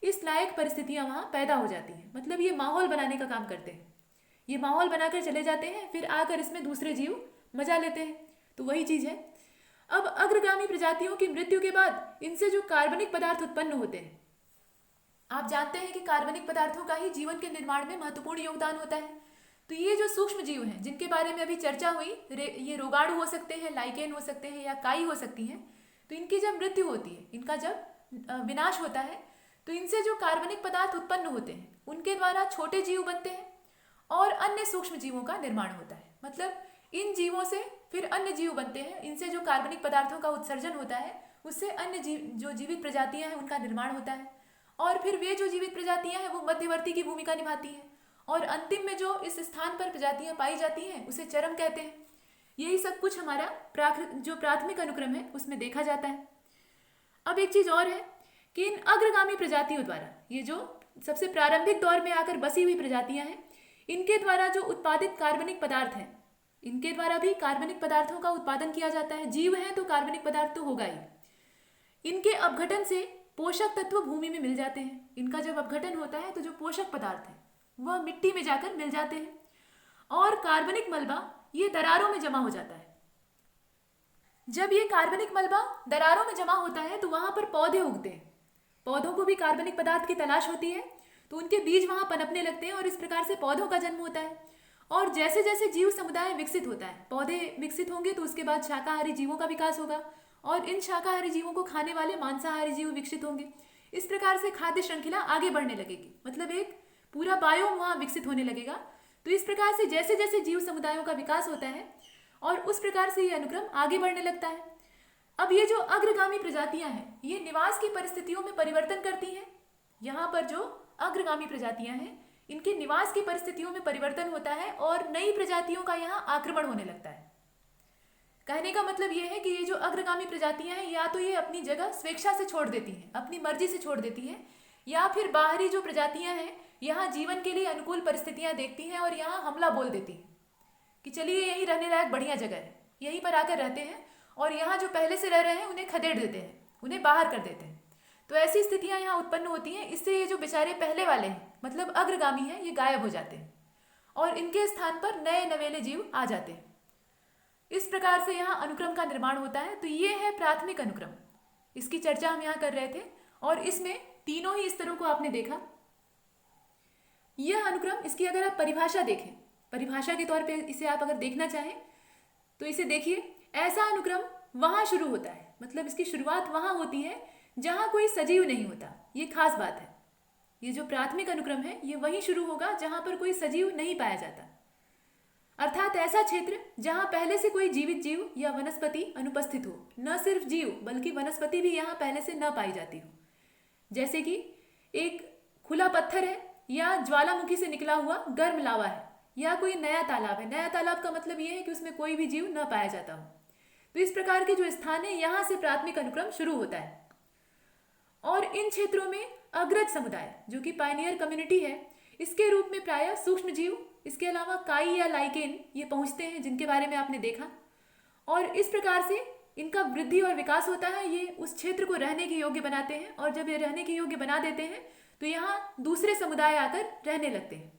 इस लायक परिस्थितियां वहाँ पैदा हो जाती हैं। मतलब ये माहौल बनाने का काम करते हैं। ये माहौल बनाकर चले जाते हैं, फिर आकर इसमें दूसरे जीव मजा लेते हैं। तो वही चीज़ है। अब अग्रगामी प्रजातियों की मृत्यु के बाद इनसे जो कार्बनिक पदार्थ उत्पन्न होते हैं, आप जानते हैं कि कार्बनिक पदार्थों का ही जीवन के निर्माण में महत्वपूर्ण योगदान होता है। तो ये जो सूक्ष्म जीव हैं जिनके बारे में अभी चर्चा हुई, ये रोगाणु हो सकते हैं, लाइकेन हो सकते हैं या काई हो सकती हैं, तो इनकी जब मृत्यु होती है, इनका जब विनाश होता है, तो इनसे जो कार्बनिक पदार्थ उत्पन्न होते हैं उनके द्वारा छोटे जीव बनते हैं और अन्य सूक्ष्म जीवों का निर्माण होता है। मतलब इन जीवों से फिर अन्य जीव बनते हैं। इनसे जो कार्बनिक पदार्थों का उत्सर्जन होता है उससे अन्य जो जीवित प्रजातियां हैं उनका निर्माण होता है। और फिर वे जो जीवित प्रजातियां हैं वो मध्यवर्ती की भूमिका निभाती हैं और अंतिम में जो इस स्थान पर प्रजातियां पाई जाती हैं उसे चरम कहते हैं। यही सब कुछ हमारा जो प्राथमिक अनुक्रम है उसमें देखा जाता है। अब एक चीज और है कि इन अग्रगामी प्रजातियों द्वारा, ये जो सबसे प्रारंभिक दौर में आकर बसी हुई प्रजातियां हैं, इनके द्वारा जो उत्पादित कार्बनिक पदार्थ हैं, इनके द्वारा भी कार्बनिक पदार्थों का उत्पादन किया जाता है। जीव हैं तो कार्बनिक पदार्थ तो होगा ही। इनके अपघटन से पोषक तत्व भूमि में मिल जाते हैं। इनका जब अपघटन होता है तो जो पोषक पदार्थ है वह मिट्टी में जाकर मिल जाते हैं और कार्बनिक मलबा ये दरारों में जमा हो जाता है। जब ये कार्बनिक मलबा दरारों में जमा होता है तो वहां पर पौधे उगते हैं। पौधों को भी कार्बनिक पदार्थ की तलाश होती है, तो उनके बीज वहां पनपने लगते हैं और इस प्रकार से पौधों का जन्म होता है। और जैसे जैसे जीव समुदाय विकसित होता है, पौधे विकसित होंगे तो उसके बाद शाकाहारी जीवों का विकास होगा और इन शाकाहारी जीवों को खाने वाले मांसाहारी जीव विकसित होंगे। इस प्रकार से खाद्य श्रृंखला आगे बढ़ने लगेगी, मतलब एक पूरा बायोम वहाँ विकसित होने लगेगा। तो इस प्रकार से जैसे जैसे जीव समुदायों का विकास होता है और उस प्रकार से ये अनुक्रम आगे बढ़ने लगता है। अब ये जो अग्रगामी प्रजातियां हैं ये निवास की परिस्थितियों में परिवर्तन करती हैं। यहाँ पर जो अग्रगामी प्रजातियां हैं इनके निवास की परिस्थितियों में परिवर्तन होता है और नई प्रजातियों का यहाँ आक्रमण होने लगता है। कहने का मतलब ये है कि ये जो अग्रगामी प्रजातियां हैं या तो ये अपनी जगह स्वेच्छा से छोड़ देती हैं, अपनी मर्जी से छोड़ देती हैं, या फिर बाहरी जो प्रजातियां हैं यहाँ जीवन के लिए अनुकूल परिस्थितियां देखती हैं और यहाँ हमला बोल देती हैं कि चलिए यहीं रहने लायक बढ़िया जगह है, यहीं पर आकर रहते हैं, और यहाँ जो पहले से रह रहे हैं उन्हें खदेड़ देते हैं, उन्हें बाहर कर देते हैं। तो ऐसी स्थितियां यहाँ उत्पन्न होती हैं। इससे ये जो बेचारे पहले वाले हैं मतलब अग्रगामी हैं ये गायब हो जाते हैं और इनके स्थान पर नए नवेले जीव आ जाते हैं। इस प्रकार से यहाँ अनुक्रम का निर्माण होता है। तो ये है प्राथमिक अनुक्रम, इसकी चर्चा हम यहाँ कर रहे थे और इसमें तीनों ही स्तरों को आपने देखा। यह अनुक्रम, इसकी अगर आप परिभाषा देखें, परिभाषा के तौर पे इसे आप अगर देखना चाहें तो इसे देखिए, ऐसा अनुक्रम वहाँ शुरू होता है, मतलब इसकी शुरुआत वहाँ होती है जहाँ कोई सजीव नहीं होता। ये खास बात है, ये जो प्राथमिक अनुक्रम है ये वहीं शुरू होगा जहाँ पर कोई सजीव नहीं पाया जाता, अर्थात ऐसा क्षेत्र जहाँ पहले से कोई जीवित जीव या वनस्पति अनुपस्थित हो। न सिर्फ जीव बल्कि वनस्पति भी यहाँ पहले से न पाई जाती हो। जैसे कि एक खुला पत्थर है या ज्वालामुखी से निकला हुआ गर्म लावा है या कोई नया तालाब है। नया तालाब का मतलब ये है कि उसमें कोई भी जीव न पाया जाता हो। तो इस प्रकार के जो स्थान है यहाँ से प्राथमिक अनुक्रम शुरू होता है। और इन क्षेत्रों में अग्रज समुदाय जो कि पायनियर कम्युनिटी है, इसके रूप में प्रायः सूक्ष्म जीव, इसके अलावा काई या लाइकेन ये पहुँचते हैं, जिनके बारे में आपने देखा। और इस प्रकार से इनका वृद्धि और विकास होता है। ये उस क्षेत्र को रहने के योग्य बनाते हैं और जब ये रहने के योग्य बना देते हैं तो यहाँ दूसरे समुदाय आकर रहने लगते हैं।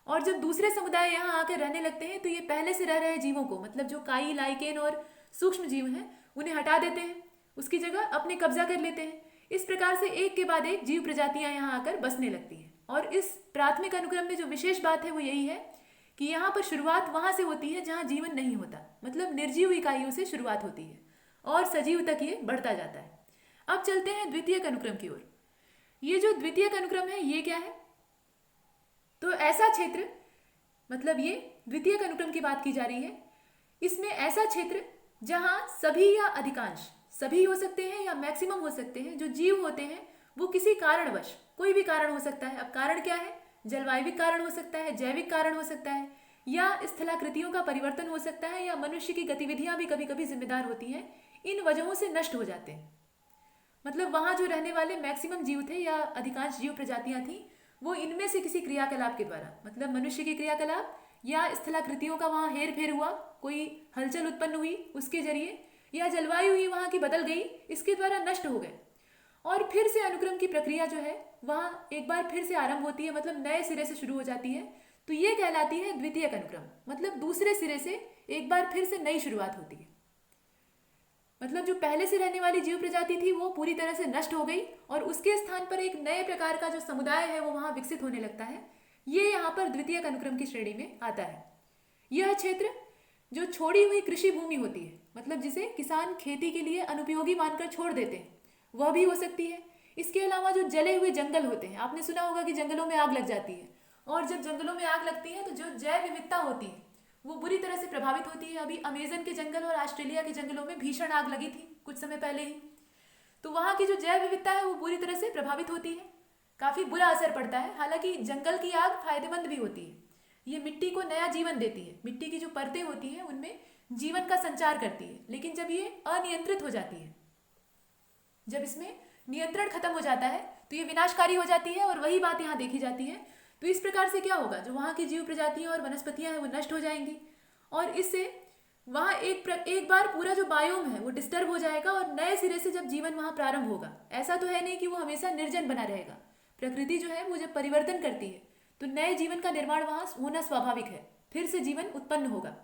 और जब दूसरे समुदाय यहाँ आकर रहने लगते हैं तो ये पहले से रह रहे जीवों को, मतलब जो काई, लाइकेन और सूक्ष्म जीव हैं, उन्हें हटा देते हैं, उसकी जगह अपने कब्जा कर लेते हैं। इस प्रकार से एक के बाद एक जीव प्रजातियां यहाँ आकर बसने लगती हैं। और इस प्राथमिक अनुक्रम में जो विशेष बात है वो यही है कि यहाँ पर शुरुआत वहाँ से होती है जहाँ जीवन नहीं होता, मतलब निर्जीव इकाइयों से शुरुआत होती है और सजीव तक ये बढ़ता जाता है। अब चलते हैं द्वितीयक अनुक्रम की ओर। ये जो द्वितीयक अनुक्रम है ये क्या है? तो ऐसा क्षेत्र, मतलब ये द्वितीयक अनुक्रम की बात की जा रही है, इसमें ऐसा क्षेत्र जहाँ सभी या अधिकांश, सभी हो सकते हैं या मैक्सिमम हो सकते हैं, जो जीव होते हैं वो किसी कारणवश, कोई भी कारण हो सकता है। अब कारण क्या है? जलवायविक कारण हो सकता है, जैविक कारण हो सकता है, या स्थलाकृतियों का परिवर्तन हो सकता है, या मनुष्य की गतिविधियां भी कभी कभी जिम्मेदार होती हैं, इन वजहों से नष्ट हो जाते हैं। मतलब वहाँ जो रहने वाले मैक्सिमम जीव थे या अधिकांश जीव प्रजातियां थी, वो इनमें से किसी क्रियाकलाप के द्वारा, मतलब मनुष्य की क्रियाकलाप या स्थलाकृतियों का वहाँ हेर फेर हुआ, कोई हलचल उत्पन्न हुई उसके जरिए, या जलवायु ही वहाँ की बदल गई, इसके द्वारा नष्ट हो गए। और फिर से अनुक्रम की प्रक्रिया जो है वहाँ एक बार फिर से आरंभ होती है, मतलब नए सिरे से शुरू हो जाती है। तो ये कहलाती है द्वितीयक अनुक्रम, मतलब दूसरे सिरे से एक बार फिर से नई शुरुआत होती है। मतलब जो पहले से रहने वाली जीव प्रजाति थी वो पूरी तरह से नष्ट हो गई और उसके स्थान पर एक नए प्रकार का जो समुदाय है वो वहाँ विकसित होने लगता है। ये यहाँ पर द्वितीयक अनुक्रम की श्रेणी में आता है। यह क्षेत्र जो छोड़ी हुई कृषि भूमि होती है, मतलब जिसे किसान खेती के लिए अनुपयोगी मानकर छोड़ देते हैं, वह भी हो सकती है। इसके अलावा जो जले हुए जंगल होते हैं, आपने सुना होगा कि जंगलों में आग लग जाती है, और जब जंगलों में आग लगती है तो जो जैव विविधता होती है वो बुरी तरह से प्रभावित होती है। अभी अमेजन के जंगल और ऑस्ट्रेलिया के जंगलों में भीषण आग लगी थी कुछ समय पहले ही, तो वहाँ की जो जैव विविधता है वो बुरी तरह से प्रभावित होती है, काफ़ी बुरा असर पड़ता है। हालांकि जंगल की आग फायदेमंद भी होती है, ये मिट्टी को नया जीवन देती है, मिट्टी की जो परतें होती हैं उनमें जीवन का संचार करती है। लेकिन जब ये अनियंत्रित हो जाती है, जब इसमें नियंत्रण खत्म हो जाता है तो ये विनाशकारी हो जाती है, और वही बात यहाँ देखी जाती है। तो इस प्रकार से क्या होगा, जो वहाँ की जीव प्रजातियाँ और वनस्पतियाँ हैं वो नष्ट हो जाएंगी, और इससे वहाँ एक बार पूरा जो बायोम है वो डिस्टर्ब हो जाएगा, और नए सिरे से जब जीवन वहाँ प्रारंभ होगा, ऐसा तो है नहीं कि वो हमेशा निर्जन बना रहेगा। प्रकृति जो है वो जब परिवर्तन करती है तो नए जीवन का निर्माण वहाँ होना स्वाभाविक है, फिर से जीवन उत्पन्न होगा।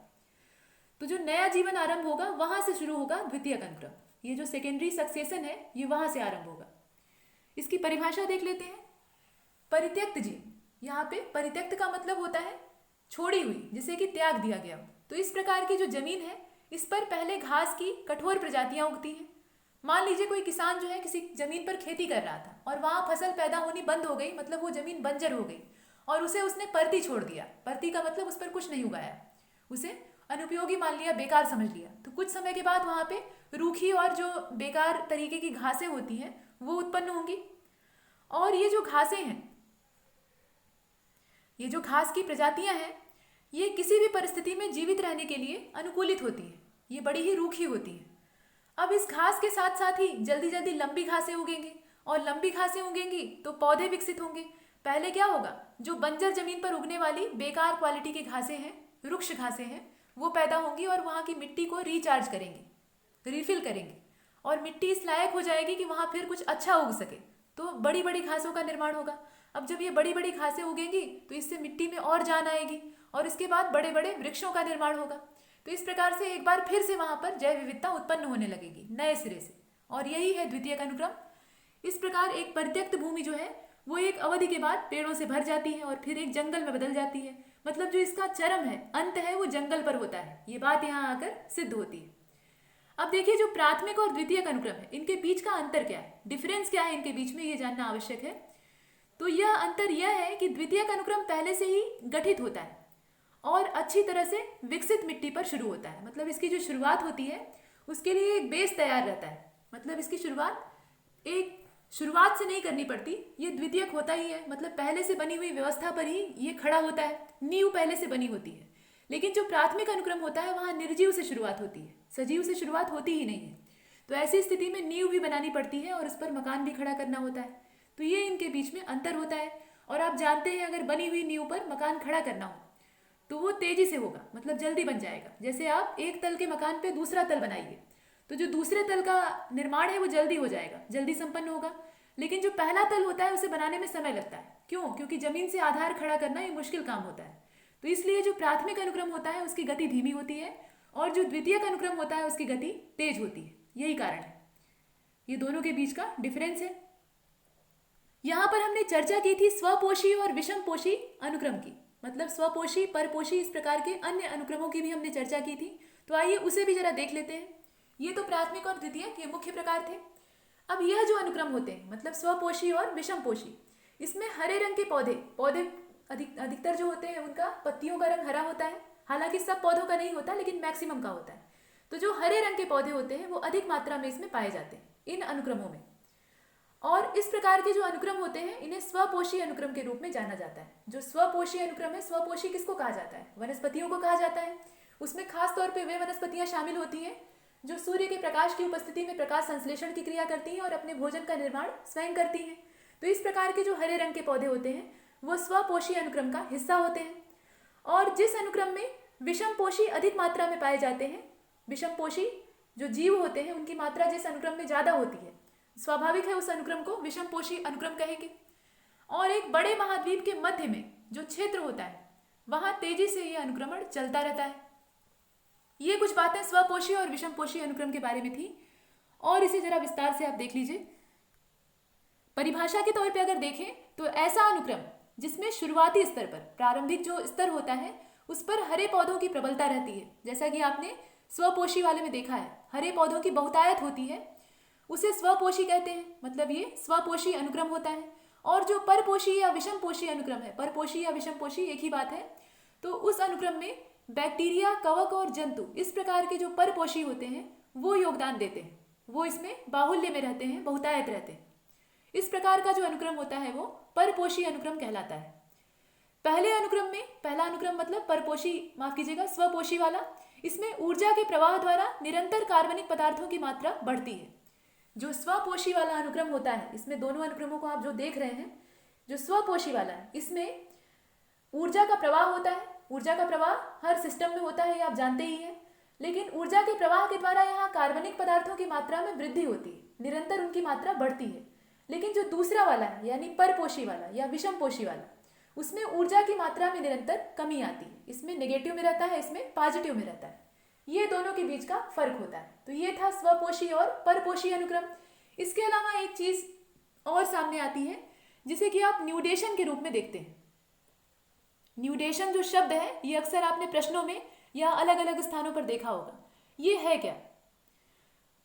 तो जो नया जीवन आरंभ होगा वहाँ से शुरू होगा द्वितीयक अनुक्रम। ये जो सेकेंडरी सक्सेशन है ये वहाँ से आरंभ होगा। इसकी परिभाषा देख लेते हैं। परित्यक्त जीव, यहाँ पे परित्यक्त का मतलब होता है छोड़ी हुई, जिसे कि त्याग दिया गया। तो इस प्रकार की जो जमीन है इस पर पहले घास की कठोर प्रजातियां उगती हैं। मान लीजिए कोई किसान जो है किसी जमीन पर खेती कर रहा था और वहाँ फसल पैदा होनी बंद हो गई, मतलब वो जमीन बंजर हो गई, और उसने परती छोड़ दिया। परती का मतलब उस पर कुछ नहीं उगाया, उसे अनुपयोगी मान लिया, बेकार समझ लिया। तो कुछ समय के बाद वहाँ पे रूखी और जो बेकार तरीके की घासें होती हैं वो उत्पन्न होंगी। और ये जो घासें हैं, ये जो घास की प्रजातियां हैं, ये किसी भी परिस्थिति में जीवित रहने के लिए अनुकूलित होती हैं। ये बड़ी ही रूखी होती है। अब इस घास के साथ साथ ही जल्दी जल्दी लंबी घासें उगेंगी, और लंबी घासें उगेंगी तो पौधे विकसित होंगे। पहले क्या होगा, जो बंजर जमीन पर उगने वाली बेकार क्वालिटी की घासें हैं, रुक्ष घासें हैं, वो पैदा होंगी और वहाँ की मिट्टी को रिचार्ज करेंगी, रिफिल करेंगी, और मिट्टी इस लायक हो जाएगी कि वहाँ फिर कुछ अच्छा उग सके। तो बड़ी बड़ी घासों का निर्माण होगा। अब जब ये बड़ी बड़ी घासें उगेंगी तो इससे मिट्टी में और जान आएगी, और इसके बाद बड़े बड़े वृक्षों का निर्माण होगा। तो इस प्रकार से एक बार फिर से वहाँ पर जैव विविधता उत्पन्न होने लगेगी नए सिरे से, और यही है द्वितीयक अनुक्रम। इस प्रकार एक परित्यक्त भूमि जो है वो एक अवधि के बाद पेड़ों से भर जाती है और फिर एक जंगल में बदल जाती है। मतलब जो इसका चरम है, अंत है, वो जंगल पर होता है। ये बात यहाँ आकर सिद्ध होती है। अब देखिए, जो प्राथमिक और द्वितीयक अनुक्रम है, इनके बीच का अंतर क्या है, डिफरेंस क्या है इनके बीच में, ये जानना आवश्यक है। तो यह अंतर यह है कि द्वितीयक अनुक्रम पहले से ही गठित होता है और अच्छी तरह से विकसित मिट्टी पर शुरू होता है। मतलब इसकी जो शुरुआत होती है उसके लिए एक बेस तैयार रहता है। मतलब इसकी शुरुआत से नहीं करनी पड़ती, ये द्वितीयक होता ही है। मतलब पहले से बनी हुई व्यवस्था पर ही ये खड़ा होता है, नींव पहले से बनी होती है। लेकिन जो प्राथमिक अनुक्रम होता है वहाँ निर्जीव से शुरुआत होती है, सजीव से शुरुआत होती ही नहीं है। तो ऐसी स्थिति में नींव भी बनानी पड़ती है और उस पर मकान भी खड़ा करना होता है। तो ये इनके बीच में अंतर होता है। और आप जानते हैं, अगर बनी हुई नींव पर मकान खड़ा करना हो तो वो तेजी से होगा, मतलब जल्दी बन जाएगा। जैसे आप एक तल के मकान पे दूसरा तल बनाइए तो जो दूसरे तल का निर्माण है वो जल्दी हो जाएगा, जल्दी संपन्न होगा। लेकिन जो पहला तल होता है उसे बनाने में समय लगता है। क्यों? क्योंकि जमीन से आधार खड़ा करना ये मुश्किल काम होता है। तो इसलिए जो प्राथमिक अनुक्रम होता है उसकी गति धीमी होती है और जो द्वितीयक अनुक्रम होता है उसकी गति तेज होती है। यही कारण है, ये दोनों के बीच का डिफरेंस है। यहाँ पर हमने चर्चा की थी स्वपोषी और विषमपोषी अनुक्रम की। मतलब स्वपोषी, परपोषी, इस प्रकार के अन्य अनुक्रमों की भी हमने चर्चा की थी। तो आइए उसे भी जरा देख लेते हैं। ये तो प्राथमिक और द्वितीयक, ये मुख्य प्रकार थे। अब यह जो अनुक्रम होते हैं, मतलब स्वपोषी और विषमपोषी, इसमें हरे रंग के पौधे अधिकतर जो होते हैं उनका पत्तियों का रंग हरा होता है। हालांकि सब पौधों का नहीं होता, लेकिन मैक्सिमम का होता है। तो जो हरे रंग के पौधे होते हैं वो अधिक मात्रा में इसमें पाए जाते हैं इन अनुक्रमों में। और इस प्रकार के जो अनुक्रम होते हैं इन्हें स्वपोषी अनुक्रम के रूप में जाना जाता है। जो स्वपोषी अनुक्रम है, स्वपोषी किसको कहा जाता है? वनस्पतियों को कहा जाता है। उसमें खास तौर पे वे वनस्पतियां शामिल होती हैं जो सूर्य के प्रकाश की उपस्थिति में प्रकाश संश्लेषण की क्रिया करती हैं और अपने भोजन का निर्माण स्वयं करती हैं। तो इस प्रकार के जो हरे रंग के पौधे होते हैं वो स्वपोषी अनुक्रम का हिस्सा होते हैं। और जिस अनुक्रम में विषमपोषी अधिक मात्रा में पाए जाते हैं, विषमपोषी जो जीव होते हैं उनकी मात्रा जिस अनुक्रम में ज़्यादा होती है, स्वाभाविक है उस अनुक्रम को विषमपोषी अनुक्रम कहेंगे। और एक बड़े महाद्वीप के मध्य में जो क्षेत्र होता है वहाँ तेजी से यह अनुक्रमण चलता रहता है। ये कुछ बातें स्वपोषी और विषमपोषी अनुक्रम के बारे में थी, और इसे जरा विस्तार से आप देख लीजिए। परिभाषा के तौर पे अगर देखें तो ऐसा अनुक्रम जिसमें शुरुआती स्तर पर, प्रारंभिक जो स्तर होता है उस पर हरे पौधों की प्रबलता रहती है, जैसा कि आपने स्वपोषी वाले में देखा है, हरे पौधों की बहुतायत होती है, उसे स्वपोषी कहते हैं। मतलब ये स्वपोषी अनुक्रम होता है। और जो परपोषी या विषमपोषी अनुक्रम है, परपोषी या विषमपोषी एक ही बात है, तो उस अनुक्रम में बैक्टीरिया, कवक और जंतु, इस प्रकार के जो परपोषी होते हैं वो योगदान देते हैं, वो इसमें बाहुल्य में रहते हैं, बहुतायत रहते हैं। इस प्रकार का जो अनुक्रम होता है वो परपोषी अनुक्रम कहलाता है। पहले अनुक्रम में, पहला अनुक्रम मतलब परपोषी, माफ कीजिएगा, स्वपोषी वाला, इसमें ऊर्जा के प्रवाह द्वारा निरंतर कार्बनिक पदार्थों की मात्रा बढ़ती है। जो स्वपोषी वाला अनुक्रम होता है, इसमें दोनों अनुक्रमों को आप जो देख रहे हैं, जो स्वपोषी वाला है इसमें ऊर्जा का प्रवाह होता है। ऊर्जा का प्रवाह हर सिस्टम में होता है, ये आप जानते ही हैं। लेकिन ऊर्जा के प्रवाह के द्वारा यहाँ कार्बनिक पदार्थों की मात्रा में वृद्धि होती है, निरंतर उनकी मात्रा बढ़ती है। लेकिन जो दूसरा वाला है, यानी परपोषी वाला या विषमपोषी वाला, उसमें ऊर्जा की मात्रा में निरंतर कमी आती है। इसमें नेगेटिव में रहता है, इसमें पॉजिटिव में रहता है। ये दोनों के बीच का फर्क होता है। तो ये था स्वपोषी और परपोषी अनुक्रम। इसके अलावा एक चीज और सामने आती है जिसे कि आप न्यूडेशन के रूप में देखते हैं। न्यूडेशन जो शब्द है ये अक्सर आपने प्रश्नों में या अलग अलग स्थानों पर देखा होगा। ये है क्या?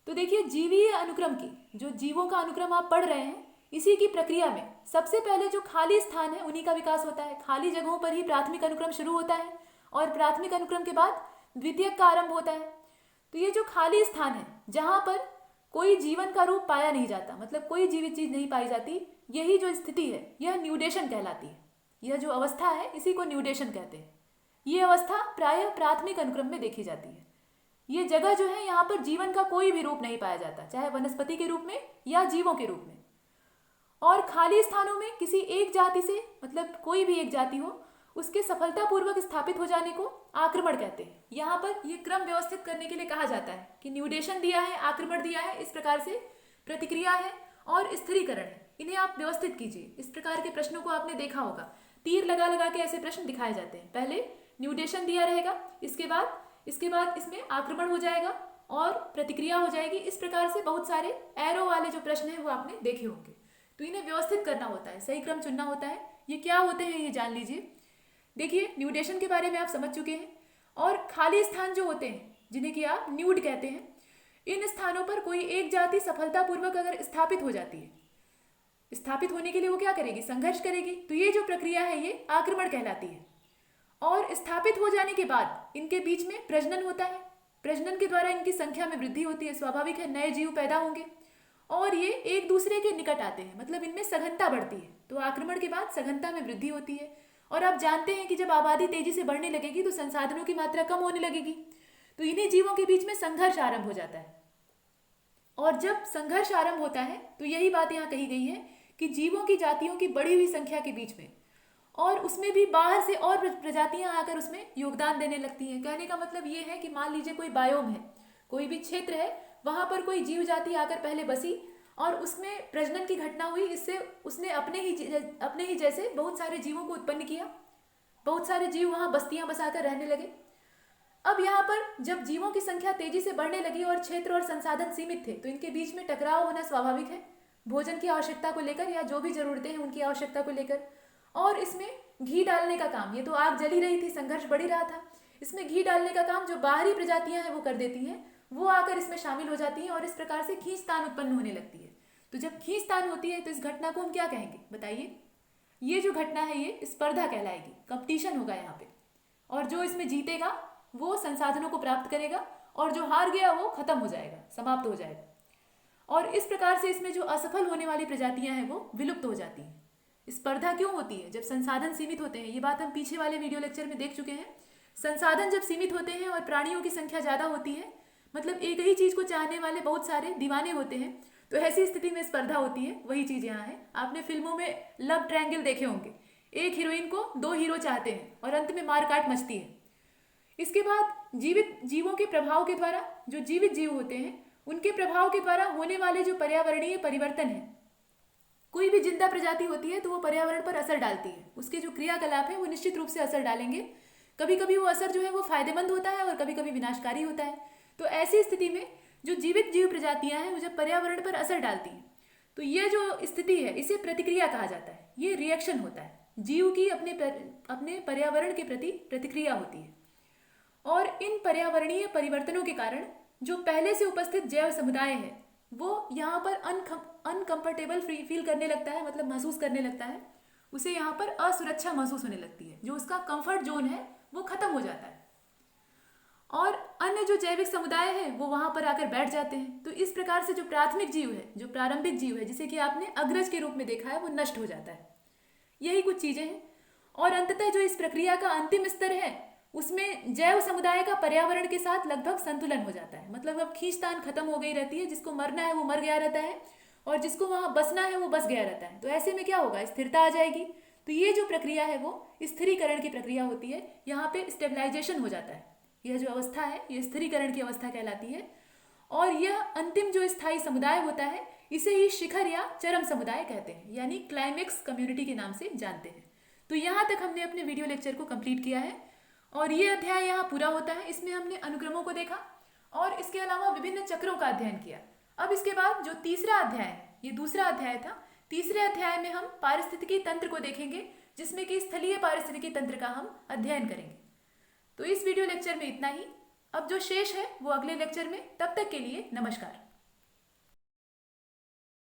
तो देखिए, जीवीय अनुक्रम की, जो जीवों का अनुक्रम आप पढ़ रहे हैं, इसी की प्रक्रिया में सबसे पहले जो खाली स्थान है उन्हीं का विकास होता है। खाली जगहों पर ही प्राथमिक अनुक्रम शुरू होता है और प्राथमिक अनुक्रम के बाद द्वितीयक का आरंभ होता है। तो ये जो खाली स्थान है जहाँ पर कोई जीवन का रूप पाया नहीं जाता, मतलब कोई जीवित चीज नहीं पाई जाती, यही जो स्थिति है यह न्यूडेशन कहलाती है। यह जो अवस्था है इसी को न्यूडेशन कहते हैं। ये अवस्था प्रायः प्राथमिक अनुक्रम में देखी जाती है। ये जगह जो है यहाँ पर जीवन का कोई भी रूप नहीं पाया जाता, चाहे वनस्पति के रूप में या जीवों के रूप में। और खाली स्थानों में किसी एक जाति से, मतलब कोई भी एक जाति हो, उसके सफलतापूर्वक स्थापित हो जाने को आक्रमण कहते हैं। यहाँ पर ये क्रम व्यवस्थित करने के लिए कहा जाता है कि न्यूडेशन दिया है, आक्रमण दिया है, इस प्रकार से प्रतिक्रिया है और स्थिरीकरण है, इन्हें आप व्यवस्थित कीजिए। इस प्रकार के प्रश्नों को आपने देखा होगा, तीर लगा लगा के ऐसे प्रश्न दिखाए जाते हैं। पहले न्यूडेशन दिया रहेगा, इसके बाद इसमें आक्रमण हो जाएगा और प्रतिक्रिया हो जाएगी। इस प्रकार से बहुत सारे एरो वाले जो प्रश्न हैं वो आपने देखे होंगे। तो इन्हें व्यवस्थित करना होता है, सही क्रम चुनना होता है। ये क्या होते हैं ये जान लीजिए। देखिए, न्यूडेशन के बारे में आप समझ चुके हैं। और खाली स्थान जो होते हैं, जिन्हें कि आप न्यूड कहते हैं, इन स्थानों पर कोई एक जाति सफलतापूर्वक अगर स्थापित हो जाती है, स्थापित होने के लिए वो क्या करेगी? संघर्ष करेगी। तो ये जो प्रक्रिया है ये आक्रमण कहलाती है। और स्थापित हो जाने के बाद इनके बीच में प्रजनन होता है। प्रजनन के द्वारा इनकी संख्या में वृद्धि होती है, स्वाभाविक है, नए जीव पैदा होंगे और ये एक दूसरे के निकट आते हैं, मतलब इनमें सघनता बढ़ती है। तो आक्रमण के बाद सघनता में वृद्धि होती है। और आप जानते हैं कि जब आबादी तेजी से बढ़ने लगेगी तो संसाधनों की मात्रा कम होने लगेगी। तो इन्हीं जीवों के बीच में संघर्ष आरंभ हो जाता है। और जब संघर्ष आरंभ होता है तो यही बात यहाँ कही गई है कि जीवों की जातियों की बढ़ी हुई संख्या के बीच में, और उसमें भी बाहर से और प्रजातियां आकर उसमें योगदान देने लगती हैं। कहने का मतलब ये है कि मान लीजिए कोई बायोम है, कोई भी क्षेत्र है, वहां पर कोई जीव जाति आकर पहले बसी और उसमें प्रजनन की घटना हुई। इससे उसने अपने ही जैसे बहुत सारे जीवों को उत्पन्न किया। बहुत सारे जीव वहां बस्तियां बसाकर रहने लगे। अब यहाँ पर जब जीवों की संख्या तेजी से बढ़ने लगी और क्षेत्र और संसाधन सीमित थे, तो इनके बीच में टकराव होना स्वाभाविक है, भोजन की आवश्यकता को लेकर या जो भी जरूरतें हैं उनकी आवश्यकता को लेकर। और इसमें घी डालने का काम, ये तो आग जली रही थी, संघर्ष बढ़ ही रहा था, इसमें घी डालने का काम जो बाहरी प्रजातियां हैं वो कर देती हैं, वो आकर इसमें शामिल हो जाती हैं और इस प्रकार से खींचतान उत्पन्न होने लगती है। तो जब खींचतान होती है तो इस घटना को हम क्या कहेंगे बताइए? ये जो घटना है ये स्पर्धा कहलाएगी, कंपटीशन होगा यहाँ पे। और जो इसमें जीतेगा वो संसाधनों को प्राप्त करेगा और जो हार गया वो खत्म हो जाएगा, समाप्त हो जाएगा। और इस प्रकार से इसमें जो असफल होने वाली प्रजातियां हैं वो विलुप्त हो जाती हैं। स्पर्धा क्यों होती है? जब संसाधन सीमित होते हैं, ये बात हम पीछे वाले वीडियो लेक्चर में देख चुके हैं। संसाधन जब सीमित होते हैं और प्राणियों की संख्या ज़्यादा होती है, मतलब एक ही चीज़ को चाहने वाले बहुत सारे दीवाने होते हैं, तो ऐसी स्थिति में स्पर्धा होती है। वही चीज़ यहाँ है। आपने फिल्मों में लव ट्रायंगल देखे होंगे, एक हीरोइन को दो हीरो चाहते हैं और अंत में मारकाट मचती है। इसके बाद जीवित जीवों के प्रभाव के द्वारा, जो जीवित जीव होते हैं उनके प्रभाव के द्वारा होने वाले जो पर्यावरणीय परिवर्तन है, कोई भी जिंदा प्रजाति होती है तो वो पर्यावरण पर असर डालती है। उसके जो क्रियाकलाप है वो निश्चित रूप से असर डालेंगे। कभी कभी वो असर जो है वो फायदेमंद होता है और कभी कभी विनाशकारी होता है। तो ऐसी स्थिति में जो जीवित जीव प्रजातियां हैं वो जब पर्यावरण पर असर डालती हैं, तो ये जो स्थिति है इसे प्रतिक्रिया कहा जाता है। ये रिएक्शन होता है, जीव की अपने पर्यावरण के प्रति प्रतिक्रिया होती है। और इन पर्यावरणीय परिवर्तनों के कारण जो पहले से उपस्थित जैव समुदाय है वो यहाँ पर अनकंफर्टेबल फील करने लगता है, मतलब महसूस करने लगता है। उसे यहाँ पर असुरक्षा महसूस होने लगती है, जो उसका कंफर्ट जोन है वो खत्म हो जाता है। और अन्य जो जैविक समुदाय है वो वहाँ पर आकर बैठ जाते हैं। तो इस प्रकार से जो प्राथमिक जीव है, जो प्रारंभिक जीव है, जिसे कि आपने अग्रज के रूप में देखा है, वो नष्ट हो जाता है। यही कुछ चीज़ें हैं। और अंततः जो इस प्रक्रिया का अंतिम स्तर है उसमें जैव समुदाय का पर्यावरण के साथ लगभग संतुलन हो जाता है। मतलब अब खींचतान खत्म हो गई रहती है, जिसको मरना है वो मर गया रहता है और जिसको वहाँ बसना है वो बस गया रहता है। तो ऐसे में क्या होगा? स्थिरता आ जाएगी। तो ये जो प्रक्रिया है वो स्थिरीकरण की प्रक्रिया होती है। यहाँ पे स्टेबलाइजेशन हो जाता है। यह जो अवस्था है ये स्थिरीकरण की अवस्था कहलाती है। और यह अंतिम जो स्थायी समुदाय होता है इसे ही शिखर या चरम समुदाय कहते हैं, यानी क्लाइमेक्स कम्युनिटी के नाम से जानते हैं। तो यहाँ तक हमने अपने वीडियो लेक्चर को कंप्लीट किया है और ये अध्याय यहाँ पूरा होता है। इसमें हमने अनुक्रमों को देखा और इसके अलावा विभिन्न चक्रों का अध्ययन किया। अब इसके बाद जो तीसरा अध्याय है, ये दूसरा अध्याय था। तीसरे अध्याय में हम पारिस्थितिकी तंत्र को देखेंगे, जिसमें कि स्थलीय पारिस्थितिकी तंत्र का हम अध्ययन करेंगे। तो इस वीडियो लेक्चर में इतना ही। अब जो शेष है वो अगले लेक्चर में। तब तक के लिए नमस्कार।